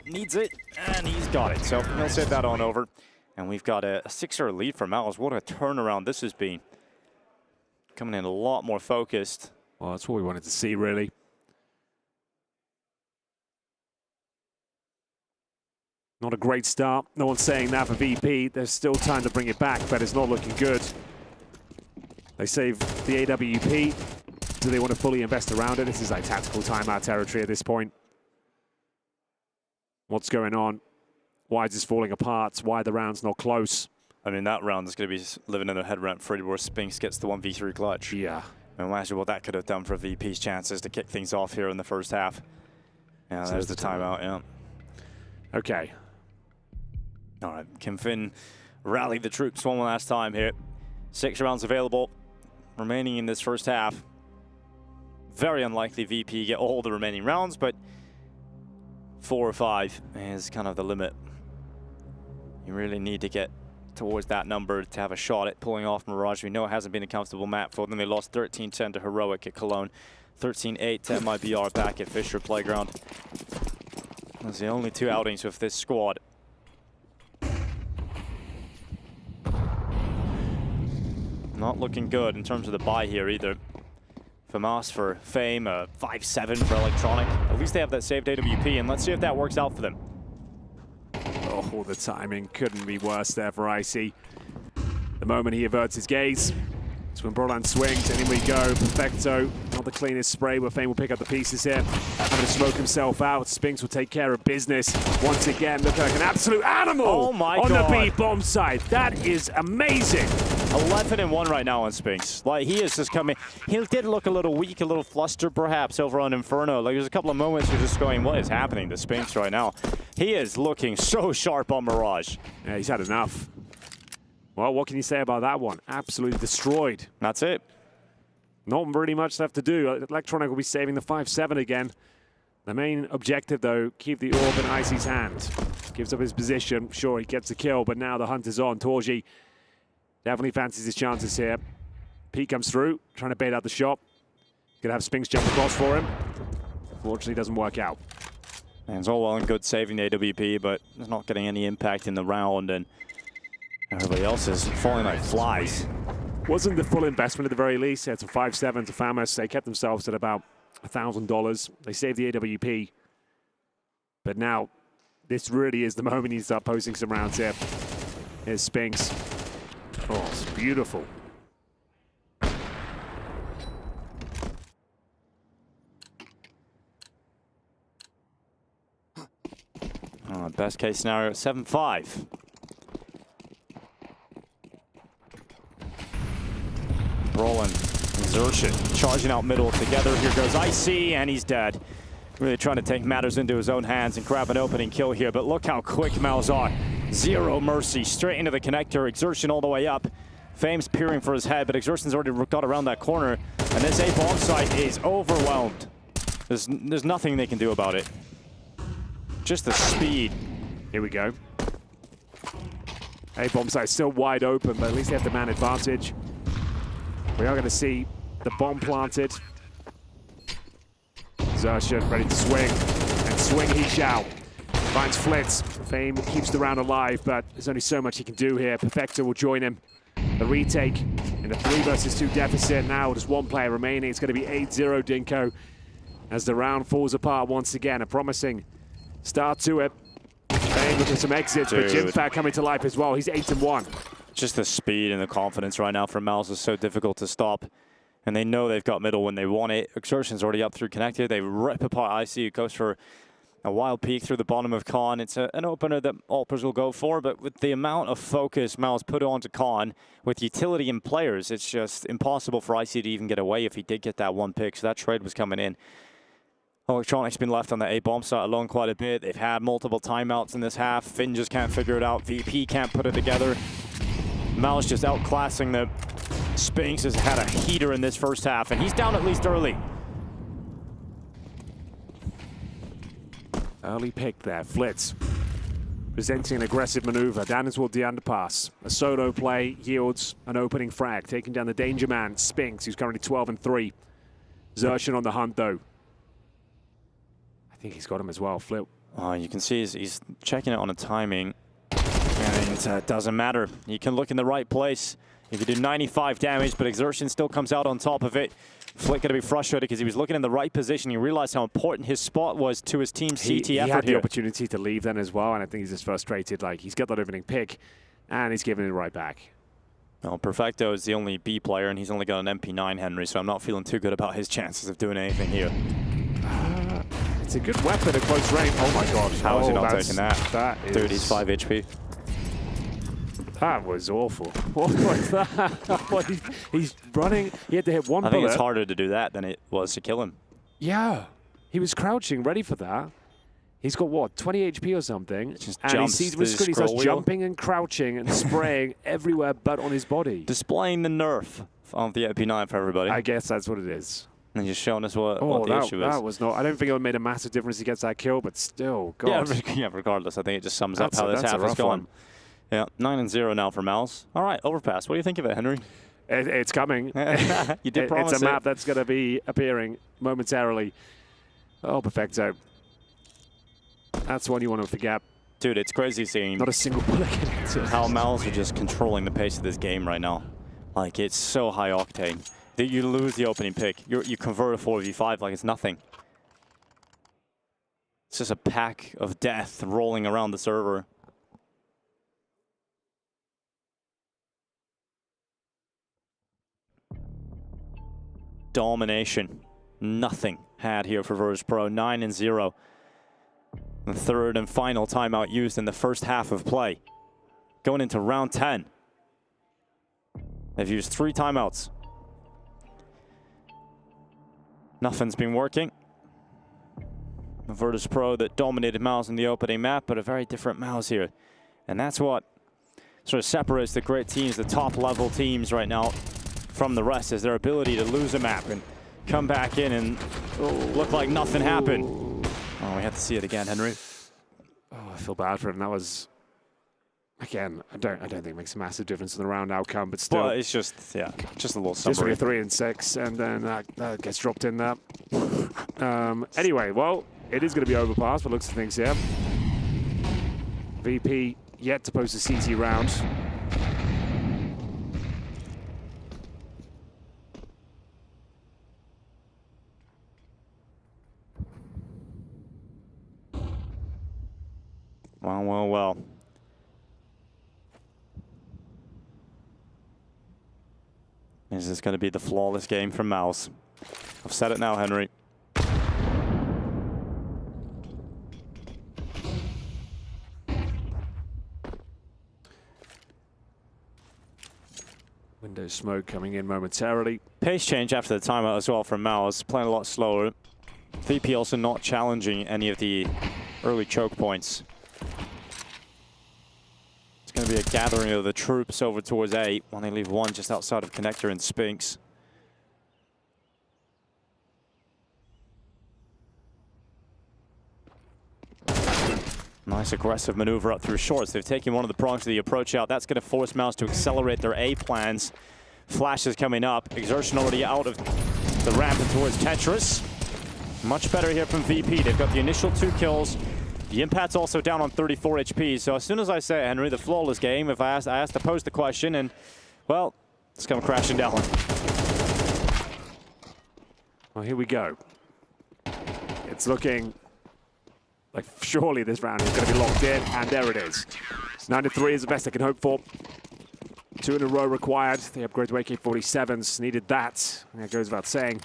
needs it, and he's got it. So he'll save that on over. And we've got a 6-0 lead for Mouz. What a turnaround this has been. Coming in a lot more focused. Well, that's what we wanted to see, really. Not a great start. No one's saying that for VP. There's still time to bring it back, but it's not looking good. They save the AWP. Do they want to fully invest around it? This is like tactical timeout territory at this point. What's going on? Why is this falling apart? Why are the rounds not close? I mean, that round is going to be living in a head rent free where Spinks gets the 1v3 clutch. Yeah. Imagine what that could have done for VP's chances to kick things off here in the first half. Yeah, so there's the timeout, yeah. Okay. All right, Kim Finn rallied the troops one last time here. 6 rounds available remaining in this first half. Very unlikely VP get all the remaining rounds, but 4 or 5 is kind of the limit. You really need to get towards that number to have a shot at pulling off Mirage. We know it hasn't been a comfortable map for them. They lost 13-10 to Heroic at Cologne, 13-8 to MIBR back at Fisher Playground. Those are the only 2 outings with this squad. Not looking good in terms of the buy here either. FAMAS for Fame, 5-7 for Electronic. At least they have that saved AWP, and let's see if that works out for them. Oh, the timing couldn't be worse there for Icy. The moment he averts his gaze, it's when Broland swings, and in we go. Perfecto, not the cleanest spray, but Fame will pick up the pieces here. Having to smoke himself out. Spinks will take care of business. Once again, looking like an absolute animal on the B bomb side. That is amazing. 11-1 right now on Spinks. Like, he is just coming. He did look a little weak, a little flustered perhaps over on Inferno. Like, there's a couple of moments you're just going, what is happening to Spinks right now? He is looking so sharp on Mirage. Yeah, he's had enough. Well, what can you say about that one? Absolutely destroyed. That's it. Not really much left to do. Electronic will be saving the 5-7 again. The main objective, though, keep the orb in Icy's hand. Gives up his position. Sure, he gets a kill, but now the hunt is on. Torji definitely fancies his chances here. Pete comes through, trying to bait out the shot. Gonna have Spinks jump across for him. Unfortunately, doesn't work out. And it's all well and good saving the AWP, but it's not getting any impact in the round, and everybody else is falling like flies. Wasn't the full investment at the very least. It's a 5-7 to FAMAS. They kept themselves at about $1,000. They saved the AWP. But now, this really is the moment you start posting some rounds here. Here's Spinks. Oh, it's beautiful. Best case scenario, 7-5. Brolin, Exertion, charging out middle together. Here goes Icy, and he's dead. Really trying to take matters into his own hands and grab an opening kill here, but look how quick Mouz are. Zero mercy, straight into the connector. Exertion all the way up. Fame's peering for his head, but Exertion's already got around that corner, and this A-bomb site is overwhelmed. There's nothing they can do about it. Just the speed. Here we go. A-bomb site still wide open, but at least they have the man advantage. We are going to see the bomb planted. Exertion ready to swing, and swing he shall. Finds Flitz. Fame keeps the round alive, but there's only so much he can do here. Perfecto will join him. The retake in a 3 versus 2 deficit. Now just 1 player remaining. It's going to be 8-0 Dinko as the round falls apart once again. A promising start to it. Fame looking some exits, but Jimfat coming to life as well. He's 8-1. Just the speed and the confidence right now from Mouz is so difficult to stop. And they know they've got middle when they want it. Exertion's already up through connected. They rip apart IC. It goes for a wild peek through the bottom of Khan. It's an opener that Alpers will go for, but with the amount of focus Mouz put onto Khan, with utility in players, it's just impossible for IC to even get away if he did get that 1 pick. So that trade was coming in. Electronics been left on the A-bomb site alone quite a bit. They've had multiple timeouts in this half. Finn just can't figure it out. VP can't put it together. Mouz just outclassing them. Spinks has had a heater in this first half, and he's down at least early. Early pick there, Flitz. Presenting an aggressive maneuver down toward the underpass. A solo play yields an opening frag, taking down the danger man, Spinks, who's currently 12 and 3. Xerxin on the hunt, though. I think he's got him as well, Flip. Oh, you can see he's checking it on a timing, and it doesn't matter. You can look in the right place. You can do 95 damage, but Xerxin still comes out on top of it. Flick going to be frustrated because he was looking in the right position. He realized how important his spot was to his team's CT effort He had the here. opportunity to leave then as well, and I think he's just frustrated. Like, he's got that opening pick, and he's giving it right back. Well, Perfecto is the only B player, and he's only got an MP9, Henry, so I'm not feeling too good about his chances of doing anything here. It's a good weapon at close range. Oh my gosh. How is he not taking that? That is, Dude, he's 5 HP. That was awful. What was that? He's running. He had to hit one bullet. I think it's harder to do that than it was to kill him. Yeah. He was crouching, ready for that. He's got, what, 20 HP or something? Just and jumps he to the starts scroll wheel. jumping and crouching and spraying everywhere but on his body. Displaying the nerf of the MP9 for everybody. I guess that's what it is. And just showing us what the issue is. That was not. I don't think it made a massive difference against that kill, but still, God. Yeah, regardless, I think it just sums up how this half has gone. One. Yeah, 9-0 now for Mouz. All right, overpass. What do you think of it, Henry? It's coming. You did promise It's a map that's going to be appearing momentarily. Oh, Perfecto. That's one you want to forget. Dude, it's crazy seeing Not a single bullet connected. how Mouz are just controlling the pace of this game right now. Like, it's so high octane. That you lose the opening pick. You convert a 4v5 like it's nothing. It's just a pack of death rolling around the server. Domination. Nothing had here for Virtus.pro. 9-0. The third and final timeout used in the first half of play. Going into round 10. They've used 3 timeouts. Nothing's been working. Virtus.pro that dominated Mouz in the opening map, but a very different Mouz here. And that's what sort of separates the great teams, the top level teams right now from the rest, is their ability to lose a map and come back in and look like nothing happened. Oh, we have to see it again, Henry. Oh, I feel bad for him. That was, again, I don't think it makes a massive difference in the round outcome, but still. Well, it's just, yeah, just a little Just summary. with 3 and 6, and then that gets dropped in there. Anyway, well, it is going to be overpass, but looks of things here. VP yet to post a CT round. Well. Is this going to be the flawless game from Mouz? I've said it now, Henry. Windows smoke coming in momentarily. Pace change after the timeout as well from Mouz, playing a lot slower. VP also not challenging any of the early choke points. It's going to be a gathering of the troops over towards A when they leave one just outside of connector and Spinks. Nice aggressive maneuver up through shorts. They've taken one of the prongs of the approach out. That's going to force Mouz to accelerate their A plans. Flash is coming up. Xerxin already out of the ramp and towards Tetris. Much better here from VP. They've got the initial 2 kills. The impact's also down on 34 HP. So as soon as I say, Henry, the flawless game, if I asked to pose the question, and, well, it's come crashing down. Well, here we go. It's looking like surely this round is going to be locked in, and there it is. 9-3 is the best they can hope for. 2 in a row required. The upgrade to AK-47s needed that. And that goes without saying.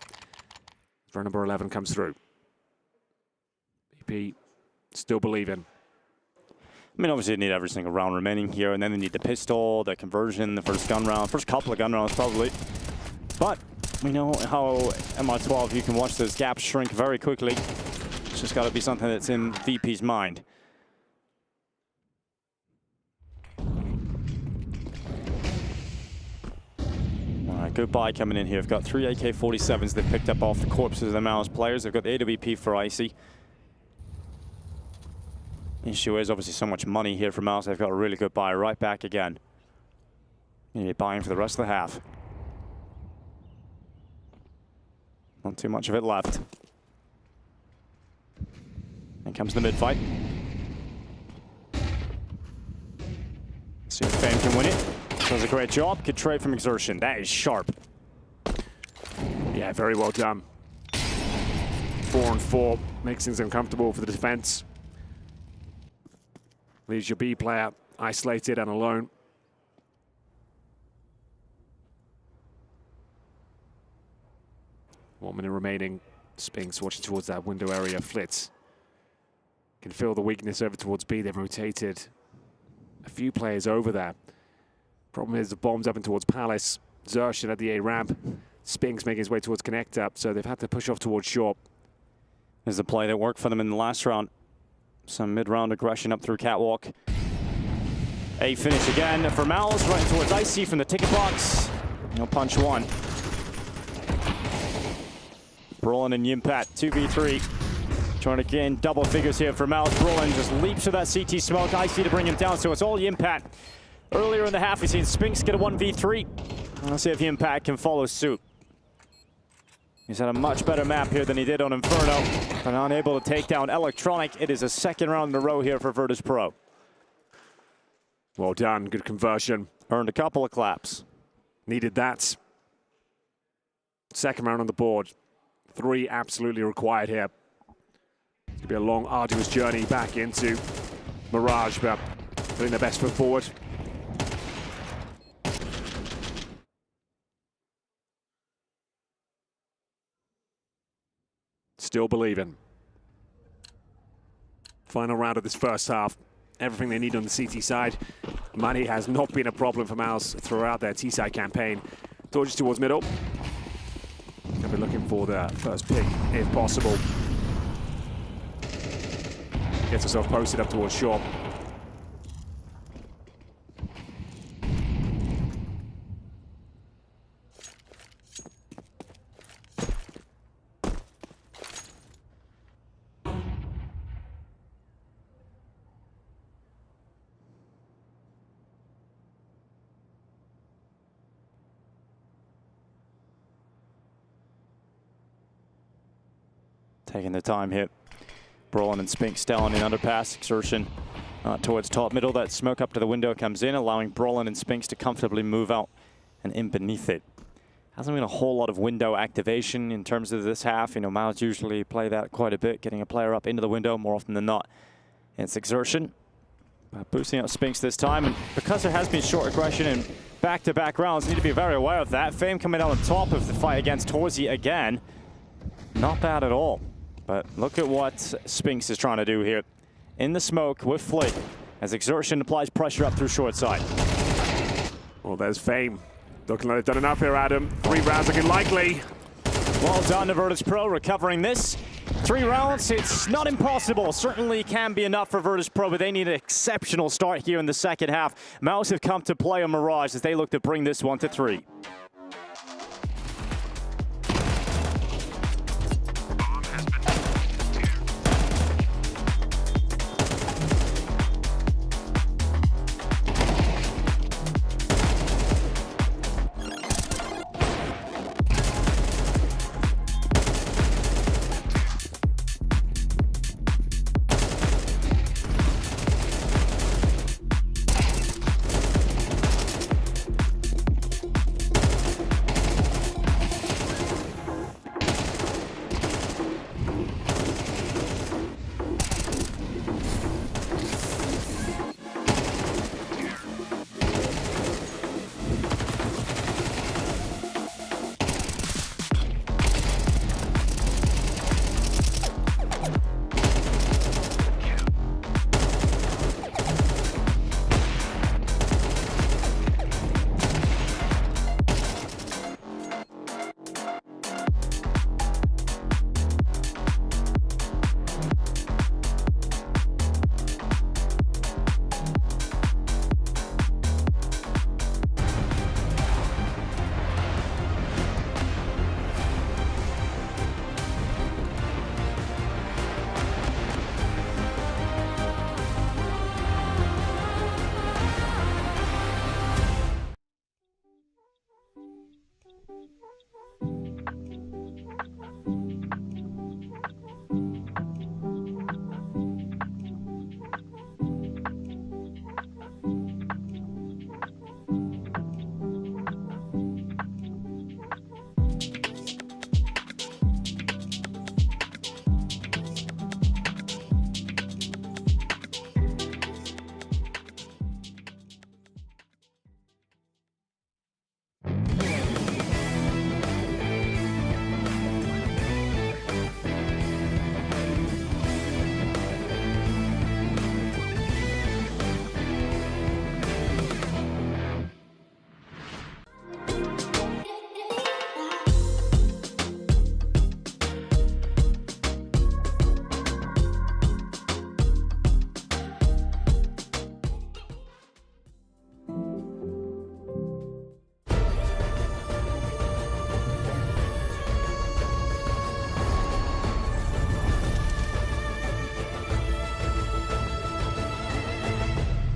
Round number 11 comes through. BP still believing. I mean, obviously, they need every single round remaining here, and then they need the pistol, the conversion, the first gun round, first couple of gun rounds, probably. But we know how MR12, you can watch those gaps shrink very quickly. It's just got to be something that's in VP's mind. Good buy coming in here. They've got 3 AK-47s they've picked up off the corpses of the Mouz players. They've got the AWP for Icy. Issue is obviously so much money here for Mouz. They've got a really good buy right back again. Going to be buying for the rest of the half. Not too much of it left. And comes the mid-fight. See if Fame can win it. Does a great job. Good trade from Exertion. That is sharp. Yeah, very well done. 4-on-4 makes things uncomfortable for the defense. Leaves your B player isolated and alone. One minute remaining. Spinks watching towards that window area. Flitz can feel the weakness over towards B. They've rotated a few players over there. Problem is the bomb's up and towards Palace. Xerxes at the A ramp. Spinks making his way towards connect up, so they've had to push off towards short. There's the play that worked for them in the last round. Some mid-round aggression up through catwalk. A finish again for Mouz, right towards Icy from the ticket box. He'll punch one. Brolin and Yimpat, 2v3. Trying to gain double figures here for Mouz. Brolin just leaps to that CT smoke. Icy to bring him down, so it's all Yimpat. Earlier in the half, we've seen Spinks get a 1v3. Let's see if Yimpat can follow suit. He's had a much better map here than he did on Inferno, but unable to take down Electronic. It is a second round in a row here for Virtus.pro. Well done, good conversion. Earned a couple of claps. Needed that. Second round on the board. 3 absolutely required here. It's going to be a long, arduous journey back into Mirage, but putting their best foot forward. Still believing. Final round of this first half. Everything they need on the CT side. Money has not been a problem for Mouz throughout their T-side campaign. Torches towards middle. They'll be looking for the first pick, if possible. Gets herself posted up towards short. Taking the time here. Brolin and Spinks down in underpass. Exertion towards top middle. That smoke up to the window comes in, allowing Brolin and Spinks to comfortably move out and in beneath it. Hasn't been a whole lot of window activation in terms of this half. You know, Mouz usually play that quite a bit, getting a player up into the window more often than not. It's Exertion boosting up Spinks this time, and because there has been short aggression in back-to-back rounds, need to be very aware of that. Fame coming out on top of the fight against Torzi again. Not bad at all. But look at what Spinks is trying to do here. In the smoke with Flick, as Exertion applies pressure up through short side. Well, there's Fame. Looking like they've done enough here, Adam. 3 rounds looking likely. Well done to Virtus.pro recovering this. 3 rounds, it's not impossible. Certainly can be enough for Virtus.pro, but they need an exceptional start here in the second half. Mouz have come to play on Mirage as they look to bring this one to 3.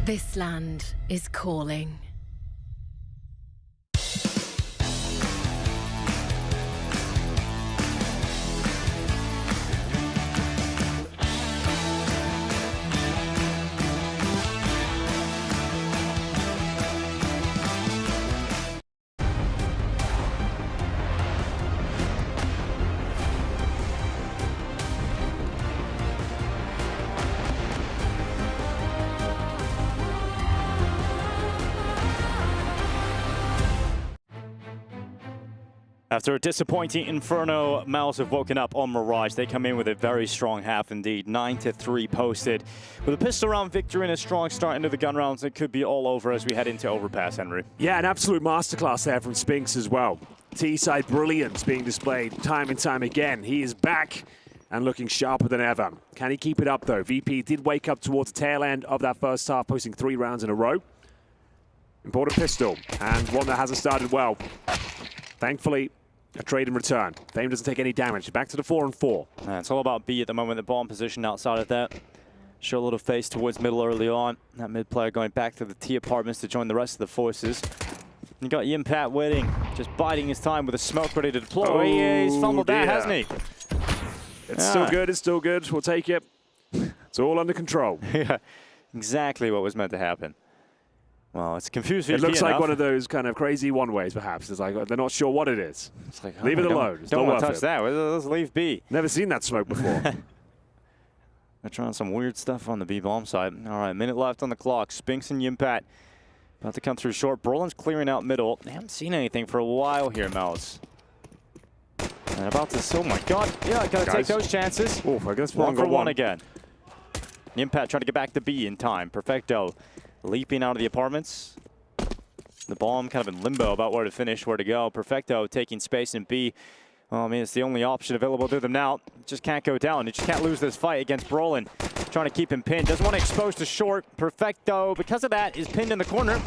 This land is calling. After a disappointing Inferno, Mouz have woken up on Mirage. They come in with a very strong half indeed. 9-3 posted. With a pistol round victory and a strong start into the gun rounds, it could be all over as we head into Overpass, Henry. Yeah, an absolute masterclass there from Spinks as well. T-side brilliance being displayed time and time again. He is back and looking sharper than ever. Can he keep it up though? VP did wake up towards the tail end of that first half, posting 3 rounds in a row. Important pistol, and one that hasn't started well. Thankfully, a trade in return. Fame doesn't take any damage. Back to the 4-4. It's all about B at the moment. The bomb position outside of that. Show a little face towards middle early on. That mid player going back to the T apartments to join the rest of the forces. You got Yimpat waiting, just biding his time with a smoke ready to deploy. Oh, he's fumbled that, hasn't he? It's still good. It's still good. We'll take it. It's all under control. Yeah, exactly what was meant to happen. Well, it's confusing. It looks like one of those kind of crazy one-ways, perhaps. It's like they're not sure what it is. It's like, leave it alone. It's don't not want to worth touch that. Let's leave B. Never seen that smoke before. They're trying some weird stuff on the B bomb side. All right, minute left on the clock. Spinks and Yimpat about to come through short. Brolin's clearing out middle. They haven't seen anything for a while here, Mouz. And about to, oh my God. Yeah, gotta take those chances. Oh, I guess one for one again. Yimpat trying to get back to B in time. Perfecto leaping out of the apartments. The bomb kind of in limbo about where to finish, where to go. Perfecto taking space in B. Oh, I mean, it's the only option available to them now. Just can't go down. They just can't lose this fight against Brolin. Trying to keep him pinned. Doesn't want to expose to short. Perfecto, because of that, is pinned in the corner.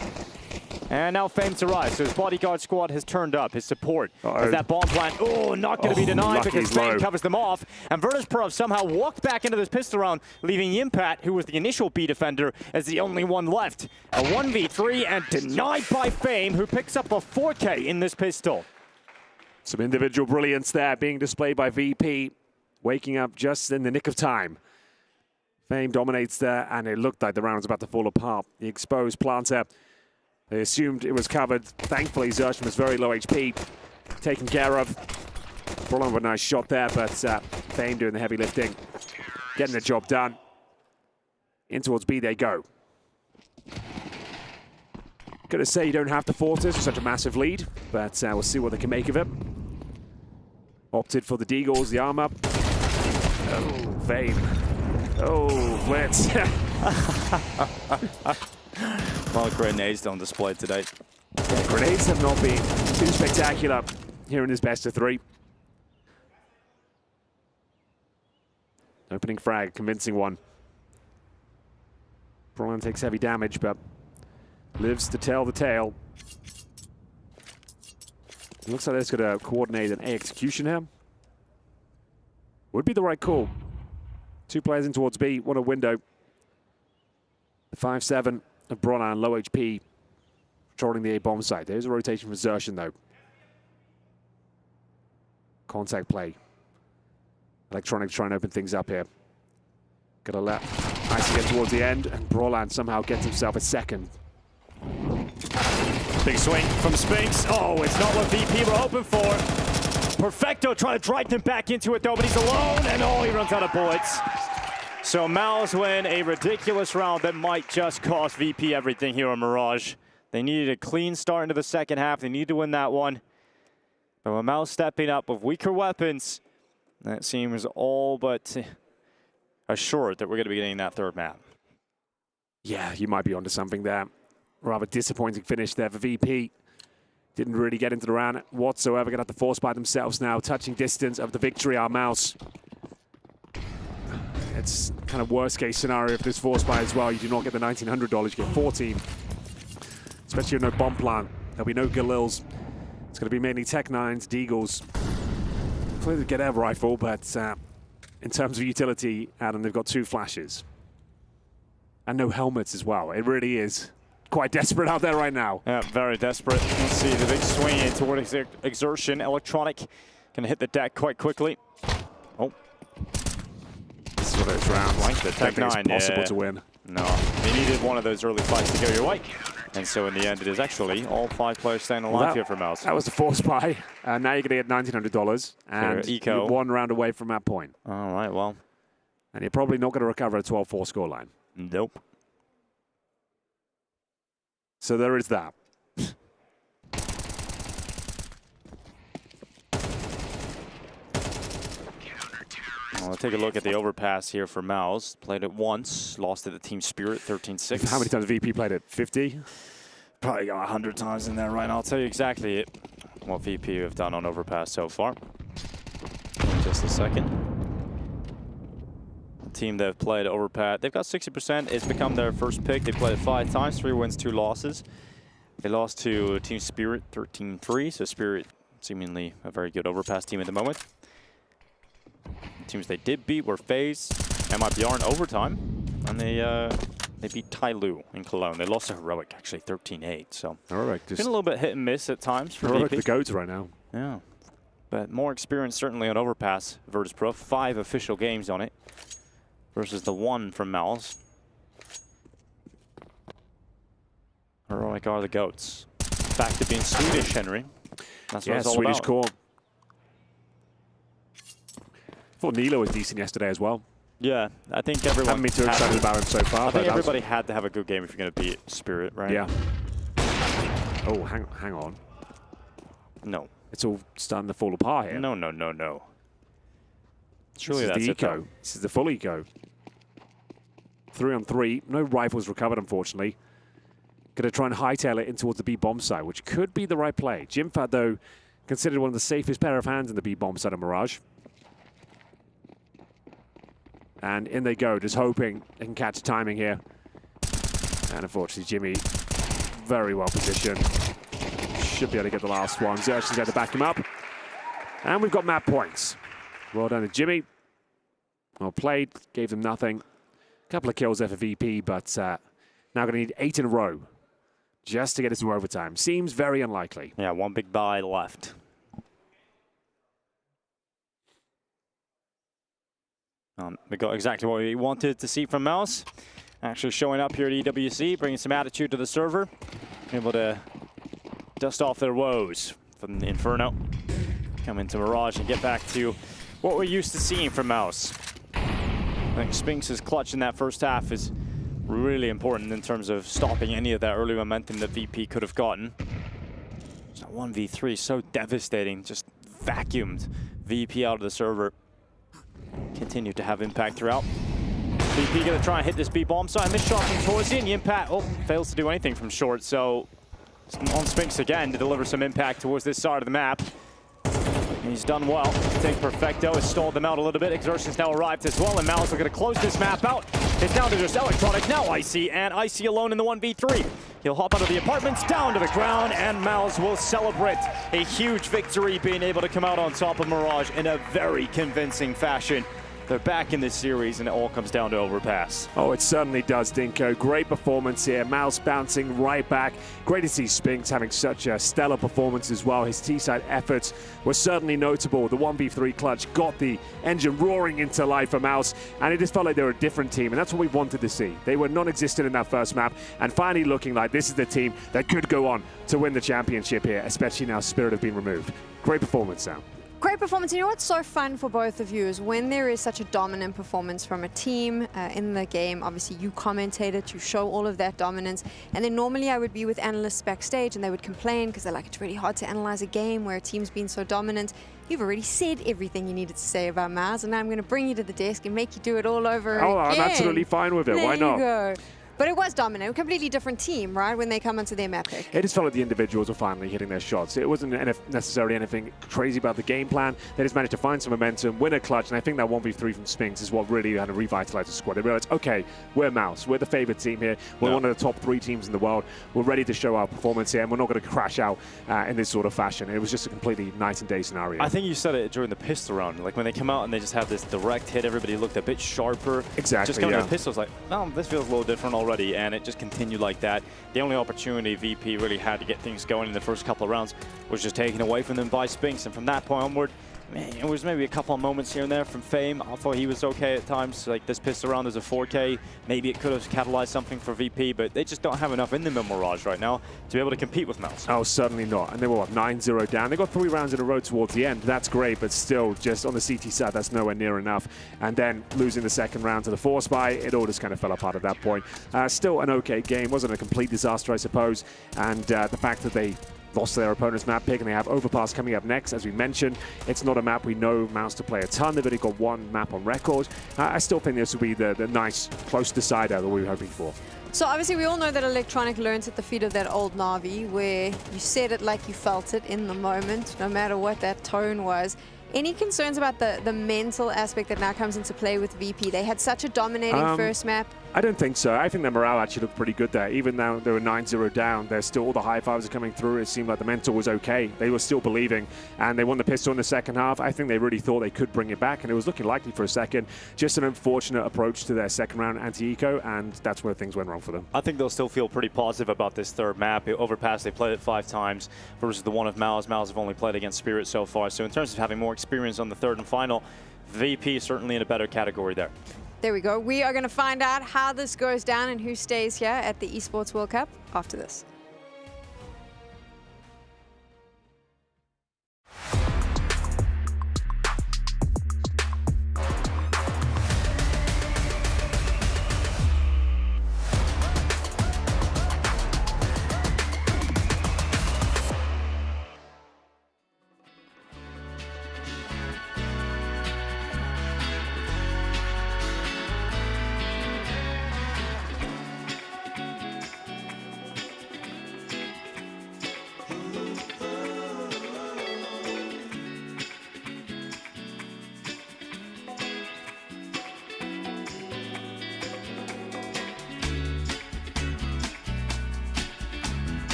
And now Fame's arrived. So his bodyguard squad has turned up. His support. As that bomb plant, not going to be denied because Fame covers them off. And Virtus.pro somehow walked back into this pistol round, leaving Yimpat, who was the initial B defender, as the only one left. A 1v3 and denied by Fame, who picks up a 4K in this pistol. Some individual brilliance there being displayed by VP, waking up just in the nick of time. Fame dominates there, and it looked like the round was about to fall apart. The exposed planter, they assumed it was covered. Thankfully, Zershman was very low HP, taken care of. Brolin with a nice shot there, but Fame doing the heavy lifting, getting the job done. In towards B they go. Gonna say you don't have to force this with such a massive lead, but we'll see what they can make of it. Opted for the Deagles, the arm up. Oh, Fame. Oh, Blitz. Well, grenades on display today. Yeah, grenades have not been too spectacular here in this best of 3. Opening frag, convincing one. Brolin takes heavy damage, but lives to tell the tale. It looks like they're just going to coordinate an A execution here. Would be the right call. 2 players in towards B, what a window. The 5-7 of Brolin, low HP, patrolling the A bomb site. There's a rotation for Zershman though. Contact play. Electronics trying to open things up here. Gotta let Icy get towards the end, and Brolin somehow gets himself a second. Big swing from Spinks. Oh, it's not what VP were hoping for. Perfecto trying to drive him back into it though, but he's alone, and he runs out of bullets. So Mouz win a ridiculous round that might just cost VP everything here on Mirage. They needed a clean start into the second half. They need to win that one. But with Mouz stepping up with weaker weapons, that seems all but assured that we're going to be getting that third map. Yeah, you might be onto something there. Rather disappointing finish there for VP. Didn't really get into the round whatsoever. Going to have to force by themselves now. Touching distance of the victory are Mouz. It's kind of worst case scenario if this force buy as well. You do not get the $1,900, you get 14. Especially with no bomb plant. There'll be no Galils. It's going to be mainly Tech 9s, Deagles. Clearly get air rifle, but in terms of utility, Adam, they've got 2 flashes. And no helmets as well. It really is quite desperate out there right now. Yeah, very desperate. You can see the big swing in toward exertion. Electronic can hit the deck quite quickly. Oh. This is one of those rounds. Like the Tech 9, it's possible to win. No, they needed one of those early fights to go your way. And so in the end, it is actually all 5 players staying alive here for Mouz. That was the force buy. Now you're going to get $1,900. And Eco. you're 1 round away from that point. All right, well. And you're probably not going to recover a 12-4 scoreline. Nope. So there is that. Well, take a look at the overpass here for Mouz. Played it once, lost it to Team Spirit, 13-6. How many times VP played it? 50? Probably got 100 times in there, right? I'll tell you exactly what VP have done on overpass so far. In just a second. The team that have played overpass, they've got 60%. It's become their first pick. They played it 5 times, 3 wins, 2 losses. They lost to Team Spirit, 13-3. So Spirit, seemingly a very good overpass team at the moment. Teams they did beat were FaZe, MIBR in overtime, and they beat Tai Lu in Cologne. They lost to Heroic, actually 13-8. So Heroic been a little bit hit and miss at times for Heroic, VP. the GOATs right now. Yeah, but more experience certainly on overpass. Virtus.pro, 5 official games on it versus the 1 from Mouz. Heroic are the GOATs. Back to being Swedish, Henry. That's what it's all Swedish about. core. I thought Nilo was decent yesterday as well. Yeah, I think everyone Haven't been too excited about him so far. I think everybody had to have a good game if you're going to beat Spirit, right? Yeah. Oh, hang on. No. It's all starting to fall apart here. No, no, no, no. Surely this is that's the it, though. eco. This is the full eco. 3 on 3. No rifles recovered, unfortunately. Going to try and hightail it in towards the B-bomb site, which could be the right play. Jimfat, though, considered one of the safest pair of hands in the B-bomb side of Mirage. And in they go, just hoping they can catch timing here. And unfortunately, Jimmy, very well positioned. Should be able to get the last one. Xerxes there to back him up. And we've got map points. Well done to Jimmy. Well played, gave them nothing. A couple of kills there for VP, but now going to need 8 in a row just to get us to overtime. Seems very unlikely. Yeah, 1 big buy left. We got exactly what we wanted to see from Mouz. Actually showing up here at EWC, bringing some attitude to the server. Able to dust off their woes from the Inferno. Come into Mirage and get back to what we're used to seeing from Mouz. I think Spinks' clutch in that first half is really important in terms of stopping any of that early momentum that VP could have gotten. It's not 1v3, so devastating, just vacuumed VP out of the server. Continue to have impact throughout. VP gonna try and hit this B-bomb side. Missed shot from Torsi, and the impact, fails to do anything from short. So on Spinks again to deliver some impact towards this side of the map. And he's done well. Take Perfecto has stalled them out a little bit. Exertion's now arrived as well, and Mouz are gonna close this map out. It's down to just Electronic, now Icy, and Icy alone in the 1v3. He'll hop out of the apartments, down to the ground, and Mouz will celebrate a huge victory, being able to come out on top of Mirage in a very convincing fashion. They're back in this series, and it all comes down to overpass. Oh, it certainly does, Dinko. Great performance here. Mouz bouncing right back. Great to see Spinks having such a stellar performance as well. His T-side efforts were certainly notable. The 1v3 clutch got the engine roaring into life for Mouz, and it just felt like they were a different team, and that's what we wanted to see. They were non-existent in that first map, and finally looking like this is the team that could go on to win the championship here, especially now Spirit have been removed. Great performance, Sam. Great performance. You know what's so fun for both of you is when there is such a dominant performance from a team in the game. Obviously, you commentate it, you show all of that dominance. And then normally I would be with analysts backstage and they would complain because they're like, it's really hard to analyze a game where a team's been so dominant. You've already said everything you needed to say about Mouz, and now I'm going to bring you to the desk and make you do it all over again. I'm absolutely fine with it. Why not? There you go. But it was dominant. A completely different team, right, when they come onto their map pick. It just felt like the individuals were finally hitting their shots. It wasn't necessarily anything crazy about the game plan. They just managed to find some momentum, win a clutch, and I think that 1v3 from Spinks is what really had to revitalize the squad. They realized, okay, we're Mouz. We're the favorite team here. We're one of the top 3 teams in the world. We're ready to show our performance here, and we're not going to crash out in this sort of fashion. It was just a completely night and day scenario. I think you said it during the pistol round. Like when they come out and they just have this direct hit, everybody looked a bit sharper. Exactly, just coming to the pistols like, oh, this feels a little different already, and it just continued like that. The only opportunity VP really had to get things going in the first couple of rounds was just taken away from them by Spinks, and from that point onward, man, it was maybe a couple of moments here and there from Fame. I thought he was okay at times. Like this pistol round is a 4K. Maybe it could have catalyzed something for VP, but they just don't have enough in them in Mirage right now to be able to compete with Mouz. Oh, certainly not. And they were, what, 9-0 down. They got 3 rounds in a row towards the end. That's great, but still, just on the CT side, that's nowhere near enough. And then losing the second round to the Force Buy, it all just kind of fell apart at that point. Still an okay game. Wasn't a complete disaster, I suppose. And the fact that they lost their opponent's map pick, and they have Overpass coming up next. As we mentioned, it's not a map we know Mouz to play a ton. They've only got 1 map on record. I still think this will be the nice, close decider that we were hoping for. So obviously we all know that Electronic learns at the feet of that old Na'Vi, where you said it like you felt it in the moment, no matter what that tone was. Any concerns about the mental aspect that now comes into play with VP? They had such a dominating first map. I don't think so. I think their morale actually looked pretty good there. Even though they were 9-0 down, there's still all the high fives are coming through. It seemed like the mental was okay. They were still believing, and they won the pistol in the second half. I think they really thought they could bring it back, and it was looking likely for a second. Just an unfortunate approach to their second round anti-eco, and that's where things went wrong for them. I think they'll still feel pretty positive about this third map. Overpass, they played it 5 times versus the one of Mouz. Mouz have only played against Spirit so far. So in terms of having more experience on the third and final, VP is certainly in a better category there. There we go. We are going to find out how this goes down and who stays here at the Esports World Cup after this.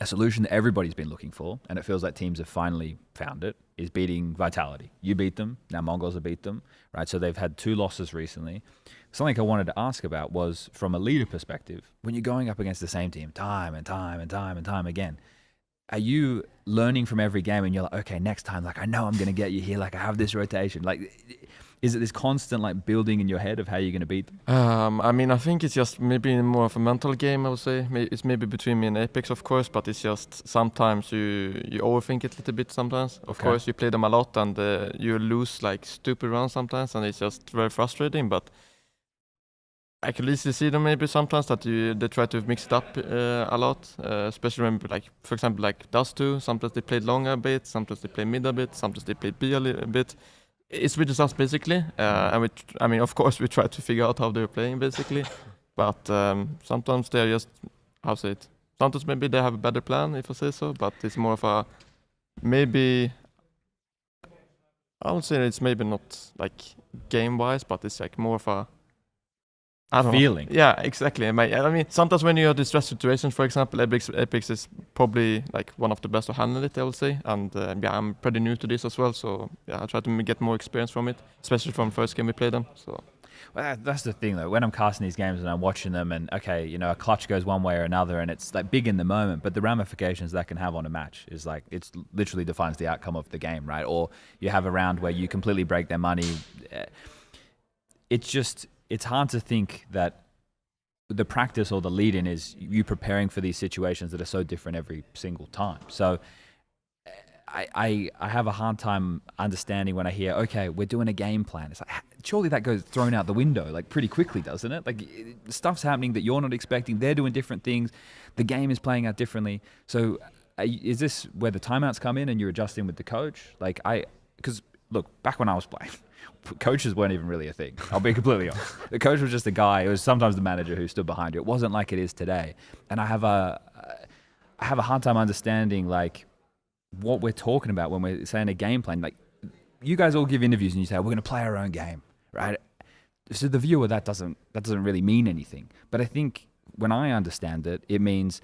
a solution that everybody's been looking for, and it feels like teams have finally found it, is beating Vitality. You beat them, now Mongols have beat them, right? So they've had 2 losses recently. Something I wanted to ask about was, from a leader perspective, when you're going up against the same team time and time and time and time again, are you learning from every game and you're like, okay, next time, like, I know I'm going to get you here, like, I have this rotation. Like, is it this constant, like, building in your head of how you're going to beat them? I mean, I think it's just maybe more of a mental game, I would say. It's maybe between me and Apex, of course, but it's just sometimes you overthink it a little bit sometimes. Of course, you play them a lot and you lose, like, stupid rounds sometimes, and it's just very frustrating, but I could easily see them maybe sometimes that they try to mix it up a lot, especially when, like, for example, like Dust 2, sometimes they played long a bit, sometimes they play mid a bit, sometimes they played B a little bit. It's with us basically, and I mean, of course, we try to figure out how they're playing basically, but sometimes they're just, how to say it, sometimes maybe they have a better plan, if I say so, but it's more of a, maybe, I would say it's maybe not like game-wise, but it's like more of a, I don't feeling. know. Yeah, exactly. I mean, sometimes when you're in distress situations, for example, Apex is probably like one of the best to handle it, I would say. And yeah, I'm pretty new to this as well, so yeah, I try to get more experience from it, especially from first game we played them. So. Well, that's the thing though. When I'm casting these games and I'm watching them, and okay, you know, a clutch goes one way or another, and it's like big in the moment, but the ramifications that can have on a match is like, it's literally defines the outcome of the game, right? Or you have a round where you completely break their money. It's just, it's hard to think that the practice or the lead-in is you preparing for these situations that are so different every single time. So I have a hard time understanding when I hear, okay, we're doing a game plan. It's like, surely that goes thrown out the window like pretty quickly, doesn't it? Like, stuff's happening that you're not expecting. They're doing different things. The game is playing out differently. So is this where the timeouts come in and you're adjusting with the coach? Like, because look, back when I was playing, coaches weren't even really a thing. I'll be completely honest. The coach was just a guy. It was sometimes the manager who stood behind you. It wasn't like it is today. And I have a hard time understanding like what we're talking about when we're saying a game plan. Like, you guys all give interviews and you say, we're going to play our own game, right? So the viewer, that doesn't really mean anything. But I think when I understand it, it means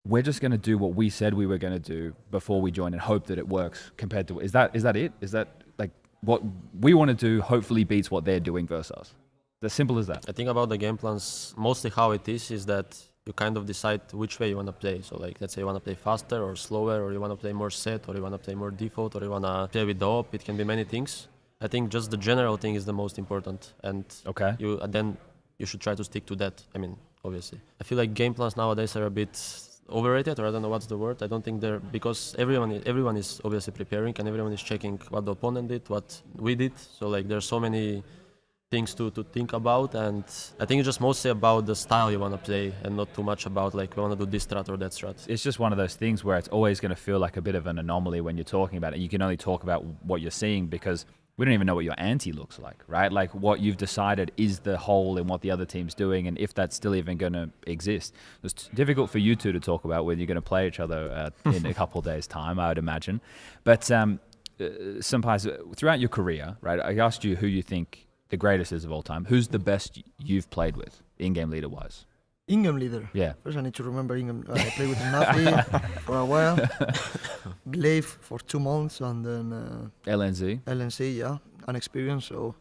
we're just going to do what we said we were going to do before we join and hope that it works compared to, is that it? Is that like what we want to do hopefully beats what they're doing versus us? As simple as that. I think about the game plans, mostly how it is that you kind of decide which way you want to play. So like, let's say you want to play faster or slower, or you want to play more set, or you want to play more default, or you want to play with the op. It can be many things. I think just the general thing is the most important. And okay, then you should try to stick to that. I mean, obviously. I feel like game plans nowadays are a bit overrated, or I don't know what's the word. I don't think they're, because everyone is obviously preparing and everyone is checking what the opponent did, what we did. So like, there's so many things to think about, and I think it's just mostly about the style you want to play and not too much about like, we want to do this strat or that strat. It's just one of those things where it's always going to feel like a bit of an anomaly when you're talking about it. You can only talk about what you're seeing because we don't even know what your ante looks like, right? Like, what you've decided is the whole in what the other team's doing, and if that's still even going to exist. It's difficult for you two to talk about when you're going to play each other in a couple of days' time, I would imagine. But Sampais, throughout your career, right, I asked you who you think the greatest is of all time. Who's the best you've played with, in-game leader-wise? In-game leader? Yeah. First I need to remember in-game. I played with Napi for a while, Glaive for 2 months, and then LNZ, yeah, an experience, so,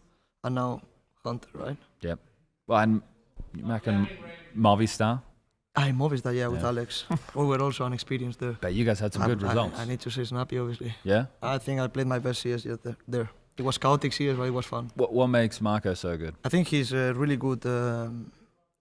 and now Hunter, right? Yep. Well, and Mac and Movistar? Movistar, yeah, with Alex. We were also an experience there. But you guys had some good results. I need to say Snappy, obviously. Yeah? I think I played my best CS there. It was chaotic CS, but it was fun. What makes Marco so good? I think he's a really good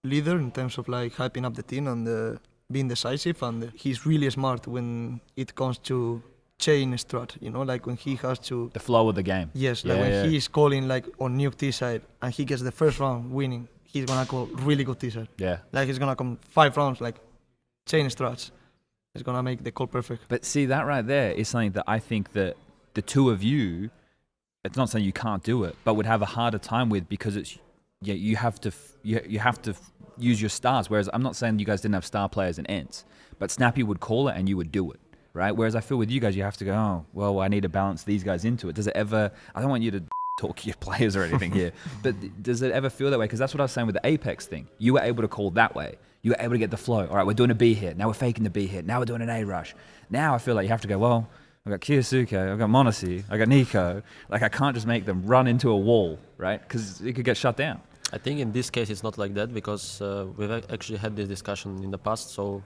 leader in terms of like hyping up the team and being decisive, and he's really smart when it comes to chain strat, you know, like when he has to... The flow of the game. Yes, like when he's calling like on nuke T side and he gets the first round winning, he's gonna call really good T side. Yeah. Like he's gonna come 5 rounds like chain strats. It's gonna make the call perfect. But see, that right there is something that I think that the two of you, it's not saying you can't do it, but would have a harder time with, because it's, yeah, you have to use your stars. Whereas I'm not saying you guys didn't have star players and ents, but Snappy would call it and you would do it, right? Whereas I feel with you guys, you have to go, oh, well, I need to balance these guys into it. Does it ever? I don't want you to talk your players or anything here, but does it ever feel that way? Because that's what I was saying with the Apex thing. You were able to call that way. You were able to get the flow. All right, we're doing a B hit. Now we're faking the B hit. Now we're doing an A rush. Now I feel like you have to go, well, I've got Kiyosuke, I've got Monasi, I've got Nico. Like, I can't just make them run into a wall, right? Because it could get shut down. I think in this case it's not like that because we've actually had this discussion in the past. So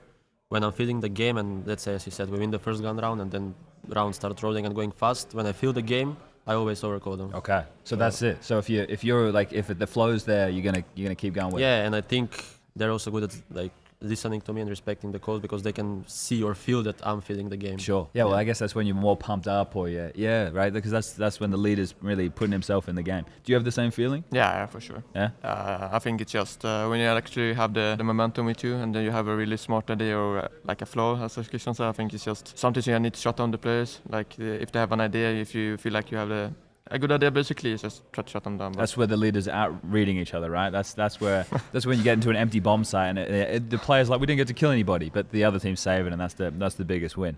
when I'm feeling the game and let's say, as you said, we win the first gun round and then round start rolling and going fast, when I feel the game, I always overcall them. Okay, so that's it. So if the flow's there, you're gonna keep going with it. Yeah, and I think they're also good at like listening to me and respecting the calls because they can see or feel that I'm feeling the game. Sure. Yeah, well, I guess that's when you're more pumped up or right? Because that's when the leader's really putting himself in the game. Do you have the same feeling? Yeah, for sure. Yeah? I think it's just when you actually have the momentum with you and then you have a really smart idea or like a flow, as Christian said, I think it's just sometimes you need to shut down the players. Like if they have an idea, if you feel like you have a good idea, basically, is just try to shut them down. That's where the leaders are out reading each other, right? That's where when you get into an empty bomb site and the players like, we didn't get to kill anybody, but the other team save it, and that's the biggest win.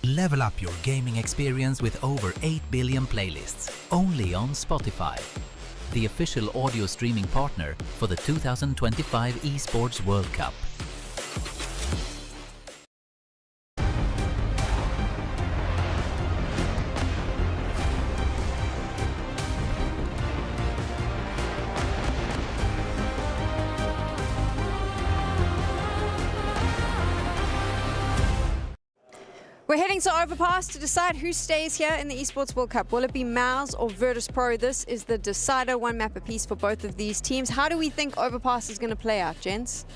Level up your gaming experience with over 8 billion playlists, only on Spotify, the official audio streaming partner for the 2025 Esports World Cup. We're heading to Overpass to decide who stays here in the Esports World Cup. Will it be Mouz or Virtus.pro? This is the decider, one map apiece for both of these teams. How do we think Overpass is going to play out, gents?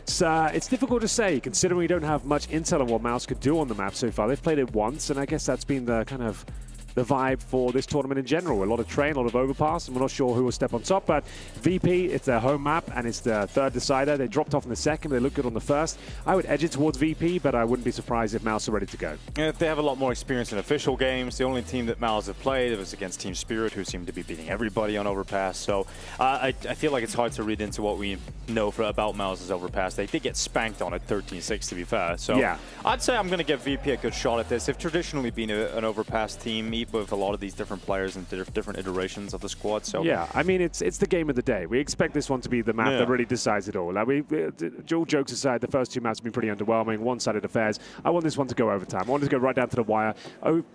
It's difficult to say, considering we don't have much intel on what Mouz could do on the map so far. They've played it once, and I guess that's been the kind of the vibe for this tournament in general. A lot of train, a lot of overpass, and we're not sure who will step on top, but VP, it's their home map, and it's the third decider. They dropped off in the second, they look good on the first. I would edge it towards VP, but I wouldn't be surprised if Mouz are ready to go. Yeah, they have a lot more experience in official games. The only team that Mouz have played was against Team Spirit, who seemed to be beating everybody on overpass. So I feel like it's hard to read into what we know about Mouz's overpass. They did get spanked on it 13-6, to be fair. So yeah, I'd say I'm going to give VP a good shot at this. They've traditionally been an overpass team, with a lot of these different players and different iterations of the squad. So yeah, I mean, it's the game of the day. We expect this one to be the map that really decides it all. Like all jokes aside, the first two maps have been pretty underwhelming, one-sided affairs. I want this one to go overtime. I want it to go right down to the wire.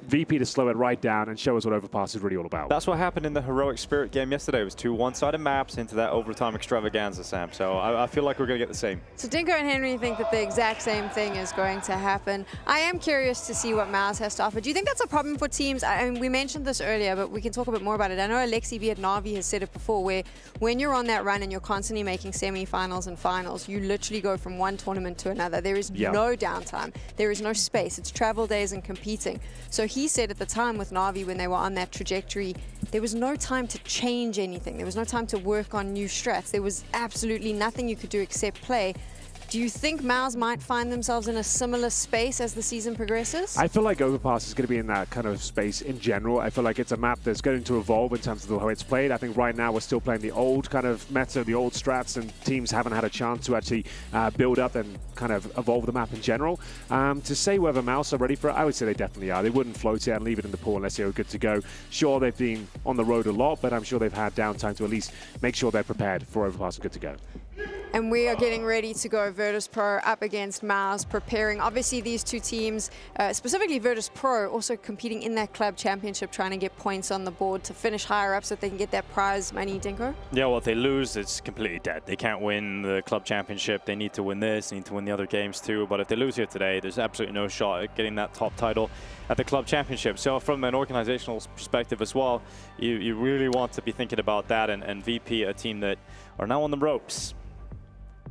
VP to slow it right down and show us what overpass is really all about. That's what happened in the Heroic Spirit game yesterday. It was two one-sided maps into that overtime extravaganza, Sam. So I feel like we're going to get the same. So Dinko and Henry think that the exact same thing is going to happen. I am curious to see what Mouz has to offer. Do you think that's a problem for teams? I mean, we mentioned this earlier, but we can talk a bit more about it. I know Alexi B at Navi has said it before, where when you're on that run and you're constantly making semi-finals and finals, you literally go from one tournament to another. There is no downtime. There is no space. It's travel days and competing. So he said at the time with Navi, when they were on that trajectory, there was no time to change anything. There was no time to work on new strats. There was absolutely nothing you could do except play. Do you think Mouz might find themselves in a similar space as the season progresses? I feel like Overpass is going to be in that kind of space in general. I feel like it's a map that's going to evolve in terms of the way it's played. I think right now we're still playing the old kind of meta, the old strats, and teams haven't had a chance to actually build up and kind of evolve the map in general. To say whether Mouz are ready for it, I would say they definitely are. They wouldn't float it and leave it in the pool unless they were good to go. Sure, they've been on the road a lot, but I'm sure they've had downtime to at least make sure they're prepared for Overpass and good to go. And we are getting ready to go Virtus.pro up against Mouz, preparing. Obviously, these two teams, specifically Virtus.pro, also competing in that club championship, trying to get points on the board to finish higher up so that they can get that prize money, Dinko. Yeah, well, if they lose, it's completely dead. They can't win the club championship. They need to win this, they need to win the other games too. But if they lose here today, there's absolutely no shot at getting that top title at the club championship. So from an organizational perspective as well, you really want to be thinking about that, and VP, a team that are now on the ropes.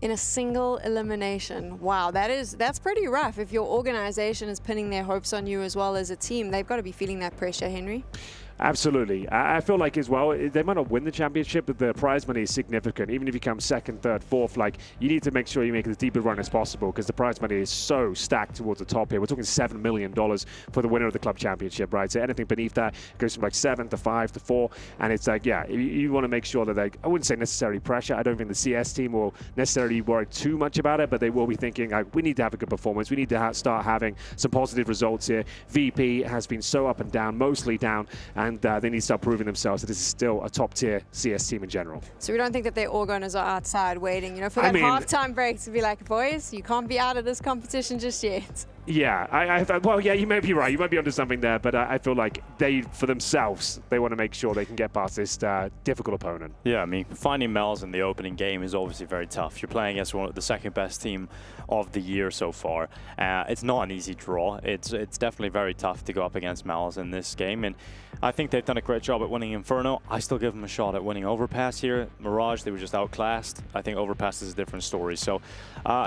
In a single elimination. Wow, that's pretty rough. If your organization is pinning their hopes on you as well as a team, they've got to be feeling that pressure, Henry. Absolutely. I feel like as well, they might not win the championship, but the prize money is significant. Even if you come second, third, fourth, like, you need to make sure you make it as deep a run as possible, because the prize money is so stacked towards the top here. We're talking $7 million for the winner of the club championship, right? So anything beneath that goes from like 7 to 5 to 4. And it's like, yeah, you want to make sure that, like, I wouldn't say necessarily pressure. I don't think the CS team will necessarily worry too much about it, but they will be thinking, like, we need to have a good performance. We need to start having some positive results here. VP has been so up and down, mostly down, and they need to start proving themselves that this is still a top-tier CS team in general. So we don't think that their org-owners are outside waiting, for that halftime break to be like, boys, you can't be out of this competition just yet. Yeah, well, yeah, you may be right. You might be onto something there, but I feel like they, for themselves, they want to make sure they can get past this difficult opponent. Yeah, I mean, finding Mouz in the opening game is obviously very tough. You're playing against the second best team of the year so far. It's not an easy draw. It's definitely very tough to go up against Mouz in this game, and I think they've done a great job at winning Inferno. I still give them a shot at winning Overpass here. Mirage, they were just outclassed. I think Overpass is a different story. So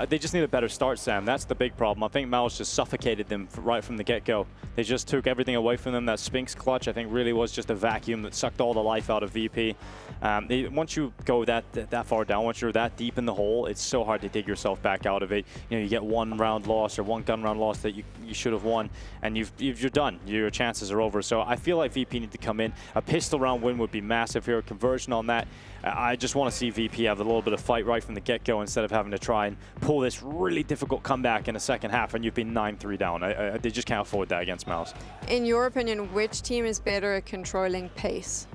they just need a better start, Sam. That's the big problem. I think Mouz just suffocated them right from the get-go. They just took everything away from them. That Sphinx clutch, I think, really was just a vacuum that sucked all the life out of VP. Once you go that far down, once you're that deep in the hole, it's so hard to dig yourself back out of it. You get one round loss or one gun round loss that you should have won, and you're done. Your chances are over. So I feel like VP need to come in. A pistol round win would be massive here. A conversion on that. I just want to see VP have a little bit of fight right from the get-go instead of having to try and pull this really difficult comeback in the second half and you've been 9-3 down. They just can't afford that against Mouz. In your opinion, which team is better at controlling pace?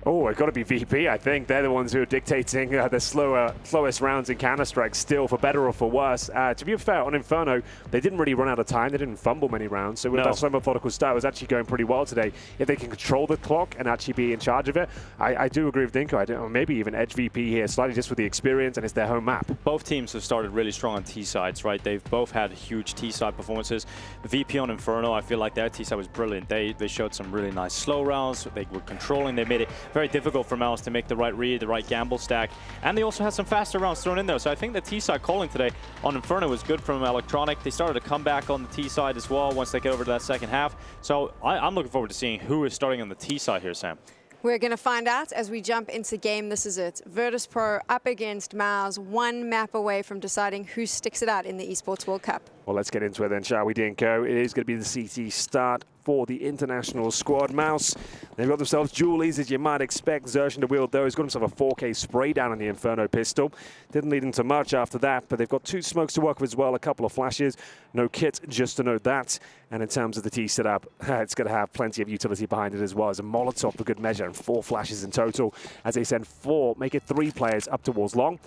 Oh, it's got to be VP, I think. They're the ones who are dictating the slowest rounds in Counter-Strike still, for better or for worse. To be fair, on Inferno, they didn't really run out of time. They didn't fumble many rounds. So with that slow methodical start, it was actually going pretty well today. If they can control the clock and actually be in charge of it, I do agree with Dinko. Or maybe even edge VP here, slightly just with the experience, and it's their home map. Both teams have started really strong on T-sides, right? They've both had huge T-side performances. VP on Inferno, I feel like their T-side was brilliant. They showed some really nice slow rounds. They were controlling. They made it very difficult for Mouz to make the right read, the right gamble stack, and they also had some faster rounds thrown in there. So I think the T-side calling today on Inferno was good from Electronic. They started to come back on the T-side as well once they get over to that second half. So I'm looking forward to seeing who is starting on the T-side here, Sam. We're going to find out as we jump into game. This is it. Virtus.pro up against Mouz, one map away from deciding who sticks it out in the Esports World Cup. Well, let's get into it then, shall we, Dinko? It is going to be the CT start for the international squad. Mouz, they've got themselves dualies, as you might expect. Xerxon to wield those. Got himself a 4K spray down on the Inferno pistol. Didn't lead into much after that, but they've got 2 smokes to work with as well, a couple of flashes. No kit, just to note that. And in terms of the T setup, it's going to have plenty of utility behind it as well as a Molotov for good measure, and 4 flashes in total as they send 4, make it 3 players up towards long.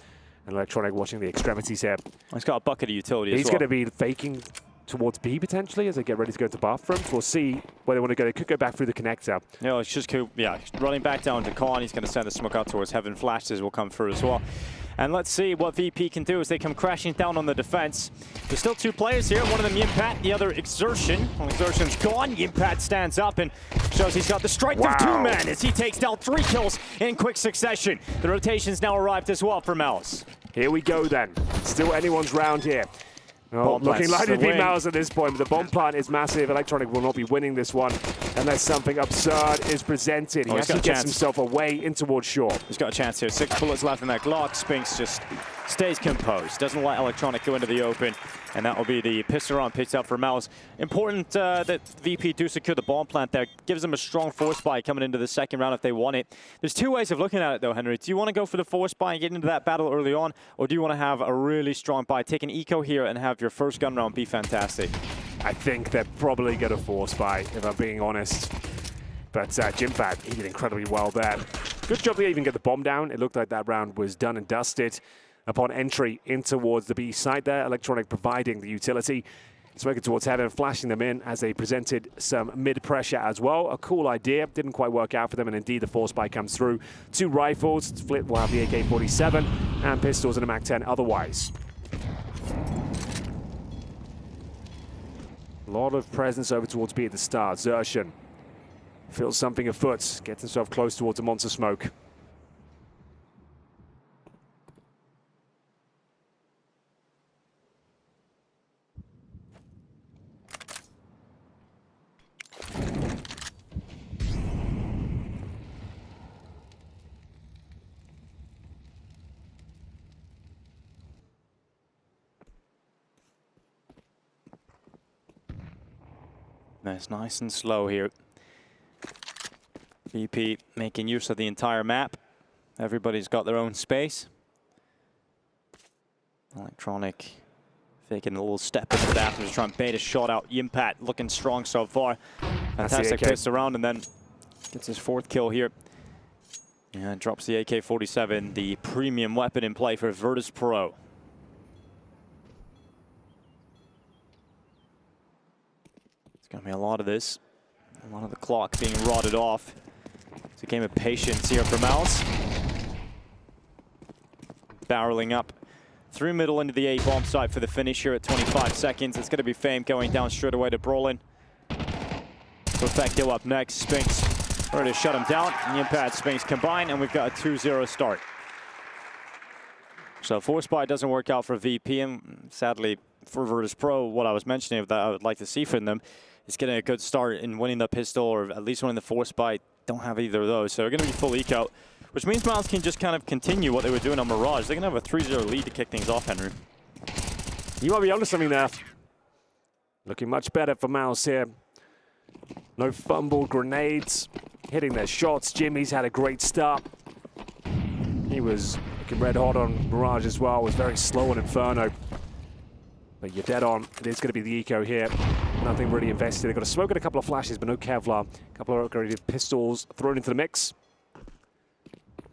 And Electronic watching the extremities here. He's got a bucket of utility as well. He's going to be faking towards B potentially as they get ready to go to bathrooms. We'll see where they want to go. They could go back through the connector. No, it's just cool. Yeah, running back down to Khan. He's going to send the smoke out towards Heaven. Flashes will come through as well. And let's see what VP can do as they come crashing down on the defense. There's still 2 players here. One of them Yimpat, the other Xerxon. Well, Xerxon's gone. Yimpat stands up and shows he's got the strength of 2 men as he takes down 3 kills in quick succession. The rotation's now arrived as well for Mouz. Here we go then. Still anyone's round here. Oh, looking like it'd be Mouz at this point, but the bomb plant is massive. Electronic will not be winning this one unless something absurd is presented. He actually gets himself away in towards shore. He's got a chance here. 6 bullets left in that Glock. Spinks just stays composed. Doesn't let Electronic go into the open. And that will be the pistol round picked up for Mouz. Important that VP do secure the bomb plant there. Gives them a strong force buy coming into the second round if they want it. There's 2 ways of looking at it though, Henry. Do you want to go for the force buy and get into that battle early on? Or do you want to have a really strong buy? Take an eco here and have your first gun round be fantastic. I think they're probably going to force buy, if I'm being honest. But Jimpat, he did incredibly well there. Good job they even get the bomb down. It looked like that round was done and dusted. upon entry in towards the B site there. Electronic providing the utility. Smoking towards heaven, flashing them in as they presented some mid-pressure as well. A cool idea, didn't quite work out for them, and indeed the force spike comes through. 2 rifles, Flip will have the AK-47, and pistols and a MAC-10 otherwise. A lot of presence over towards B at the start. Zershan feels something afoot, gets himself close towards a monster smoke. That's nice and slow here. VP making use of the entire map. Everybody's got their own space. Electronic taking a little step into the bathroom to try and bait a shot out. Yimpat looking strong so far. Fantastic piss around and then gets his 4th kill here. And drops the AK-47, the premium weapon in play for Virtus.pro. Gonna be a lot of this, a lot of the clock being rotted off. It's a game of patience here for Mouz. Barreling up through middle into the A bomb site for the finish here at 25 seconds. It's gonna be Fame going down straight away to Brolin. Perfecto up next, Spinks ready to shut him down. Impact Spinks combine, and we've got a 2-0 start. So force spy doesn't work out for VP, and sadly for Virtus.pro, what I was mentioning that I would like to see from them is getting a good start in winning the pistol or at least winning the force spy. Don't have either of those, so they're going to be full eco, which means Mouz can just kind of continue what they were doing on Mirage. They're going to have a 3-0 lead to kick things off, Henry. You might be onto something there. Looking much better for Mouz here. No fumbled grenades, hitting their shots. Jimmy's had a great start. He was looking red hot on Mirage as well, was very slow on Inferno. But you're dead on. It is going to be the eco here. Nothing really invested. They've got to smoke at a couple of flashes, but no Kevlar. A couple of upgraded pistols thrown into the mix.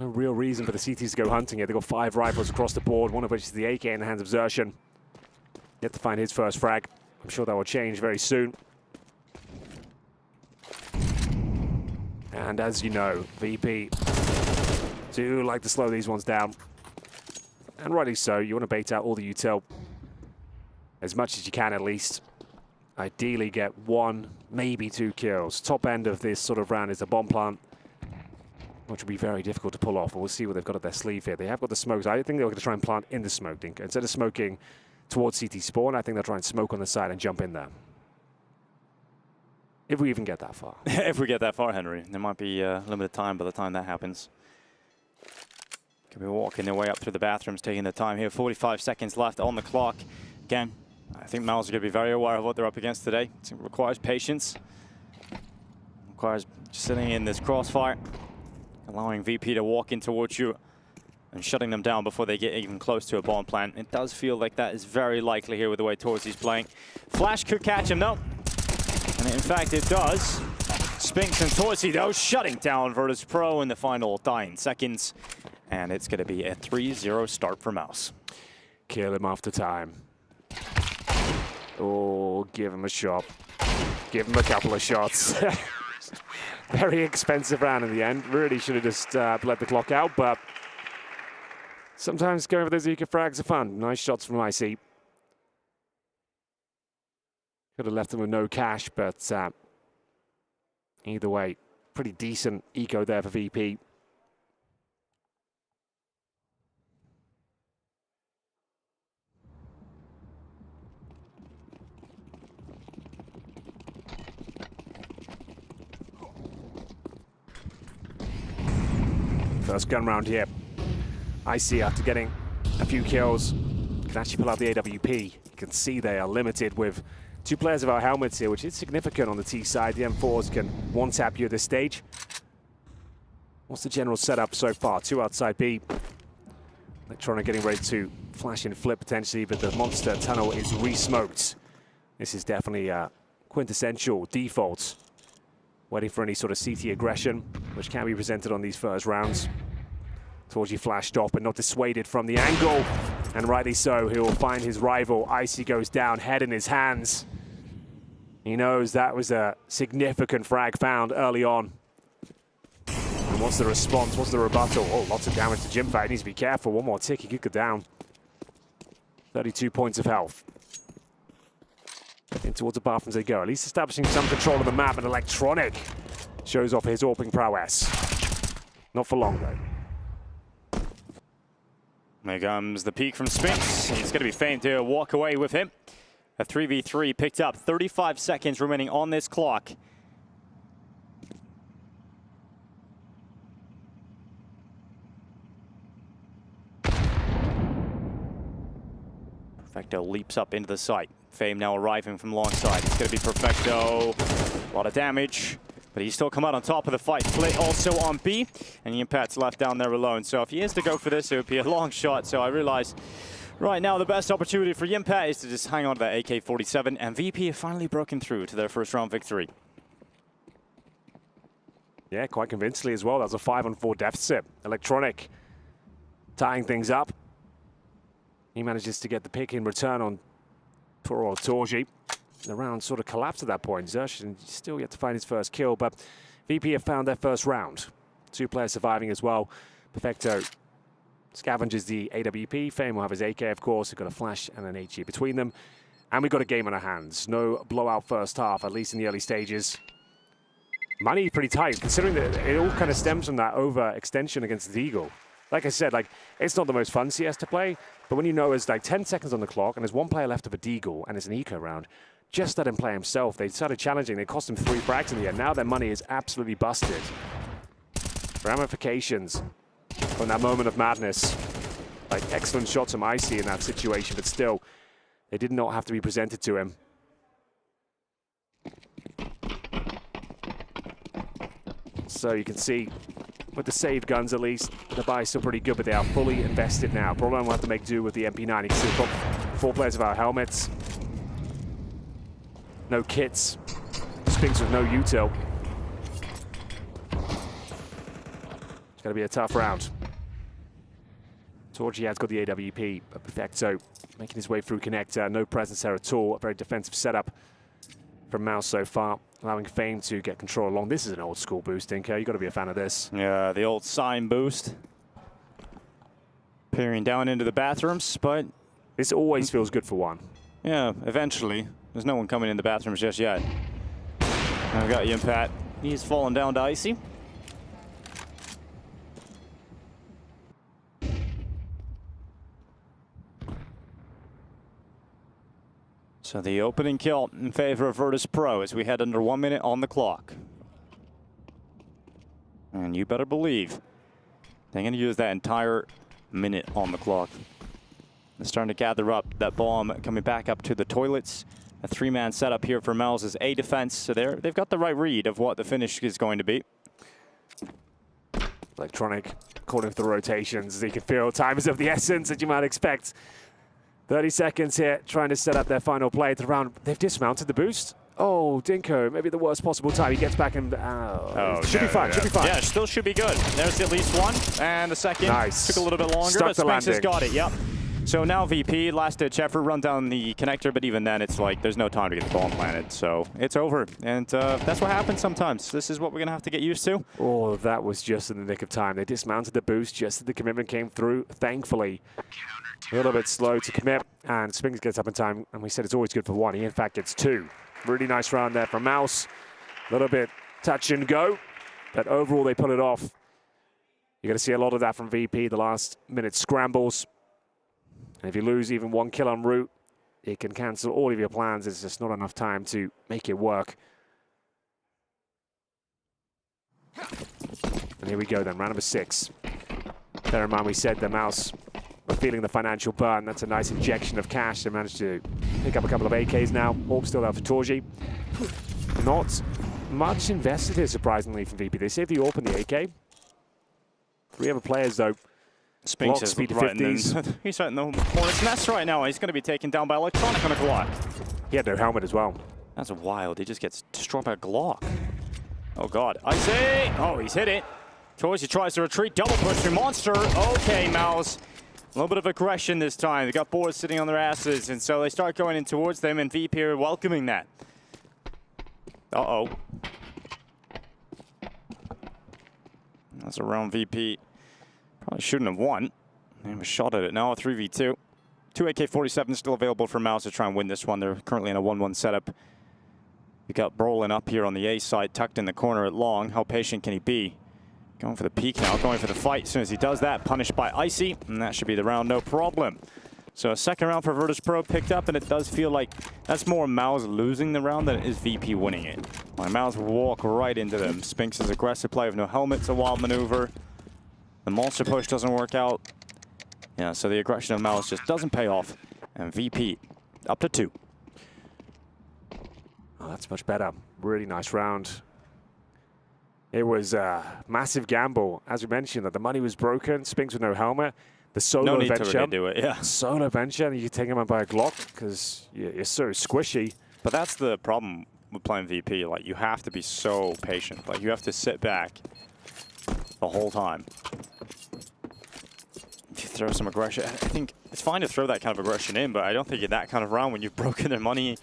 No real reason for the CTs to go hunting here. They've got 5 rifles across the board, one of which is the AK in the hands of Zershan. Yet to find his first frag. I'm sure that will change very soon. And as you know, VP do like to slow these ones down. And rightly so. You want to bait out all the util as much as you can, at least. Ideally get 1, maybe 2 kills. Top end of this sort of round is a bomb plant, which will be very difficult to pull off. We'll see what they've got up their sleeve here. They have got the smokes. I think they're going to try and plant in the smoke, Dinka. Instead of smoking towards CT spawn, I think they'll try and smoke on the side and jump in there. If we even get that far. If we get that far, Henry. There might be limited time by the time that happens. Could be walking their way up through the bathrooms, taking their time here. 45 seconds left on the clock. Again, I think Mouz are going to be very aware of what they're up against today. It requires patience. It requires sitting in this crossfire, allowing VP to walk in towards you and shutting them down before they get even close to a bomb plant. It does feel like that is very likely here with the way Torres he's playing. Flash could catch him though. And in fact it does. Spinks and Torsi though shutting down Virtus.pro in the final 9 seconds. And it's going to be a 3-0 start for Mouz. Kill him after time. Oh, give him a shot. Give him a couple of shots. Very expensive round in the end. Really should have just let the clock out, but sometimes going for those eco frags are fun. Nice shots from IC. Could have left them with no cash, but either way, pretty decent eco there for VP. First gun round here. IC after getting a few kills can actually pull out the AWP. You can see they are limited with 2 players of our helmets here, which is significant on the T side. The M4s can one-tap you at this stage. What's the general setup so far? 2 outside B. Electronic getting ready to flash and flip potentially, but the monster tunnel is re-smoked. This is definitely a quintessential default. Waiting for any sort of CT aggression, which can be presented on these first rounds. Torji flashed off, but not dissuaded from the angle. And rightly so, he will find his rival. Icy goes down, head in his hands. He knows that was a significant frag found early on. And what's the response? What's the rebuttal? Oh, lots of damage to Jimfat. He needs to be careful. One more tick, he could go down. 32 points of health. In towards the bathrooms they go. At least establishing some control of the map, and Electronic shows off his AWPing prowess. Not for long, though. There comes the peak from Spinks. He's going to be famed to walk away with him. A 3v3 picked up. 35 seconds remaining on this clock. Perfecto leaps up into the site. Fame now arriving from long side. It's going to be Perfecto. A lot of damage. But he's still come out on top of the fight. Split also on B, and Yimpat's left down there alone. So if he is to go for this, it would be a long shot. So I realize right now the best opportunity for Yimpat is to just hang on to that AK-47, and VP have finally broken through to their first round victory. Yeah, quite convincingly as well. That was a 5-on-4 deficit. Electronic tying things up. He manages to get the pick in return on poor old Torji. The round sort of collapsed at that point. Zersh still yet to find his first kill, but VP have found their first round. 2 players surviving as well. Perfecto scavenges the AWP. Fame will have his AK, of course. We've got a flash and an HE between them. And we've got a game on our hands. No blowout first half, at least in the early stages. Money pretty tight, considering that it all kind of stems from that overextension against the Eagle. Like I said, it's not the most fun CS to play, but when you know there's 10 seconds on the clock and there's 1 player left of a Deagle and it's an eco round, just let him play himself. They started challenging. They cost him 3 frags in the end. Now their money is absolutely busted. Ramifications from that moment of madness. Excellent shots from Icy in that situation, but still, they did not have to be presented to him. So you can see, with the save guns at least, the buy is still pretty good, but they are fully invested now. Probably will have to make do with the MP9. You can see 4 players without helmets. No kits. Spinks with no util. It's going to be a tough round. Torji has got the AWP, but Perfecto making his way through connector. No presence there at all. A very defensive setup from Mouz so far, allowing Fame to get control along. This is an old school boost, Dinko. You've got to be a fan of this. Yeah, the old sign boost. Peering down into the bathrooms, but this always feels good for one. Yeah, eventually. There's no one coming in the bathrooms just yet. And we've got Yimpat. He's fallen down to Icy. So the opening kill in favor of Virtus.pro as we head under 1 minute on the clock. And you better believe they're going to use that entire minute on the clock. They're starting to gather up that bomb coming back up to the toilets. A 3-man setup here for Mouz is A defense, so they've got the right read of what the finish is going to be. Electronic calling for the rotations. You can feel time is of the essence, as you might expect. 30 seconds here, trying to set up their final play at the round. They've dismounted the boost. Oh, Dinko, maybe the worst possible time. He gets back and should be fine. Should be fine. Yeah, still should be good. There's at least one, and the second took a little bit longer, but Spinks has got it. Yep. So now VP, last ditch effort, run down the connector, but even then it's there's no time to get the bomb planted, so it's over. And that's what happens sometimes. This is what we're going to have to get used to. Oh, that was just in the nick of time. They dismounted the boost just as the commitment came through, thankfully. A little bit slow to commit, and Spinks gets up in time, and we said it's always good for 1. He, in fact, gets 2. Really nice round there from Mouz. A little bit touch and go, but overall they pull it off. You're going to see a lot of that from VP, the last minute scrambles. And if you lose even 1 kill en route, it can cancel all of your plans. It's just not enough time to make it work. And here we go then, round number 6. Bear in mind we said the Mouz were feeling the financial burn. That's a nice injection of cash. They managed to pick up a couple of AKs now. AWP still out for Torji. Not much invested here, surprisingly, from VP. They saved the AWP and the AK. 3 other players, though. Spinks is speed to right 50s. He's right in the hornet's nest right now. He's going to be taken down by Electronic on a Glock. He had no helmet as well. That's wild. He just gets destroyed by a Glock. Oh, God. Icy! Oh, he's hit it. Toys, he tries to retreat, double push through Monster. Okay, Mouz. A little bit of aggression this time. They got boards sitting on their asses, and so they start going in towards them, and VP are welcoming that. Uh-oh. That's around VP. Probably shouldn't have won. They have a shot at it now, 3v2. 2 AK-47 still available for Mouz to try and win this one. They're currently in a 1-1 setup. We got Brolin up here on the A side, tucked in the corner at long. How patient can he be? Going for the peek now, going for the fight. As soon as he does that, punished by Icy, and that should be the round, no problem. So a second round for Virtus.pro picked up, and it does feel like that's more Mouz losing the round than it is VP winning it. Like Mouz will walk right into them. Spinks' aggressive play with no helmet's a wild maneuver. The monster push doesn't work out. Yeah, so the aggression of Mouz just doesn't pay off. And VP up to 2. Oh, that's much better. Really nice round. It was a massive gamble. As we mentioned, that the money was broken. Spinks with no helmet. The solo no need vent to jump. really do it, yeah. Solo vent jump, you can take him out by a Glock because you're so squishy. But that's the problem with playing VP. Like, you have to be so patient. Like, you have to sit back the whole time. If you throw some aggression, I think it's fine to throw that kind of aggression in, but I don't think in that kind of round when you've broken their money.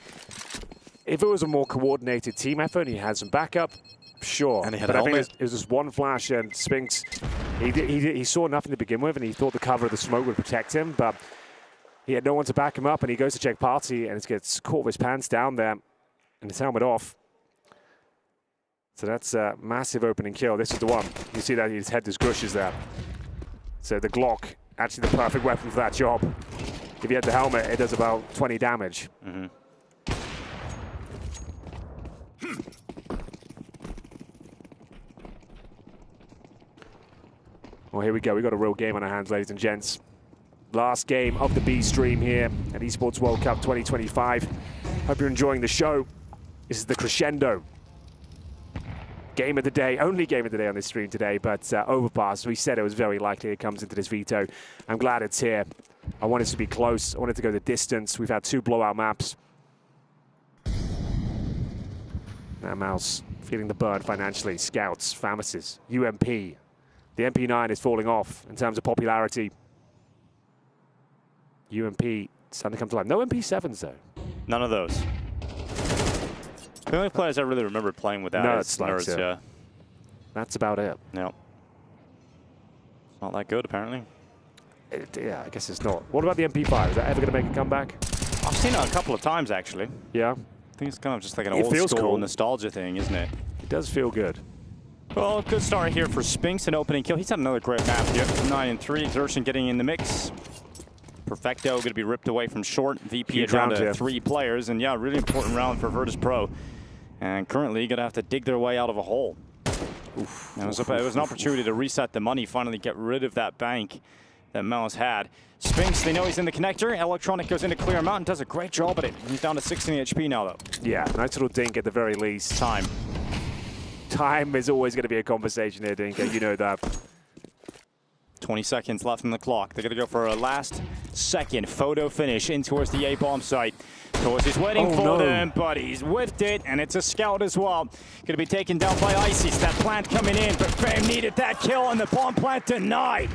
If it was a more coordinated team effort and he had some backup, sure. And he had but a I think helmet. it was just one flash, and Spinks, he saw nothing to begin with, and he thought the cover of the smoke would protect him, but he had no one to back him up, and he goes to check party, and it gets caught with his pants down there, and his helmet off. So that's a massive opening kill. This is the one. You see that his head just gushes there. So the Glock, actually the perfect weapon for that job. If you had the helmet, it does about 20 damage. Mm-hmm. Well, here we go. We've got a real game on our hands, ladies and gents. Last game of the B stream here at Esports World Cup 2025. Hope you're enjoying the show. This is the crescendo. Game of the day, only game of the day on this stream today, but Overpass, we said it was very likely it comes into this veto. I'm glad it's here. I want it to be close. I want it to go the distance. We've had 2 blowout maps. Now Mouz feeling the burn financially. Scouts, Famises, UMP. The MP9 is falling off in terms of popularity. UMP starting to come to life. No MP7s, though. None of those. The only players I really remember playing with that is Nerds, yeah. That's about it. No. It's not that good, apparently. Yeah, I guess it's not. What about the MP5? Is that ever going to make a comeback? I've seen it a couple of times, actually. Yeah. I think it's kind of just like an old school nostalgia thing, isn't it? It does feel good. Well, good start here for Spinks, an opening kill. He's had another great map here. 9-3, Exertion getting in the mix. Perfecto going to be ripped away from short. VP down to 3 players, and yeah, really important round for Virtus.pro. And currently going to have to dig their way out of a hole. Oof. It was an opportunity to reset the money, finally get rid of that bank that Mouz had. Spinks, they know he's in the connector. Electronic goes in to clear him out and does a great job at it. He's down to 16 HP now, though. Yeah, nice little dink at the very least. Time. Time is always going to be a conversation here, Dinka. You know that. 20 seconds left on the clock. They're going to go for a last second photo finish in towards the A-bomb site. Towards is waiting for them, but he's whiffed it, and it's a scout as well. Going to be taken down by Isis. That plant coming in, but Fame needed that kill, and the bomb plant denied.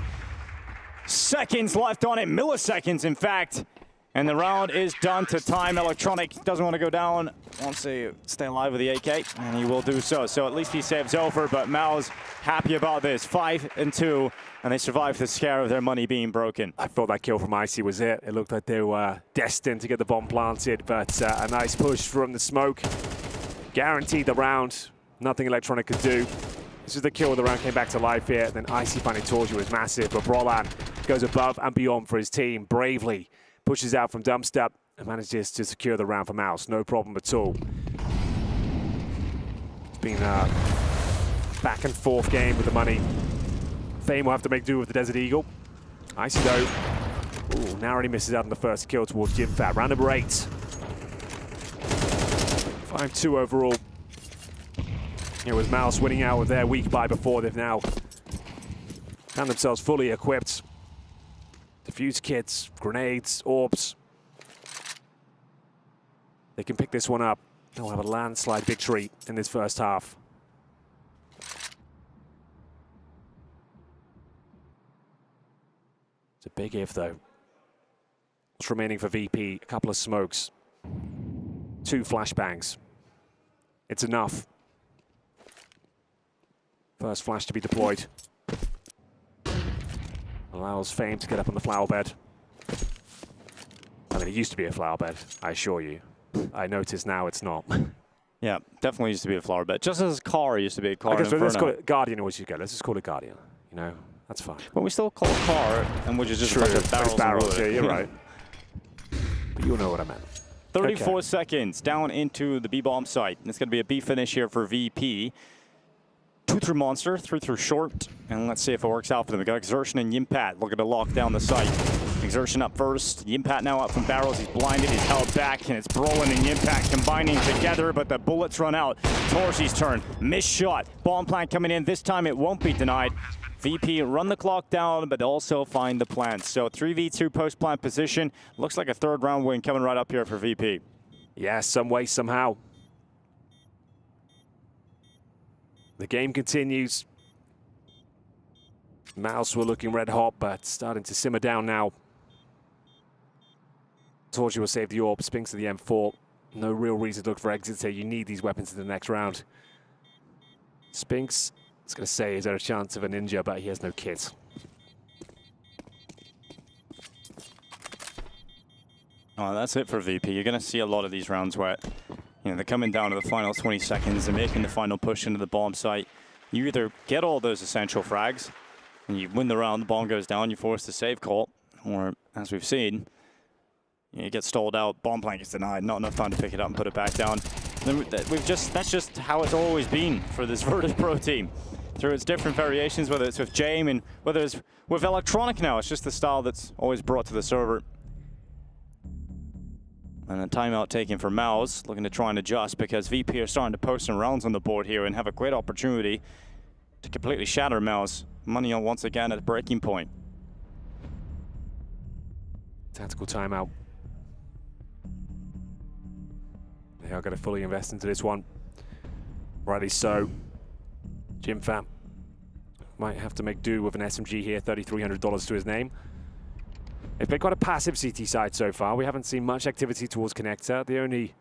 Seconds left on it, milliseconds, in fact. And the round is done to time. Electronic doesn't want to go down, wants to stay alive with the AK, and he will do so. So at least he saves over, but Mouz happy about this. 5-2, and they survived the scare of their money being broken. I thought that kill from Icy was it. It looked like they were destined to get the bomb planted, but a nice push from the smoke. Guaranteed the round. Nothing Electronic could do. This is the kill where the round came back to life here. Then Icy finally told you was massive, but Brolan goes above and beyond for his team bravely. Pushes out from dumpster and manages to secure the round for Mouz. No problem at all. It's been a back and forth game with the money. Fame will have to make do with the Desert Eagle. Icy though, narrowly misses out on the first kill towards Jim Fat. Round number 8. 5-2 overall. It was Mouz winning out with their weak buy before. They've now found themselves fully equipped. Defuse kits, grenades, orbs. They can pick this one up. They'll have a landslide victory in this first half. It's a big if, though. What's remaining for VP? A couple of smokes. 2 flashbangs. It's enough. First flash to be deployed. Allows Fame to get up on the flower bed. I mean, it used to be a flower bed, I assure you. I notice now it's not. Yeah, definitely used to be a flower bed. Just as a car used to be a car. I guess let's call it Guardian always you go. Let's just call it Guardian. You know, that's fine. But we still call it car, and which is just True. a bunch of barrels. Yeah, you're right. But you'll know what I meant. 34 seconds down into the B-bomb site. It's going to be a B finish here for VP. 2 through Monster, 3 through Short, and let's see if it works out for them. We got Exertion and Yimpat looking to lock down the site. Exertion up first. Yimpat now up from barrels. He's blinded. He's held back, and it's Brolin and Yimpat combining together, but the bullets run out. Torsi's turn. Missed shot. Bomb plant coming in. This time it won't be denied. VP run the clock down, but also find the plant. So 3v2 post-plant position. Looks like a 3rd round win coming right up here for VP. Yeah, some way, somehow. The game continues. Mouse were looking red hot, but starting to simmer down now. Torsi will save the orb. Spinks to the M4. No real reason to look for exits here. You need these weapons in the next round. Spinks, I was going to say, is there a chance of a ninja, but he has no kit. Oh, that's it for VP. You're going to see a lot of these rounds where, you know, they're coming down to the final 20 seconds. They're making the final push into the bomb site. You either get all those essential frags, and you win the round, the bomb goes down, you force the save call, or, as we've seen, you get stalled out, bomb plant gets denied, not enough time to pick it up and put it back down. That's just how it's always been for this Virtus.pro team. Through its different variations, whether it's with Jame and whether it's with Electronic now, it's just the style that's always brought to the server. And a timeout taken for Mouz, looking to try and adjust because VP are starting to post some rounds on the board here and have a great opportunity to completely shatter Mouz. Money on once again at breaking point. Tactical timeout. They are going to fully invest into this one. Rightly so. Jim Fam might have to make do with an SMG here, $3,300 to his name. They've been quite a passive CT side so far. We haven't seen much activity towards Connector. The only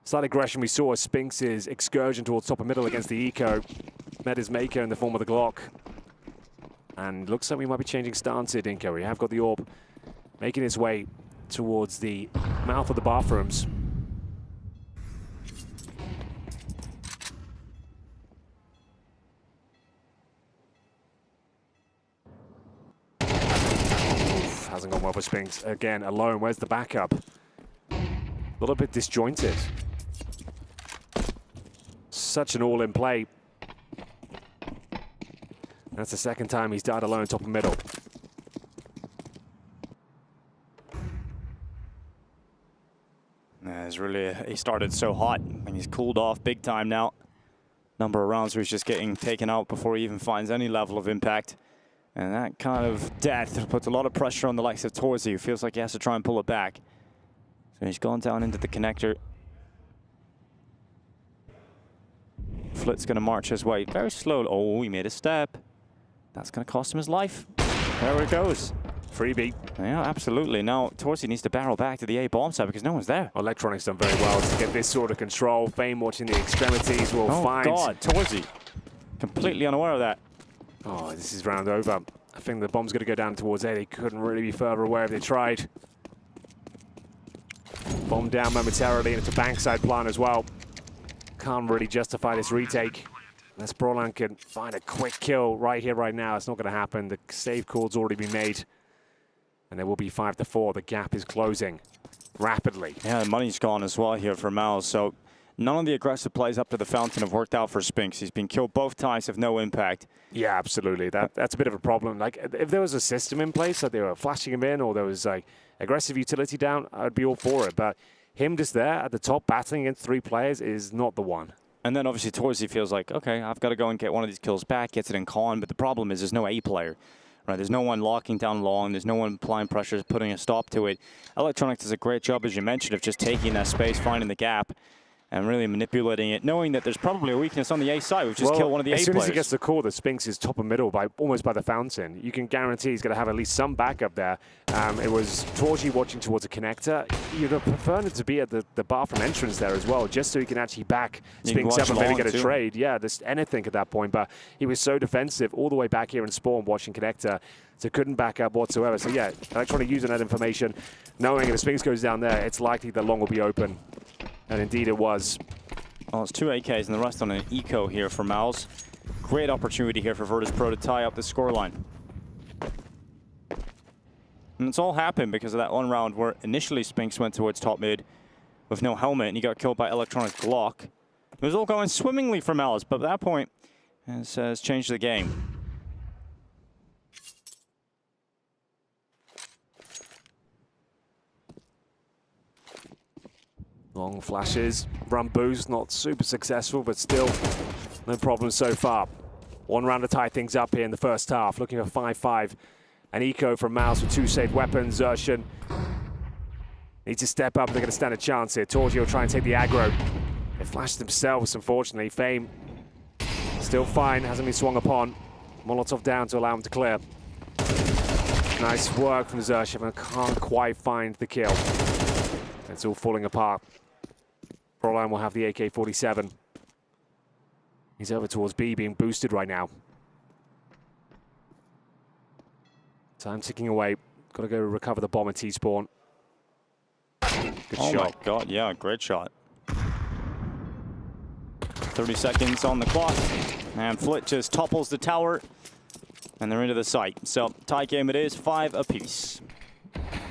slight aggression we saw was Spinks' excursion towards top of middle against the Eco. Met his maker in the form of the Glock. And looks like we might be changing stance here, Dinko. We have got the orb making its way towards the mouth of the bathrooms. Hasn't gone well for Spinks. Again, alone. Where's the backup? A little bit disjointed. Such an all-in play. That's the 2nd time he's died alone top of middle. He started so hot and he's cooled off big time now. Number of rounds where he's just getting taken out before he even finds any level of impact. And that kind of death puts a lot of pressure on the likes of Torsi, who feels like he has to try and pull it back. So he's gone down into the connector. Flit's going to march his way very slowly. Oh, he made a step. That's going to cost him his life. There it goes. Freebie. Yeah, absolutely. Now, Torsi needs to barrel back to the A bomb site because no one's there. Electronic's done very well to get this sort of control. Fame watching the extremities will find... Oh, God, Torsi. Completely unaware of that. Oh, this is round over. I think the bomb's going to go down towards A. They couldn't really be further away if they tried. Bomb down momentarily, and it's a bankside plan as well. Can't really justify this retake. Unless Brolan can find a quick kill right here, right now. It's not going to happen. The save call's already been made. And there will be 5-4. The gap is closing rapidly. Yeah, the money's gone as well here for Mouz. So none of the aggressive plays up to the fountain have worked out for Spinks. He's been killed both times with no impact. Yeah, absolutely. That's a bit of a problem. Like, if there was a system in place that they were flashing him in, or there was like aggressive utility down, I'd be all for it. But him just there at the top battling against 3 players is not the one. And then obviously Torsi feels like, okay, I've got to go and get one of these kills back, gets it in con. But the problem is there's no A player. Right, there's no one locking down long. There's no one applying pressure, putting a stop to it. Electronic does a great job, as you mentioned, of just taking that space, finding the gap. and really manipulating it, knowing that there's probably a weakness on the A side. We've just killed one of the A players. As soon as he gets the call that Spinks is top and middle, almost by the fountain, you can guarantee he's going to have at least some backup there. It was Torgy watching towards a connector. You'd have preferred it to be at the bathroom entrance there as well, just so he can actually back Spinks up and maybe get a trade. Yeah, there's anything at that point, but he was so defensive all the way back here in spawn watching connector, so couldn't back up whatsoever. So yeah, Electronic using that information, knowing if Spinks goes down there, it's likely that long will be open. And indeed it was. Well, it's 2 AKs and the rest on an eco here for Mouz. Great opportunity here for Virtus.pro to tie up the scoreline. And it's all happened because of that one round where initially Spinks went towards top mid with no helmet and he got killed by Electronic Glock. It was all going swimmingly for Mouz, but at that point has changed the game. Long flashes, run boost, not super successful, but still no problem so far. One round to tie things up here in the first half, looking for 5-5. An eco from Mouz with 2 saved weapons. Zershan needs to step up, they're going to stand a chance here. Torgy will try and take the aggro. They flashed themselves, unfortunately. Fame still fine, hasn't been swung upon. Molotov down to allow him to clear. Nice work from Zershan, but can't quite find the kill. It's all falling apart. Proline will have the AK-47. He's over towards B, being boosted right now. Time ticking away. Got to go recover the bomb at T-spawn. Good shot. My God, yeah, great shot. 30 seconds on the clock. And Flit just topples the tower. And they're into the site. So, tie game it is, 5 apiece.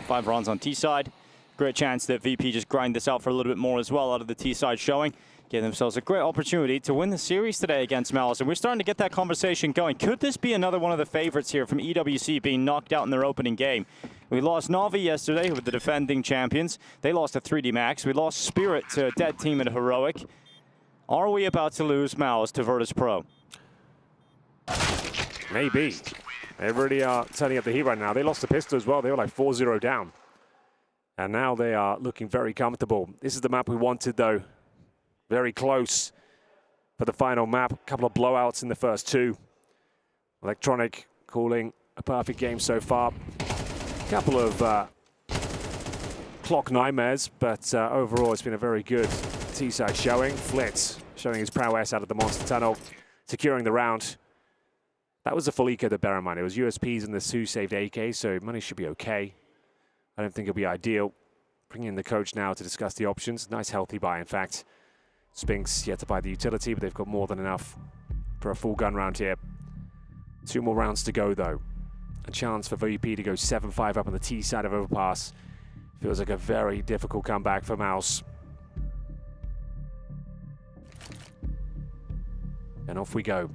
5 rounds on T-side. Great chance that VP just grind this out for a little bit more as well out of the T-side showing. Give themselves a great opportunity to win the series today against Mouz. And we're starting to get that conversation going. Could this be another one of the favorites here from EWC being knocked out in their opening game? We lost Navi yesterday with the defending champions. They lost to 3D Max. We lost Spirit to a dead team at Heroic. Are we about to lose Mouz to Virtus.pro? Maybe. They really are turning up the heat right now. They lost the pistol as well. They were like 4-0 down. And now they are looking very comfortable. This is the map we wanted, though. Very close for the final map. A couple of blowouts in the first 2. Electronic calling a perfect game so far. A couple of clock nightmares, but overall it's been a very good T-side showing. Flitz showing his prowess out of the monster tunnel, securing the round. That was a full eco, to bear in mind. It was USPs and the 2 saved AK, so money should be okay. I don't think it'll be ideal. Bringing in the coach now to discuss the options. Nice healthy buy, in fact. Spinks yet to buy the utility, but they've got more than enough for a full gun round here. 2 more rounds to go, though. A chance for VP to go 7-5 up on the T side of Overpass. Feels like a very difficult comeback for Mouz. And off we go.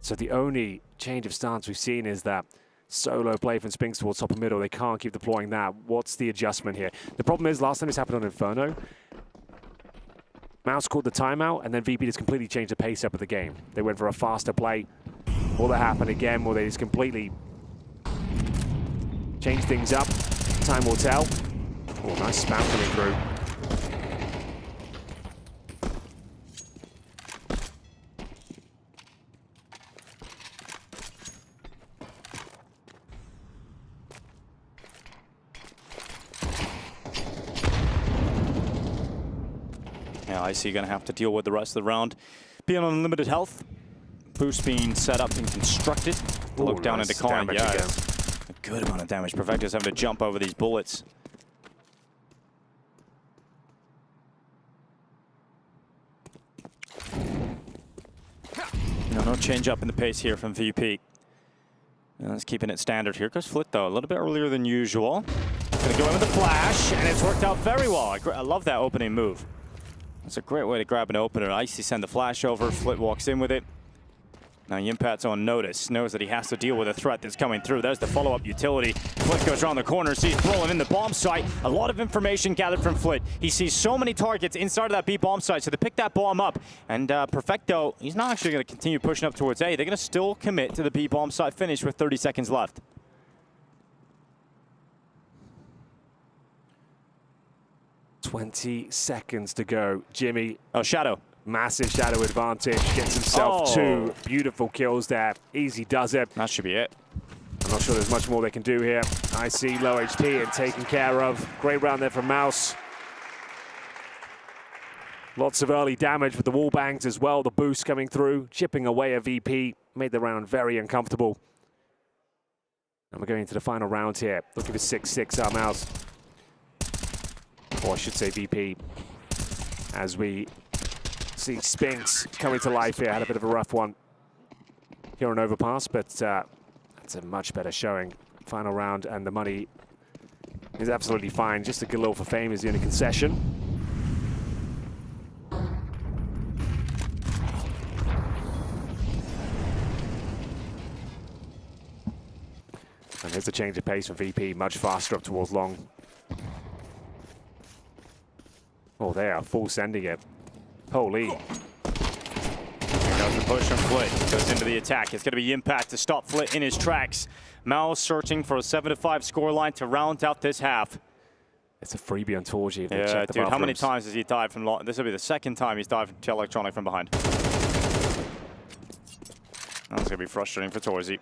So the only change of stance we've seen is that solo play from Spinks towards top and middle. They can't keep deploying that. What's the adjustment here? The problem is, last time this happened on Inferno, Mouz called the timeout, and then VP just completely changed the pace up of the game. They went for a faster play. Will that happen again? Will they just completely change things up? Time will tell. Oh, nice spam coming through. Icy going to have to deal with the rest of the round. Being on unlimited health. Boost being set up and constructed. Look down nice into Con. Yeah, again. a good amount of damage. Perfecto's having to jump over these bullets. No change up in the pace here from VP. Let's keeping it standard here. Goes Flit though, a little bit earlier than usual. Gonna go in with the flash, and it's worked out very well. I love that opening move. That's a great way to grab an opener. Icy send the flash over, Flit walks in with it. Now Yimpat's on notice, knows that he has to deal with a threat that's coming through. There's the follow-up utility. Flit goes around the corner, sees Brolin in the bomb site. A lot of information gathered from Flit. He sees so many targets inside of that B bomb site, so they pick that bomb up. And Perfecto, he's not actually going to continue pushing up towards A. They're going to still commit to the B bomb site finish with 30 seconds left. 20 seconds to go. Jimmy, Oh, Shadow. massive shadow advantage. Gets himself two beautiful kills there. Easy does it. That should be it. I'm not sure there's much more they can do here. I see low HP and taken care of. Great round there from Mouz. Lots of early damage with the wall bangs as well. The boost coming through, chipping away a VP. Made the round very uncomfortable. And we're going into the final round here. Looking for 6-6 our Mouz. Or I should say VP. As we see Spinks coming to life here. Had a bit of a rough one here on Overpass, but that's a much better showing. Final round, and the money is absolutely fine. Just a Galil for fame is the only concession. And there's a change of pace for VP, much faster up towards long. Oh, they are full sending it. Holy. Here goes the push from Flit. Goes into the attack. It's going to be Impact to stop Flit in his tracks. Mouz searching for a 7-5 scoreline to round out this half. It's a freebie on Torji. Yeah, dude, how many times has he died from... This will be the second time he's died from Electronic from behind. That's going to be frustrating for Torzi.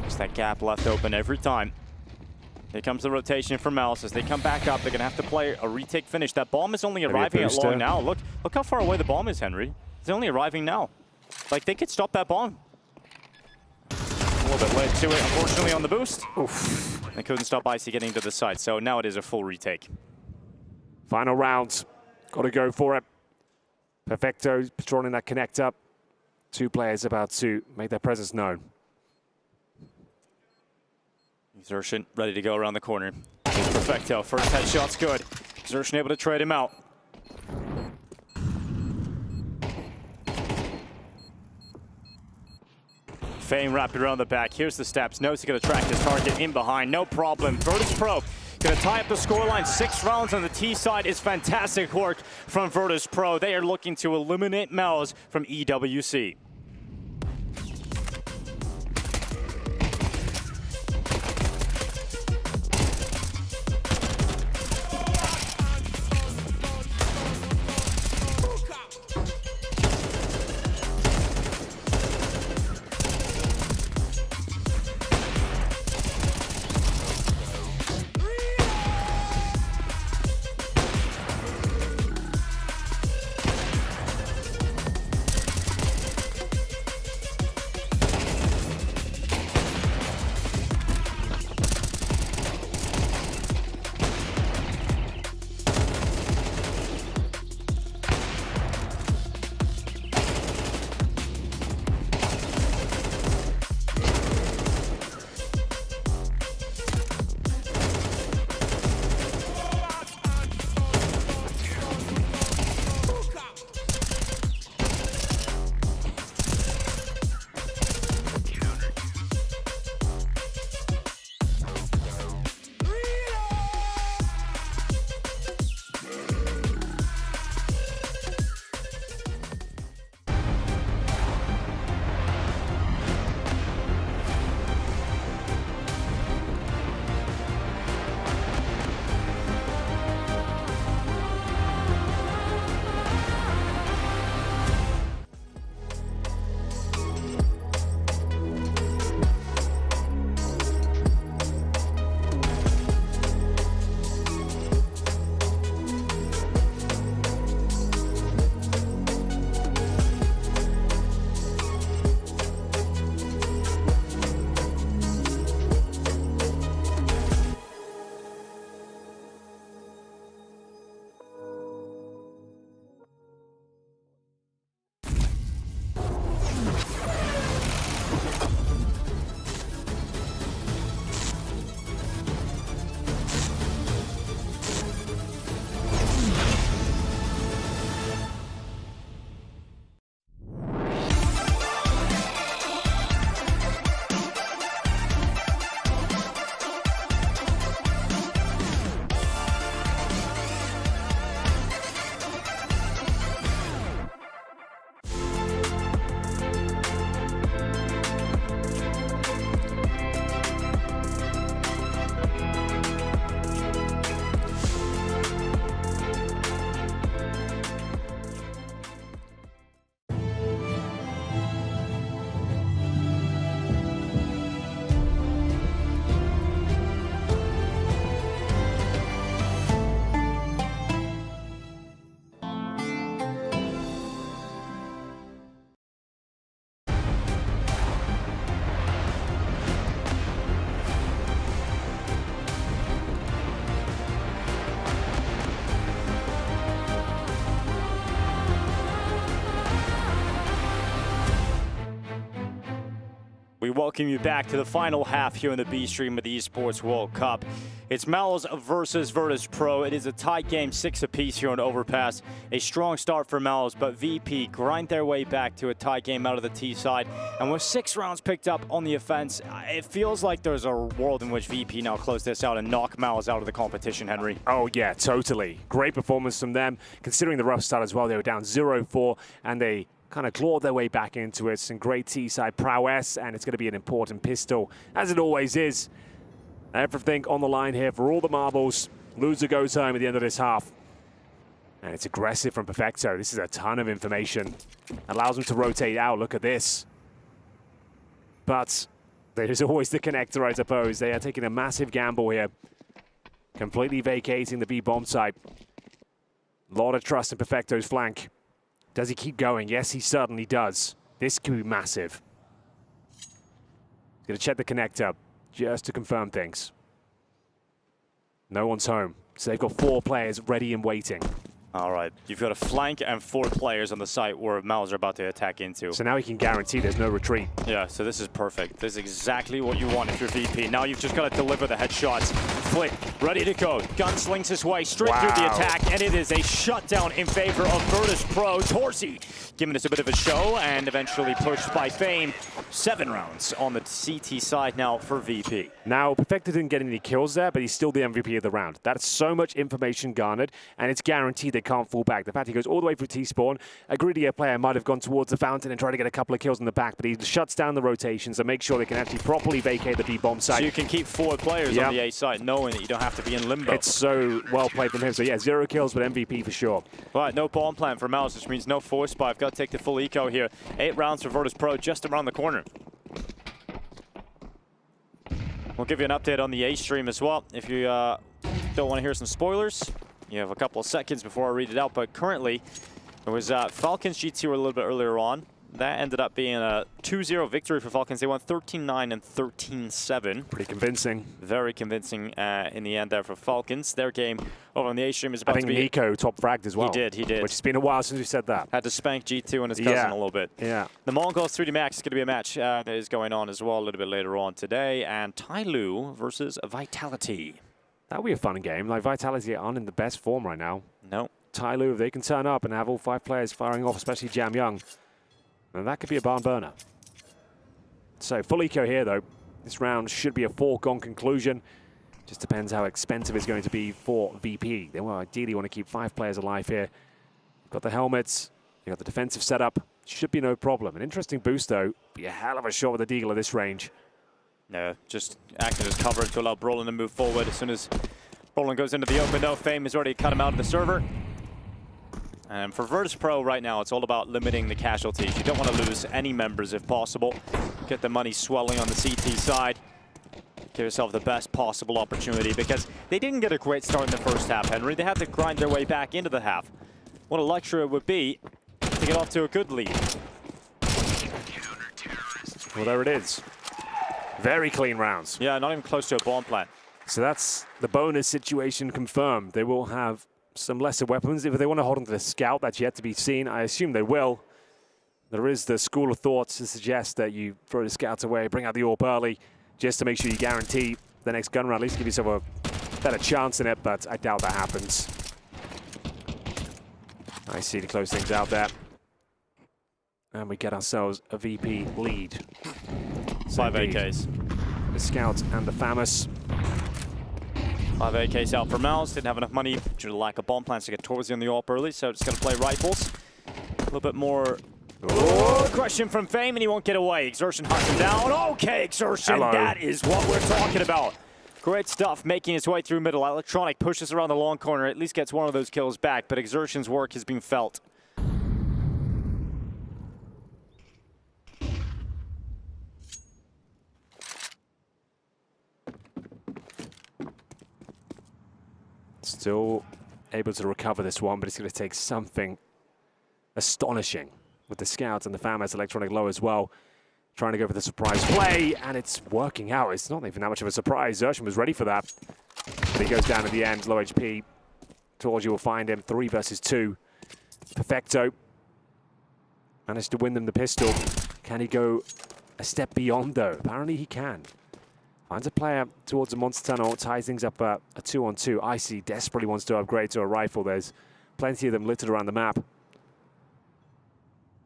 Just that gap left open every time. Here comes the rotation for Mouz. As they come back up, they're going to have to play a retake finish. That bomb is only arriving at long now. Look how far away the bomb is, Henry. It's only arriving now. Like, they could stop that bomb. A little bit late to it, unfortunately, on the boost. Oof. They couldn't stop Icy getting to the side, so now it is a full retake. Final round. Got to go for it. Perfecto patrolling that connect up. Two players about to make their presence known. Xerxin ready to go around the corner. Here's Perfecto. First headshot's good. Xerxin able to trade him out. Fame wrapped around the back. Here's the steps. Knows he's going to track his target in behind. No problem. Virtus.pro going to tie up the scoreline. 6 rounds on the T side is fantastic work from Virtus.pro. They are looking to eliminate Mouz from EWC. welcome you back to the final half here in the B stream of the Esports World Cup. It's Mouz versus Virtus.pro. It is a tight game, 6 apiece here on Overpass. A strong start for Mouz, but VP grind their way back to a tight game out of the T side. And with 6 rounds picked up on the offense, it feels like there's a world in which VP now close this out and knock Mouz out of the competition, Henry. Oh yeah, totally. Great performance from them, considering the rough start as well. They were down 0-4, and they kind of clawed their way back into it. Some great T-side prowess, and it's going to be an important pistol, as it always is. Everything on the line here for all the marbles. Loser goes home at the end of this half. And it's aggressive from Perfecto. This is a ton of information. Allows them to rotate out. Look at this. But there's always the connector, I suppose. They are taking a massive gamble here. Completely vacating the B bomb site. A lot of trust in Perfecto's flank. Does he keep going? Yes, he certainly does. This could be massive. He's going to check the connector just to confirm things. No one's home, so they've got 4 players ready and waiting. All right, you've got a flank and 4 players on the site where Mouz are about to attack into. So now he can guarantee there's no retreat. Yeah, so this is perfect. This is exactly what you want if you're VP. Now you've just got to deliver the headshots. Flick, ready to go. Gun slings his way straight through the attack, and it is a shutdown in favor of Virtus.pro. Torsi giving us a bit of a show, and eventually pushed by Fame. 7 rounds on the CT side now for VP. Now, Perfecto didn't get any kills there, but he's still the MVP of the round. That's so much information garnered, and it's guaranteed they can't fall back. The fact he goes all the way through T-spawn, a greedier player might have gone towards the fountain and tried to get a couple of kills in the back, but he shuts down the rotations and makes sure they can actually properly vacate the B bomb site. So you can keep 4 players on the A side, knowing that you don't have to be in limbo. It's so well played from him. So yeah, 0 kills, but MVP for sure. Right, no bomb plan for Mouz, which means no force buy. I've got to take the full eco here. 8 rounds for Virtus.pro just around the corner. We'll give you an update on the A stream as well. If you don't want to hear some spoilers, you have a couple of seconds before I read it out. But currently, it was Falcons GT a little bit earlier on. That ended up being a 2-0 victory for Falcons. They won 13-9 and 13-7. Pretty convincing. Very convincing in the end there for Falcons. Their game over on the A stream is about to be... I think Nico top fragged as well. He did. Which has been a while since we said that. Had to spank G2 and his cousin a little bit. Yeah. The Mongols 3D Max is going to be a match that is going on as well a little bit later on today. And Tyloo versus Vitality. That'll be a fun game. Like, Vitality aren't in the best form right now. No. Tyloo, if they can turn up and have all 5 players firing off, especially Jam Young, and that could be a barn burner. So full eco here, though. This round should be a foregone conclusion. Just depends how expensive it's going to be for VP. They will ideally want to keep 5 players alive here. Got the helmets. You got the defensive setup. Should be no problem. An interesting boost, though. Be a hell of a shot with the Deagle at this range. No, just acting as cover to allow Brolin to move forward. As soon as Brolin goes into the open, no, Fame has already cut him out of the server. And for Virtus.pro right now, it's all about limiting the casualties. You don't want to lose any members if possible. Get the money swelling on the CT side. Give yourself the best possible opportunity, because they didn't get a great start in the first half, Henry. They had to grind their way back into the half. What a luxury it would be to get off to a good lead. Well, there it is. Very clean rounds. Yeah, not even close to a bomb plant. So that's the bonus situation confirmed. They will have some lesser weapons. If they want to hold on to the scout, that's yet to be seen. I assume they will. There is the school of thoughts to suggest that you throw the scouts away, bring out the AWP early, just to make sure you guarantee the next gun round, at least give yourself a better chance in it, but I doubt that happens. I see to close things out there. And we get ourselves a VP lead. 5 AKs. The scouts and the FAMAS. 5 AKs out for Mouz. Didn't have enough money due to lack of bomb plants to get towards you on the AWP early, so just going to play rifles. A little bit more. Oh, question from Fame, and he won't get away. Exertion hunts him down. Okay, Exertion, Hello. That is what we're talking about. Great stuff, making his way through middle. Electronic pushes around the long corner, at least gets one of those kills back, but Exertion's work has been felt. Still able to recover this one, but it's going to take something astonishing with the scouts and the FAMAS electronic low as well. Trying to go for the surprise play, and it's working out. It's not even that much of a surprise. Xerxen was ready for that. But he goes down in the end, low HP. Told you will find him, 3 versus 2. Perfecto managed to win them the pistol. Can he go a step beyond, though. Apparently he can. Finds a player towards the monster tunnel, ties things up a 2-on-2. Icy desperately wants to upgrade to a rifle. There's plenty of them littered around the map.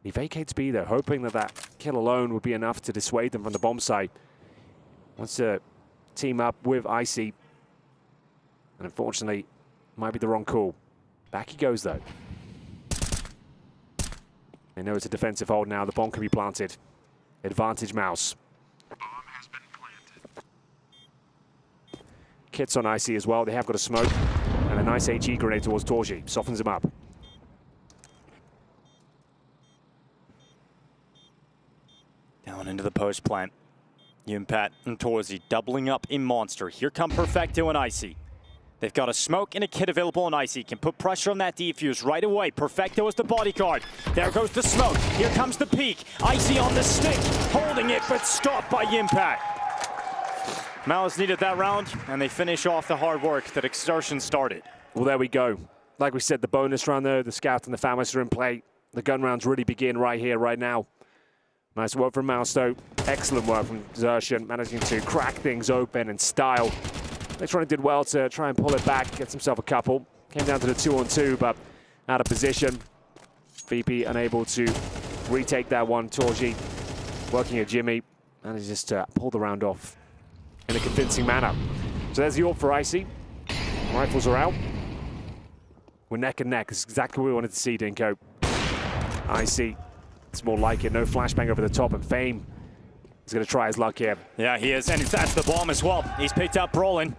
He vacates B, though, hoping that that kill alone would be enough to dissuade them from the bomb site. Wants to team up with Icy. And unfortunately, might be the wrong call. Back he goes, though. They know it's a defensive hold now. The bomb can be planted. Advantage Mouse. Kits on Icy as well. They have got a smoke. And a nice HE grenade towards Torji. Softens him up. Down into the post plant. Yimpat and Torzi doubling up in Monster. Here come Perfecto and Icy. They've got a smoke and a kit available on Icy. Can put pressure on that defuse right away. Perfecto is the bodyguard. There goes the smoke. Here comes the peak. Icy on the stick, holding it, but stopped by Yimpat. Mouz needed that round, and they finish off the hard work that Extortion started. Well, there we go. Like we said, the bonus round there, the Scout and the Famous are in play. The gun rounds really begin right here, right now. Nice work from Mouz, though. Excellent work from Xertion, managing to crack things open in style. Netrunner did well to try and pull it back, gets himself a couple. Came down to the 2-on-2, but out of position. VP unable to retake that one. Torji working at Jimmy, manages to pull the round off in a convincing manner. So there's the AWP for Icy. Rifles are out. We're neck and neck. This is exactly what we wanted to see, Dinko. Icy, it's more like it. No flashbang over the top, and Fame is going to try his luck here. Yeah, he is, and that's the bomb as well. He's picked up Brolin.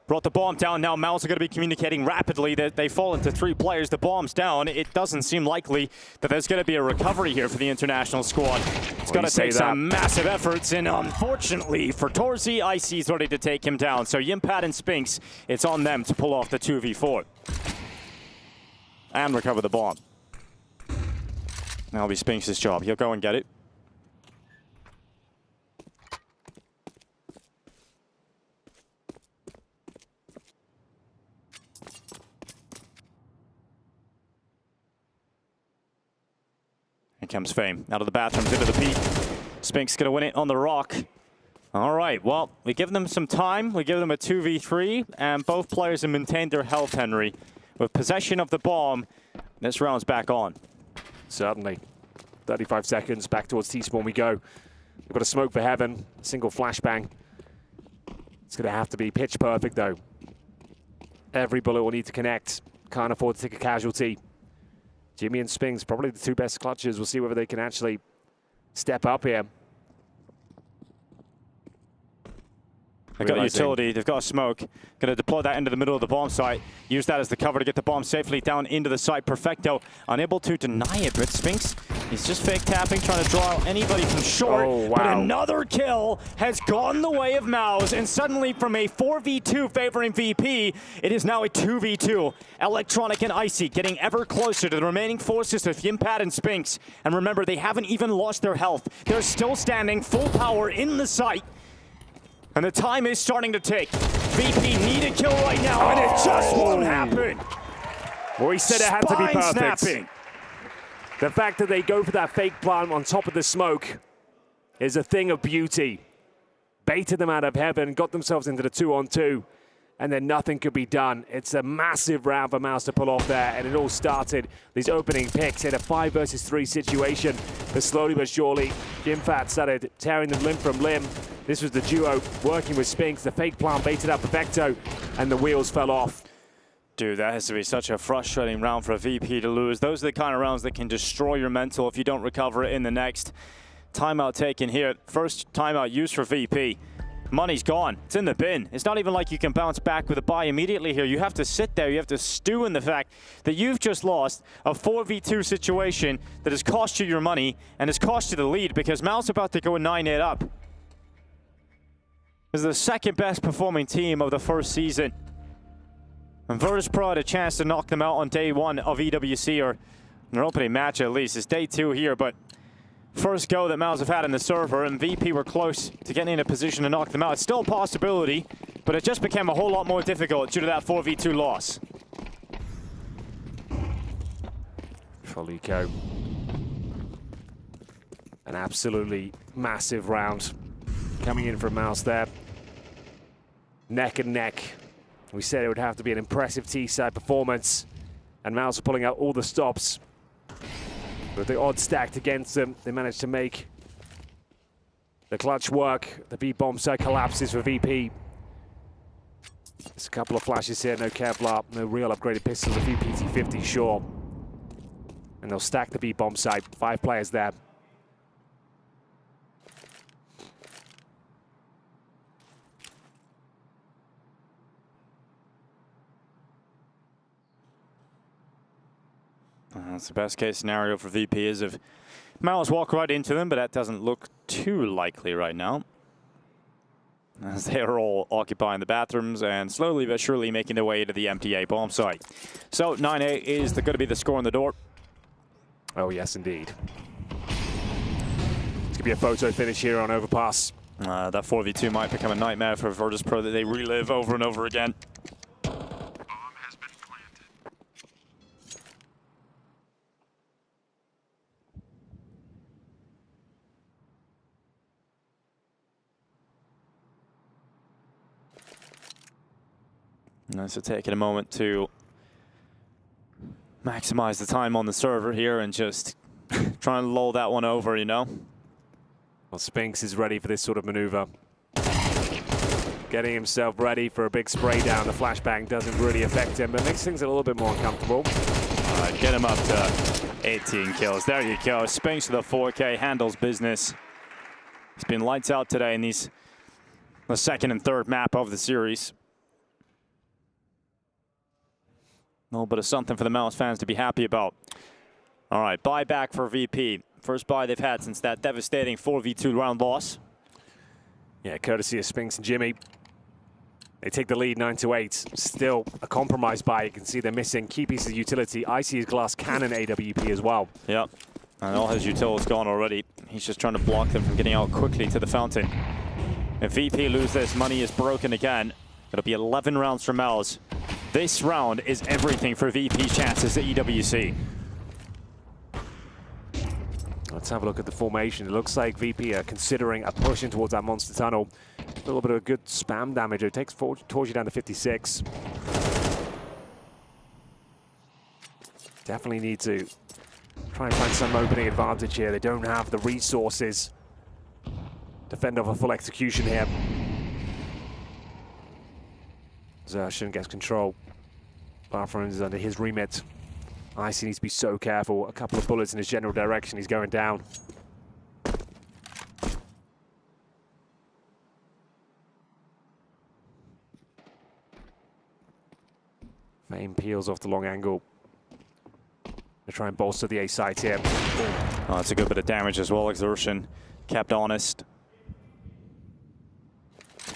Brought the bomb down. Now Mouz are going to be communicating rapidly that they fall into 3 players. The bomb's down. It doesn't seem likely that there's going to be a recovery here for the international squad. It's going to take some massive efforts, and unfortunately for Torzi, Icy's ready to take him down. So Yimpat and Spinks, it's on them to pull off the 2v4 and recover the bomb. That'll be Spinks' job. He'll go and get it. Here comes Fame, out of the bathrooms, into the peak. Spinks gonna win it on the rock. All right, well, we give them some time. We give them a 2v3, and both players have maintained their health, Henry. With possession of the bomb, this round's back on. Certainly. 35 seconds, back towards T-Spawn we go. We've got a smoke for Heaven, single flashbang. It's gonna have to be pitch perfect, though. Every bullet will need to connect. Can't afford to take a casualty. Jimmy and Spinks, probably the 2 best clutches. We'll see whether they can actually step up here. They've got utility, they've got a smoke. Going to deploy that into the middle of the bomb site. Use that as the cover to get the bomb safely down into the site. Perfecto unable to deny it, but Spinks, he's just fake tapping, trying to draw out anybody from short. Oh, wow. But another kill has gone the way of Mouz, and suddenly from a 4v2 favoring VP, it is now a 2v2. Electronic and Icy getting ever closer to the remaining forces of Yimpat and Spinks. And remember, they haven't even lost their health. They're still standing full power in the site. And the time is starting to tick. VP need a kill right now, and it just won't happen. Well, he said it had to be perfect. Snapping. The fact that they go for that fake plant on top of the smoke is a thing of beauty. Baited them out of Heaven, got themselves into the 2-on-2, and then nothing could be done. It's a massive round for Mouz to pull off there, and it all started, these opening picks, in a 5 versus 3 situation. But slowly but surely, Yimpat started tearing them limb from limb. This was the duo working with Spinks. The fake plant baited up Perfecto, and the wheels fell off. Dude, that has to be such a frustrating round for a VP to lose. Those are the kind of rounds that can destroy your mental if you don't recover it in the next. Timeout taken here. First timeout used for VP. Money's gone. It's in the bin. It's not even like you can bounce back with a buy immediately here. You have to sit there. You have to stew in the fact that you've just lost a 4v2 situation that has cost you your money and has cost you the lead because Mouz about to go 9-8 up. This is the second best performing team of the first season. And Virtus.pro had a chance to knock them out on day 1 of EWC, or their opening match at least. It's day 2 here, but first go that Mouz have had in the server, and VP were close to getting in a position to knock them out. It's still a possibility, but it just became a whole lot more difficult due to that 4v2 loss. Felico. An absolutely massive round coming in from Mouz there. Neck and neck. We said it would have to be an impressive T-side performance. And Mouz are pulling out all the stops. With the odds stacked against them, they managed to make the clutch work. The B-bomb side collapses for VP. There's a couple of flashes here, no Kevlar, no real upgraded pistols, a few PT-50, sure. And they'll stack the B-bomb side, 5 players there. That's the best case scenario for VP is if Mouz walk right into them, but that doesn't look too likely right now, as they are all occupying the bathrooms and slowly but surely making their way to the empty A-bomb site. So 9-8 is going to be the score on the door. Oh yes, indeed. It's going to be a photo finish here on Overpass. That 4v2 might become a nightmare for Virtus.pro that they relive over and over again. So taking a moment to maximize the time on the server here and just try and lull that one over, you know? Well, Spinks is ready for this sort of maneuver. Getting himself ready for a big spray down. The flashbang doesn't really affect him, but makes things a little bit more uncomfortable. Get him up to 18 kills. There you go. Spinks with a 4K handles business. He's been lights out today in the second and third map of the series. A little bit of something for the Mouz fans to be happy about. All right, buyback for VP. First buy they've had since that devastating 4v2 round loss. Yeah, courtesy of Spinks and Jimmy. They take the lead 9-8. Still a compromised buy. You can see they're missing key pieces of utility. Icy's glass cannon AWP as well. Yep, and all his utility's gone already. He's just trying to block them from getting out quickly to the fountain. If VP lose this, money is broken again. It'll be 11 rounds for Mouz. This round is everything for VP's chances at EWC. Let's have a look at the formation. It looks like VP are considering a push in towards that monster tunnel. A little bit of good spam damage. It takes Torchy down to 56. Definitely need to try and find some opening advantage here. They don't have the resources to fend off a full execution here. Zershin gets control. Bathrooms is under his remit. Icy needs to be so careful. A couple of bullets in his general direction. He's going down. Fame peels off the long angle. They try and bolster the A site here. Oh, that's a good bit of damage as well. Exertion kept honest.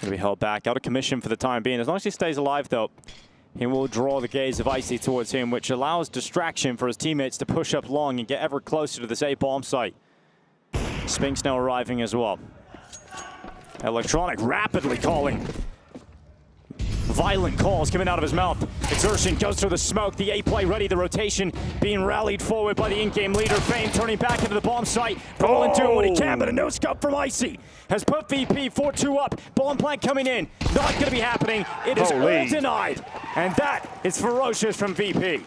Going to be held back, out of commission for the time being. As long as he stays alive, though, he will draw the gaze of Icy towards him, which allows distraction for his teammates to push up long and get ever closer to this A-bomb site. Spinks now arriving as well. Electronic rapidly calling. Violent calls coming out of his mouth. Exertion goes through the smoke. The A-play ready. The rotation being rallied forward by the in-game leader. Fame turning back into the bomb site. Rolling to what he can, but a no-scope from Icy has put VP 4-2 up. Bomb plant coming in. Not going to be happening. It is all denied. And that is ferocious from VP.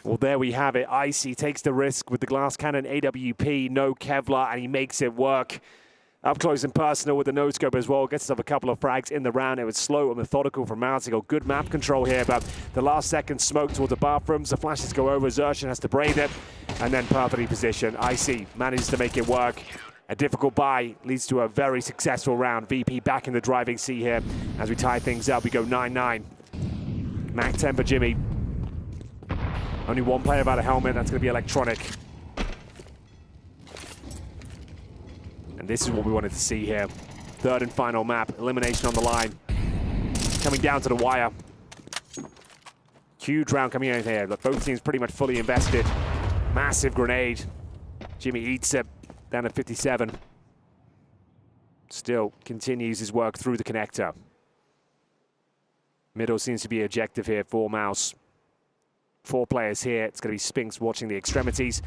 Well, there we have it. Icy takes the risk with the glass cannon AWP. No Kevlar, and he makes it work. Up close and personal with the no-scope as well. Gets himself a couple of frags in the round. It was slow and methodical from Mouz. He got good map control here, but the last second smoke towards the bathrooms. The flashes go over. Zershin has to brave it, and then perfectly positioned. Icy manages to make it work. A difficult buy leads to a very successful round. VP back in the driving seat here. As we tie things up, we go 9-9. Mac 10 for Jimmy. Only one player without a helmet. That's going to be electronic. And this is what we wanted to see here. Third and final map, elimination on the line. Coming down to the wire. Huge round coming in here. Look, both teams pretty much fully invested. Massive grenade. Jimmy eats it, down to 57. Still continues his work through the connector. Middle seems to be objective here for Mouz. 4 players here. It's going to be Spinks watching the extremities.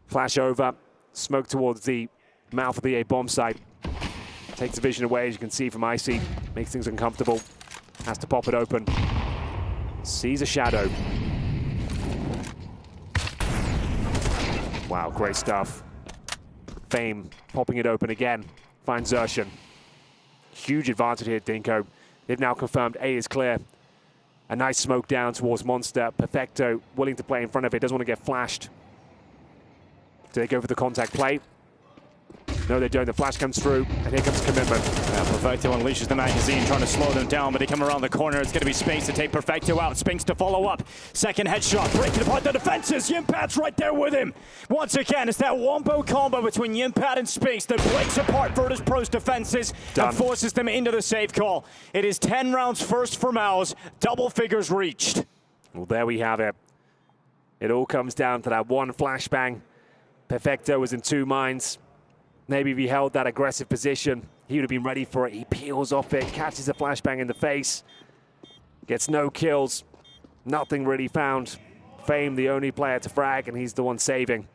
Flash over. Smoke towards the mouth of the A bomb site. Takes the vision away, as you can see from Icy. Makes things uncomfortable. Has to pop it open. Sees a shadow. Wow, great stuff. Fame popping it open again. Finds Zershan. Huge advantage here, Dinko. They've now confirmed A is clear. A nice smoke down towards Monster. Perfecto willing to play in front of it. Doesn't want to get flashed. Do they go for the contact play? No, they don't. The flash comes through, and here comes Commitment. Yeah, Perfecto unleashes the magazine, trying to slow them down, but they come around the corner. It's going to be Spinks to take Perfecto out. Spinks to follow up. Second headshot, breaking apart the defenses. Yimpat's right there with him. Once again, it's that wombo combo between Yimpat and Spinks that breaks apart Virtus.pro's defenses and forces them into the safe call. It is 10 rounds first for Mouz. Double figures reached. Well, there we have it. It all comes down to that one flashbang. Perfecto was in two minds. Maybe if he held that aggressive position, he would have been ready for it. He peels off it, catches a flashbang in the face, gets no kills, nothing really found. Fame, the only player to frag, and he's the one saving.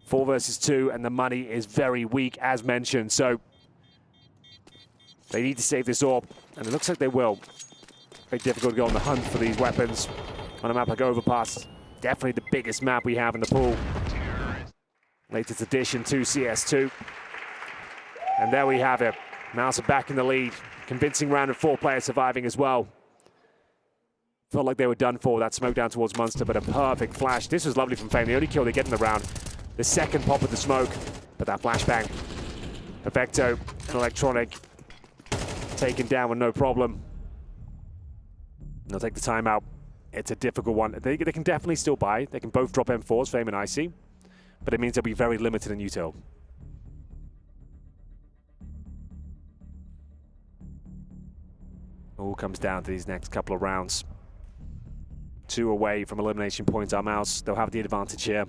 4 versus 2, and the money is very weak, as mentioned. So they need to save this orb, and it looks like they will. Very difficult to go on the hunt for these weapons on a map like Overpass. Definitely the biggest map we have in the pool. Latest addition to CS2. And there we have it. Mouz are back in the lead. Convincing round of 4 players surviving as well. Felt like they were done for. That smoke down towards Munster, but a perfect flash. This was lovely from Fame. The only kill they get in the round. The second pop of the smoke, but that flashbang. Perfecto and Electronic taken down with no problem. They'll take the timeout. It's a difficult one. They can definitely still buy. They can both drop M4s, Fame and Icy. But it means they'll be very limited in util. All comes down to these next couple of rounds. 2 away from elimination points are Mouz. They'll have the advantage here.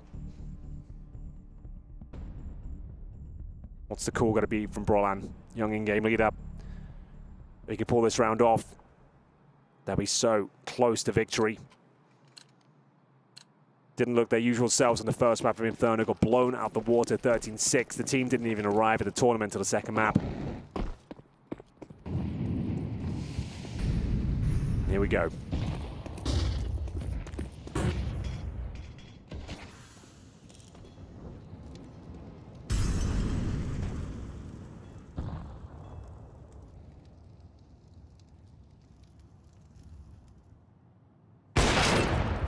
What's the call got to be from Brolan? Young in-game leader. They can pull this round off. They'll be so close to victory. Didn't look their usual selves on the first map of Inferno, got blown out the water 13-6. The team didn't even arrive at the tournament until the second map. Here we go.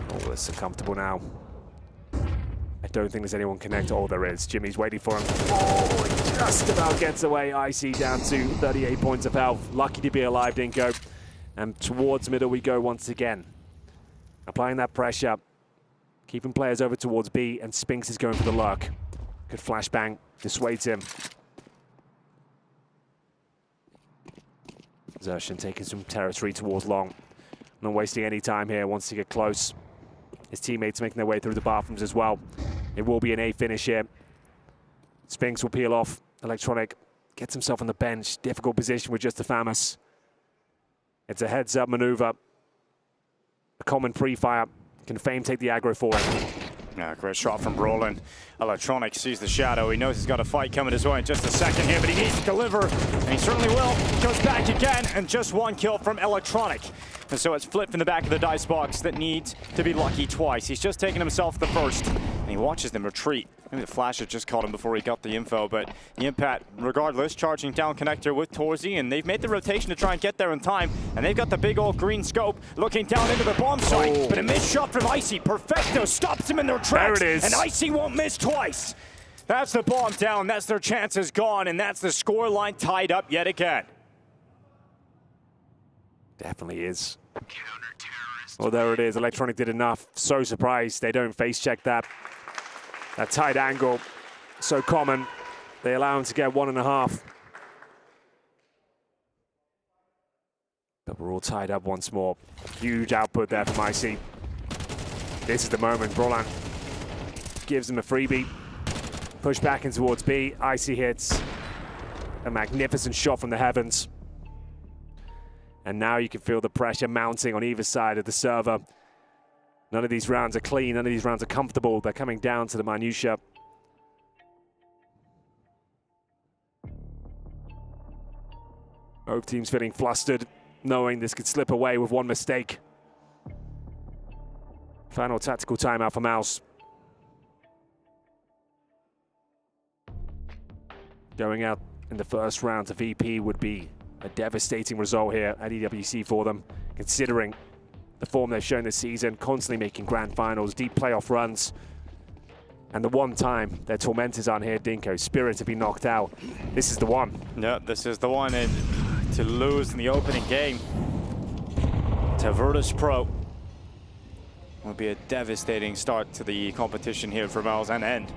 Oh, it's uncomfortable now. I don't think there's anyone connected. Oh, there is. Jimmy's waiting for him. Oh, he just about gets away. Icy down to 38 points of health. Lucky to be alive, Dinko. And towards middle we go once again. Applying that pressure. Keeping players over towards B, and Spinks is going for the lurk. Good flashbang. Dissuades him. Zershan taking some territory towards long. Not wasting any time here. Wants to get close. His teammates making their way through the bathrooms as well. It will be an A finish here. Spinks will peel off. Electronic gets himself on the bench. Difficult position with just the FAMAS. It's a heads-up maneuver. A common pre-fire. Can Fame take the aggro for him? Yeah, great shot from Roland. Electronic sees the shadow. He knows he's got a fight coming his way in just a second here, but he needs to deliver, and he certainly will. Goes back again, and just 1 kill from Electronic. And so it's Flip in the back of the dice box that needs to be lucky twice. He's just taken himself the first, and he watches them retreat. Maybe the flash had just caught him before he got the info, but Yimpat, regardless, charging down connector with Torzi, and they've made the rotation to try and get there in time, and they've got the big old green scope looking down into the bomb site, but a missed shot from Icy. Perfecto stops him in their tracks, there it is. And Icy won't miss twice. That's the bomb down, that's their chances gone, and that's the score line tied up yet again. Definitely is. Well, there it is. Electronic did enough. So surprised they don't face check that. That tight angle, so common. They allow him to get 1.5. But we're all tied up once more. Huge output there from Icy. This is the moment. Brolan gives him a freebie. Push back in towards B. Icy hits. A magnificent shot from the heavens. And now you can feel the pressure mounting on either side of the server. None of these rounds are clean. None of these rounds are comfortable. They're coming down to the minutiae. Both teams feeling flustered, knowing this could slip away with one mistake. Final tactical timeout for Mouz. Going out in the first round to VP would be a devastating result here at EWC for them, considering the form they've shown this season, constantly making grand finals, deep playoff runs. And the one time their tormentors aren't here, Dinko, Spirit to be knocked out. This is the one. Yeah, this is the one. And to lose in the opening game to Virtus.pro would be a devastating start to the competition here for Mouz and end.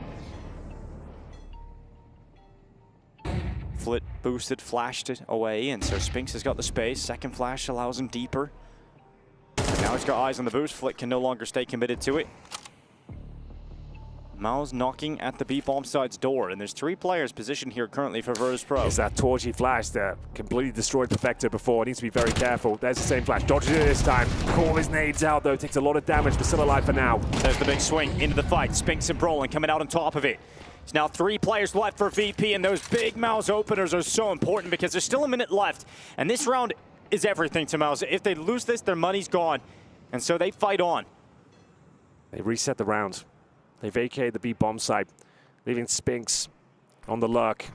Flit boosted, flashed it away, and so Spinks has got the space. Second flash allows him deeper. And now he's got eyes on the boost. Flit can no longer stay committed to it. Mouz knocking at the B-bomb side's door, and there's 3 players positioned here currently for Virtus.pro. Is that torchy flash that completely destroyed Perfecto before? Needs to be very careful. There's the same flash. Dodges it this time. Call his nades out though. Takes a lot of damage, but still alive for now. There's the big swing into the fight. Spinks and Brolin coming out on top of it. It's now 3 players left for VP, and those big Mouz openers are so important because there's still a minute left. And this round is everything to Mouz. If they lose this, their money's gone. And so they fight on. They reset the round. They vacated the B-bomb site, leaving Spinks on the lurk.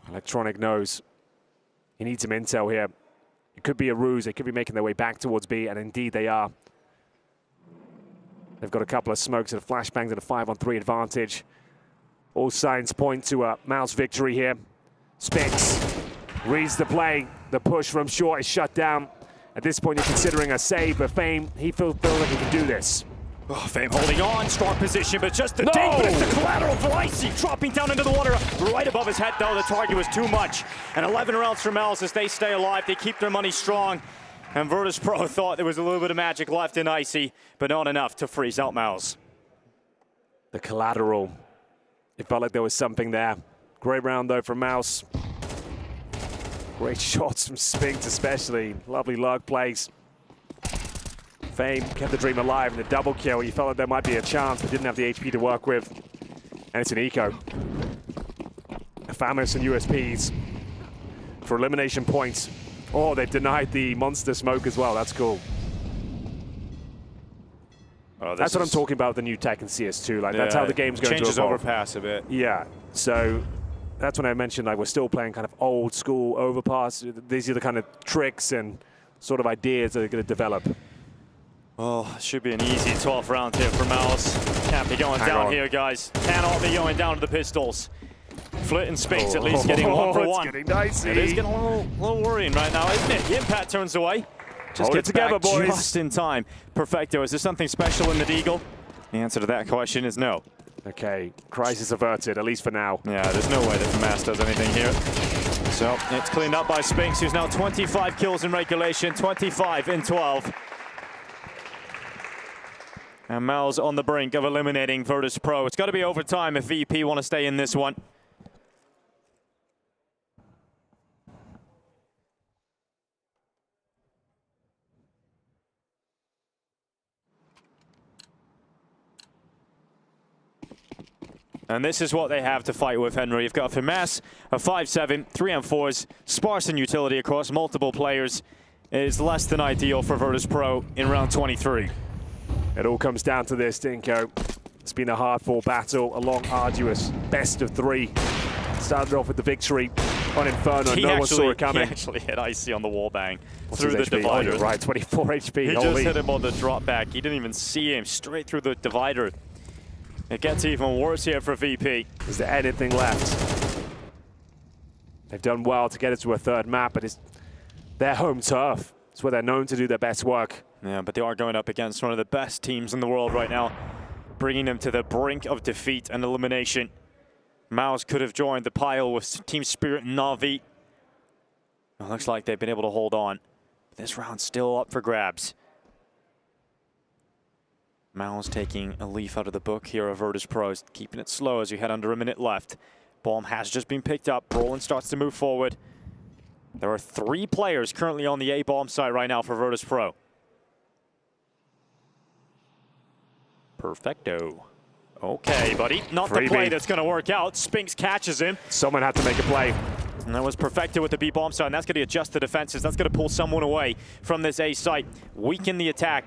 Electronic knows he needs some intel here. It could be a ruse. They could be making their way back towards B, and indeed they are. They've got a couple of smokes and a flashbangs and a 5-on-3 advantage. All signs point to a Mouz victory here. Spinks reads the play. The push from short is shut down. At this point, you're considering a save, but Fame, he feels like he can do this. Oh, Fame holding on, strong position, but just the dink, but it's the collateral for Icy, dropping down into the water, right above his head, though. The target was too much. And 11 rounds for Mouz as they stay alive. They keep their money strong. And Virtus.pro thought there was a little bit of magic left in Icy, but not enough to freeze out Mouz. The collateral. It felt like there was something there. Great round, though, from Mouz. Great shots from Spinks, especially. Lovely lurk plays. Fame kept the dream alive in the double kill. You felt like there might be a chance, but didn't have the HP to work with. And it's an eco. Famous and USPs for elimination points. Oh, they've denied the monster smoke as well. That's cool. Oh, that's what I'm talking about, the new tech in CS2. Like, that's how the game's going to evolve. Changes overpass a bit. Yeah. So that's when I mentioned, like, we're still playing kind of old school overpass. These are the kind of tricks and sort of ideas that are going to develop. Oh, should be an easy 12th round here for Mouz. Can't be going down here, guys. Cannot be going down to the pistols. Flit and Spinks at least getting 1 for 1. It's getting dicey. It is getting a little worrying right now, isn't it? The impact turns away. Just gets together, boys. Just in time. Perfecto, is there something special in the Deagle? The answer to that question is no. Okay, crisis averted, at least for now. Yeah, there's no way that FAMAS does anything here. So it's cleaned up by Spinks, who's now 25 kills in regulation, 25 in 12. And Mouz on the brink of eliminating Virtus.pro. It's got to be overtime if VP want to stay in this one. And this is what they have to fight with, Henry. You've got FAMAS, a 5-7, 3-4s, sparse in utility across multiple players. It is less than ideal for Virtus.pro in round 23. It all comes down to this, Dinko. It's been a hard-fought battle, a long, arduous best of 3. Started off with the victory on Inferno. No one saw it coming. He actually hit Icy on the wall bang What's through the HP? divider. Oh, you're right, 24 HP. He just hit him on the drop back. He didn't even see him, straight through the divider. It gets even worse here for VP. Is there anything left? They've done well to get it to a 3rd map, but it's their home turf. It's where they're known to do their best work. Yeah, but they are going up against one of the best teams in the world right now, bringing them to the brink of defeat and elimination. Mouz could have joined the pile with Team Spirit and Na'Vi. It looks like they've been able to hold on. This round's still up for grabs. Mouz taking a leaf out of the book here of Virtus.pro, keeping it slow as you had under a minute left. Bomb has just been picked up. Brolin starts to move forward. There are 3 players currently on the A-bomb site right now for Virtus.pro. Perfecto Okay, buddy. Not the play that's going to work out. Spinks catches him. Someone had to make a play. And that was perfected with the B bomb side, and that's going to adjust the defenses. That's going to pull someone away from this A site, weaken the attack.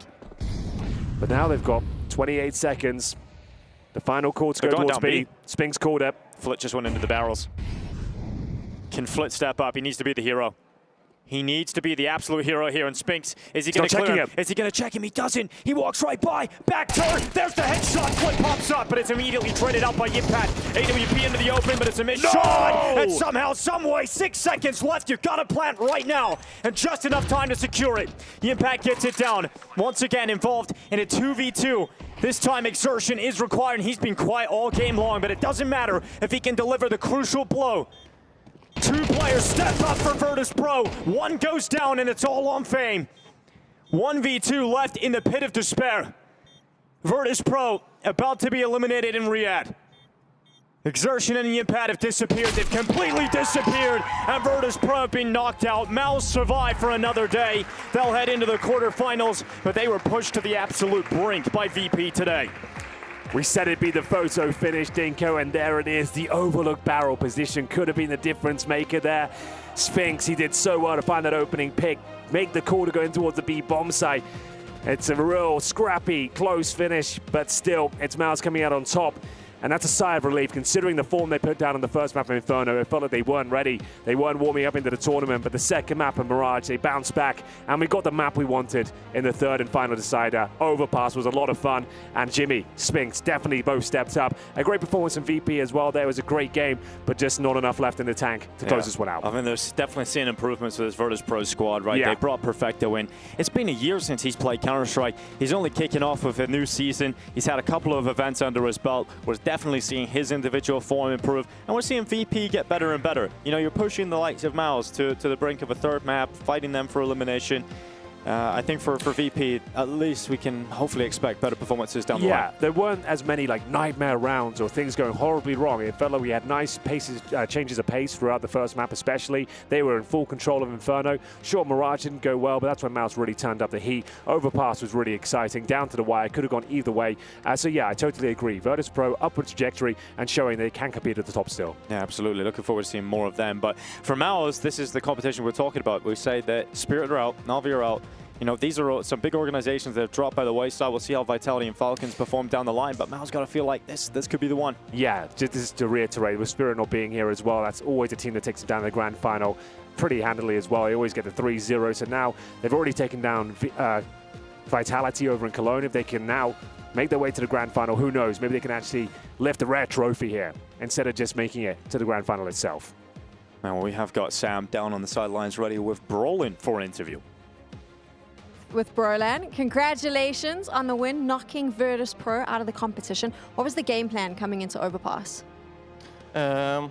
But now they've got 28 seconds. The final call to go towards B. Spinks called it. Flit just went into the barrels. Can Flit step up? He needs to be the hero. He needs to be the absolute hero here. And Spinks, is he going to clear him? Is he going to check him? He doesn't. He walks right by. Back turn. There's the headshot. Flit pops up, but it's immediately traded out by Yimpat. AWP into the open, but it's a missed shot. And somehow, some way, 6 seconds left. You've got to plant right now. And just enough time to secure it. Yimpat gets it down. Once again, involved in a 2v2. This time, exertion is required, and he's been quiet all game long, but it doesn't matter if he can deliver the crucial blow. 2 players step up for Virtus.pro. 1 goes down, and it's all on fame. 1v2 left in the pit of despair. Virtus.pro about to be eliminated in Riyadh. Exertion and Yimpat have disappeared. They've completely disappeared, and Virtus.pro have been knocked out. Mouz survived for another day. They'll head into the quarterfinals, but they were pushed to the absolute brink by VP today. We said it'd be the photo finish, Dinko, and there it is. The overlooked barrel position could have been the difference maker there. Spinks, he did so well to find that opening pick, make the call to go in towards the B bomb site. It's a real scrappy, close finish, but still, it's Mouz coming out on top. And that's a sigh of relief, considering the form they put down on the first map of Inferno. It felt like they weren't ready. They weren't warming up into the tournament, but the second map of Mirage, they bounced back, and we got the map we wanted in the third and final decider. Overpass was a lot of fun, and Jimmy, Spinks, definitely both stepped up. A great performance from VP as well. There was a great game, but just not enough left in the tank to close this one out. I mean, there's definitely seeing improvements with this Virtus.pro squad, right? They brought Perfecto in. It's been a year since he's played Counter-Strike. He's only kicking off with a new season. He's had a couple of events under his belt. We're definitely seeing his individual form improve, and we're seeing VP get better and better. You know, you're pushing the likes of Mouz to the brink of a third map, fighting them for elimination. I think for VP, at least we can hopefully expect better performances down the line. Yeah, there weren't as many like nightmare rounds or things going horribly wrong. It felt like we had nice paces, changes of pace throughout the first map especially. They were in full control of Inferno. Sure, Mirage didn't go well, but that's when Mouz really turned up the heat. Overpass was really exciting, down to the wire, could have gone either way. So yeah, I totally agree. Virtus.pro, upward trajectory, and showing they can compete at the top still. Yeah, absolutely. Looking forward to seeing more of them. But for Mouz, this is the competition we're talking about. We say that Spirit are out, Na'Vi are out. You know, these are some big organizations that have dropped by the wayside. We'll see how Vitality and Falcons perform down the line, but Mouz got to feel like this could be the one. Yeah, just to reiterate, with Spirit not being here as well, that's always a team that takes them down to the grand final pretty handily as well. They always get the 3-0, so now they've already taken down Vitality over in Cologne. If they can now make their way to the grand final, who knows? Maybe they can actually lift a rare trophy here instead of just making it to the grand final itself. Now we have got Sam down on the sidelines ready with Brolin for an interview. With Brolan, congratulations on the win, knocking Virtus.pro out of the competition. What was the game plan coming into Overpass? I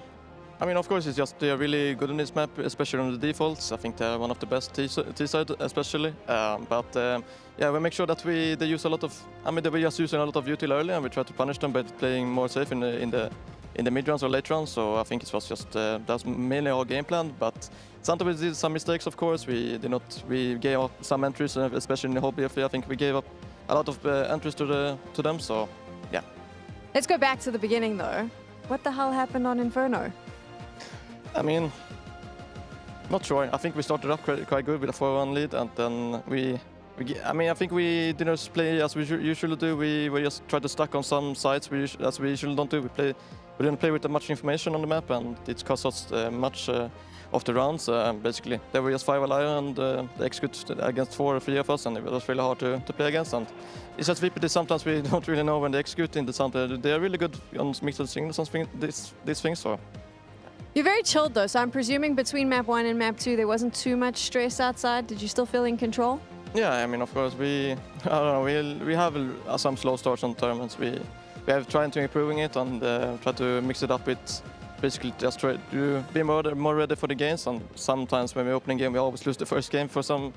mean, of course, it's just they're really good on this map, especially on the defaults. I think they're one of the best T-side, especially. Yeah, we make sure that they use a lot of. I mean, they were just using a lot of util early, and we try to punish them by playing more safe in the mid rounds or late rounds. So I think it was just that's mainly our game plan. But sometimes we did some mistakes, of course. We gave up some entries, especially in the whole BFA. I think we gave up a lot of entries to them. So yeah. Let's go back to the beginning, though. What the hell happened on Inferno? I mean, not sure. I think we started up quite good with a 4-1 lead, and then I think we didn't play as we usually do. We just tried to stuck on some sides as we usually don't do. We didn't play with much information on the map, and it cost us much of the rounds. Basically, there were just 5 alive, and they executed against 4 or 3 of us, and it was really hard to play against. And it's just VPD. Sometimes we don't really know when they execute in the sound. They are really good on mixed signals and these things. So. You're very chilled, though, so I'm presuming between map 1 and map 2 there wasn't too much stress outside. Did you still feel in control? Yeah, I mean, of course, we have some slow starts on tournaments. We have tried to improving it and try to mix it up with basically just try to be more ready for the games. And sometimes when we open a game, we always lose the first game for some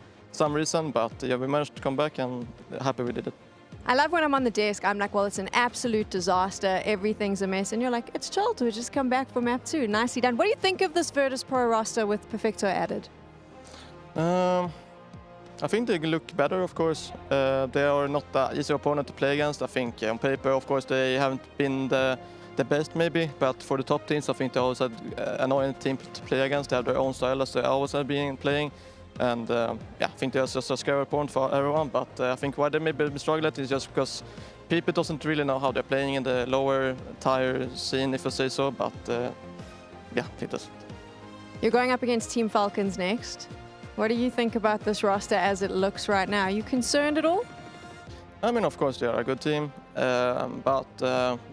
reason. But yeah, we managed to come back, and happy we did it. I love when I'm on the desk, I'm like, well, it's an absolute disaster. Everything's a mess. And you're like, it's chill to just come back for map 2. Nicely done. What do you think of this Virtus.pro roster with Perfecto added? I I think they look better, of course. They are not that easy opponent to play against. I think on paper, of course, they haven't been the best maybe, but for the top teams, I think they always had annoying team to play against. They have their own style as they always have been playing. And yeah, I think they're just a scary opponent for everyone, but I think why they maybe struggle is just because people doesn't really know how they're playing in the lower tier scene, if I say so, but yeah, it does. You're going up against Team Falcons next. What do you think about this roster as it looks right now? Are you concerned at all? I mean, of course, they are a good team, but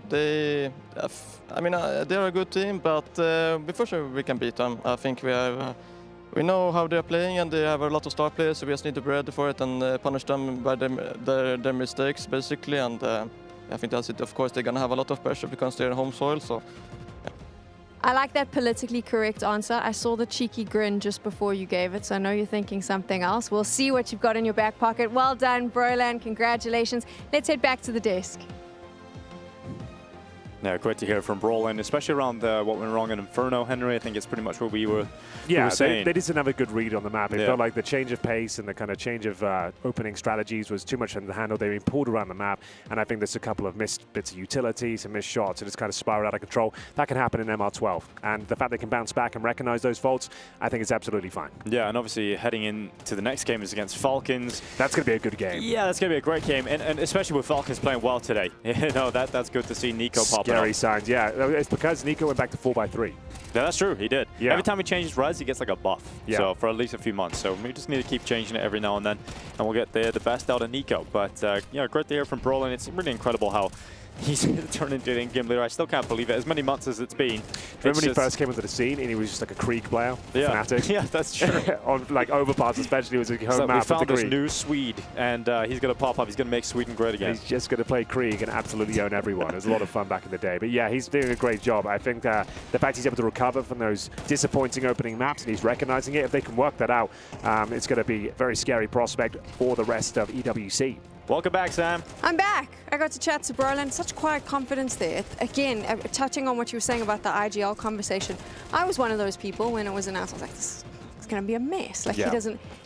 they're a good team, but for sure we can beat them. I think we know how they're playing, and they have a lot of star players, so we just need to be ready for it and punish them by their mistakes, basically. And I think that's it. Of course, they're going to have a lot of pressure because they're home soil, so. I like that politically correct answer. I saw the cheeky grin just before you gave it, so I know you're thinking something else. We'll see what you've got in your back pocket. Well done, Broland. Congratulations. Let's head back to the desk. No, great to hear from Broland, especially around what went wrong in Inferno, Henry. I think it's pretty much what we were saying. They didn't have a good read on the map. It Yeah. felt like the change of pace and the kind of change of opening strategies was too much in the handle. They were being pulled around the map, and I think there's a couple of missed bits of utility, some missed shots, and it's kind of spiraled out of control. That can happen in MR12, and the fact they can bounce back and recognize those faults, I think it's absolutely fine. Yeah, and obviously heading into the next game is against Falcons. That's going to be a good game. Yeah, that's going to be a great game, and especially with Falcons playing well today. You know, that's good to see Nico popping up. Scary signs, yeah. It's because Nico went back to 4x3. Yeah, that's true. He did. Yeah. Every time he changes res, he gets like a buff. Yeah. So for at least a few months. So we just need to keep changing it every now and then, and we'll get the best out of Nico. But yeah, great to hear from Broland. It's really incredible how he's turned into an in-game leader. I still can't believe it. As many months as it's been. Remember when he first came into the scene and he was just like a Krieg player? Yeah. Fanatic? Yeah, that's true. On like overpass especially, was a home map we found of the this Krieg. new Swede, and he's going to pop up. He's going to make Sweden great again. He's just going to play Krieg and absolutely own everyone. It was a lot of fun back in the day. But yeah, he's doing a great job. I think the fact he's able to recover from those disappointing opening maps and he's recognizing it, if they can work that out, it's going to be a very scary prospect for the rest of EWC. Welcome back, Sam. I'm back. I got to chat to Broland. Such quiet confidence there. Again, touching on what you were saying about the IGL conversation, I was one of those people when it was announced. I was like, this is going to be a mess. Like, Yeah.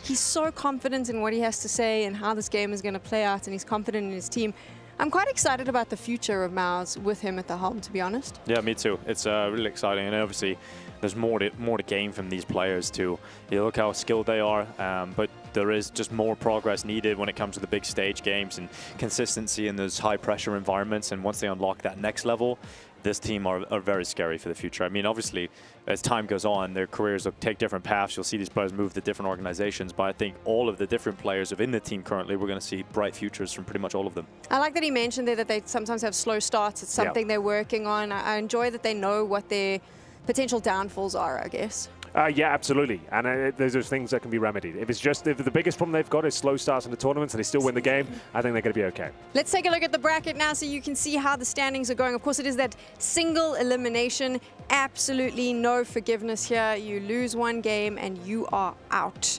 he's so confident in what he has to say and how this game is going to play out, and he's confident in his team. I'm quite excited about the future of Mouz with him at the helm, to be honest. Yeah, me too. It's really exciting, and obviously there's more to gain from these players too. You look how skilled they are, but there is just more progress needed when it comes to the big stage games and consistency in those high pressure environments. And once they unlock that next level, this team are very scary for the future. I mean, obviously, as time goes on, their careers will take different paths. You'll see these players move to different organizations, but I think all of the different players within the team currently, we're going to see bright futures from pretty much all of them. I like that he mentioned there that they sometimes have slow starts. It's something they're working on. I enjoy that they know what their potential downfalls are, I guess. Yeah, absolutely. And there's those things that can be remedied. If the biggest problem they've got is slow starts in the tournaments and they still win the game, I think they're going to be okay. Let's take a look at the bracket now so you can see how the standings are going. Of course, it is that single elimination. Absolutely no forgiveness here. You lose one game and you are out,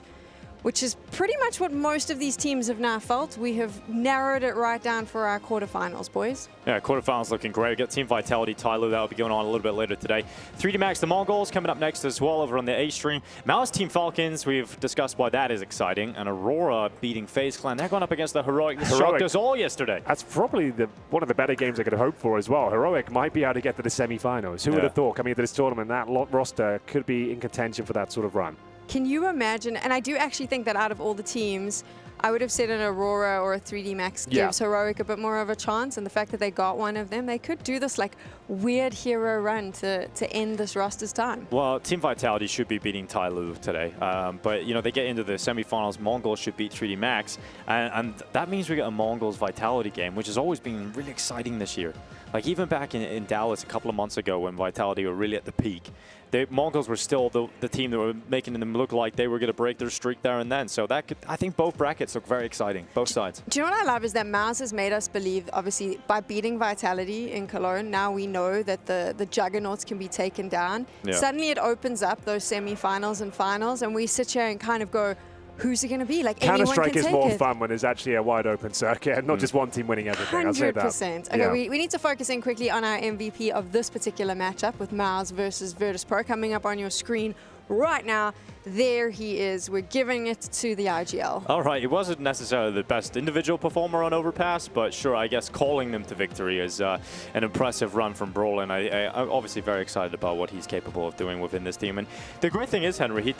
which is pretty much what most of these teams have now felt. We have narrowed it right down for our quarterfinals, boys. Yeah, quarterfinals looking great. We've got Team Vitality, Tyler, that'll be going on a little bit later today. 3D Max, the Mongols, coming up next as well over on the A stream. Mouz Team Falcons, we've discussed why that is exciting. And Aurora beating FaZe Clan. They're going up against the Heroic. Heroic does all yesterday. That's probably one of the better games I could hope for as well. Heroic might be able to get to the semi-finals. Who would have thought coming into this tournament that roster could be in contention for that sort of run? Can you imagine? And I do actually think that out of all the teams, I would have said an Aurora or a 3D Max gives Heroic a bit more of a chance. And the fact that they got one of them, they could do this like weird hero run to end this roster's time. Well, Team Vitality should be beating Tyloo today. But, you know, they get into the semifinals. Mongols should beat 3D Max. And that means we get a Mongols Vitality game, which has always been really exciting this year. Like even back in Dallas a couple of months ago when Vitality were really at the peak, the Mongols were still the team that were making them look like they were going to break their streak there and then. So that I think both brackets look very exciting, both sides. Do you know what I love is that Mouz has made us believe, obviously, by beating Vitality in Cologne, now we know that the juggernauts can be taken down. Yeah. Suddenly it opens up those semi-finals and finals, and we sit here and kind of go, who's it going to be? Like Counter-Strike is more it. fun when there's actually a wide open circuit and not just one team winning everything. 100%. I'll say that. 100%. Okay, we need to focus in quickly on our MVP of this particular matchup with Mouz versus Virtus.pro. Coming up on your screen right now, there he is. We're giving it to the IGL. All right, he wasn't necessarily the best individual performer on Overpass, but sure, I guess calling them to victory is an impressive run from Brawl, and I'm obviously very excited about what he's capable of doing within this team. And the great thing is, Henry, he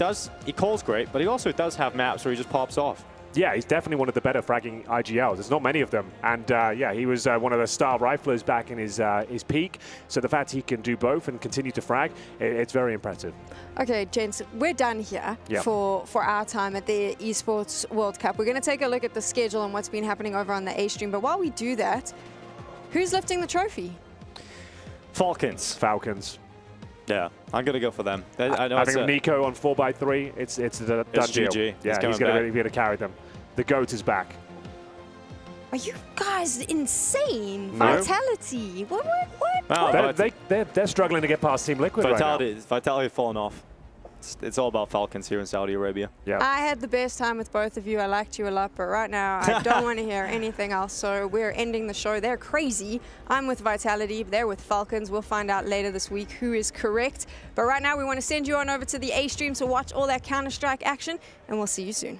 calls great, but he also does have maps where he just pops off. Yeah, he's definitely one of the better fragging IGLs. There's not many of them. And yeah, he was one of the star riflers back in his peak. So the fact he can do both and continue to frag, it's very impressive. Okay, gents, we're done here for our time at the Esports World Cup. We're going to take a look at the schedule and what's been happening over on the A stream. But while we do that, who's lifting the trophy? Falcons. Yeah, I'm going to go for them. I think Nico on 4x3, it's the done deal. GG. Yeah, he's going to be able to carry them. The GOAT is back. Are you guys insane? No. Vitality. What? No, they're struggling to get past Team Liquid right now. Vitality have fallen off. It's all about Falcons here in Saudi Arabia. Yeah. I had the best time with both of you. I liked you a lot, but right now I don't want to hear anything else. So we're ending the show. They're crazy. I'm with Vitality. They're with Falcons. We'll find out later this week who is correct. But right now we want to send you on over to the A stream to watch all that Counter-Strike action, and we'll see you soon.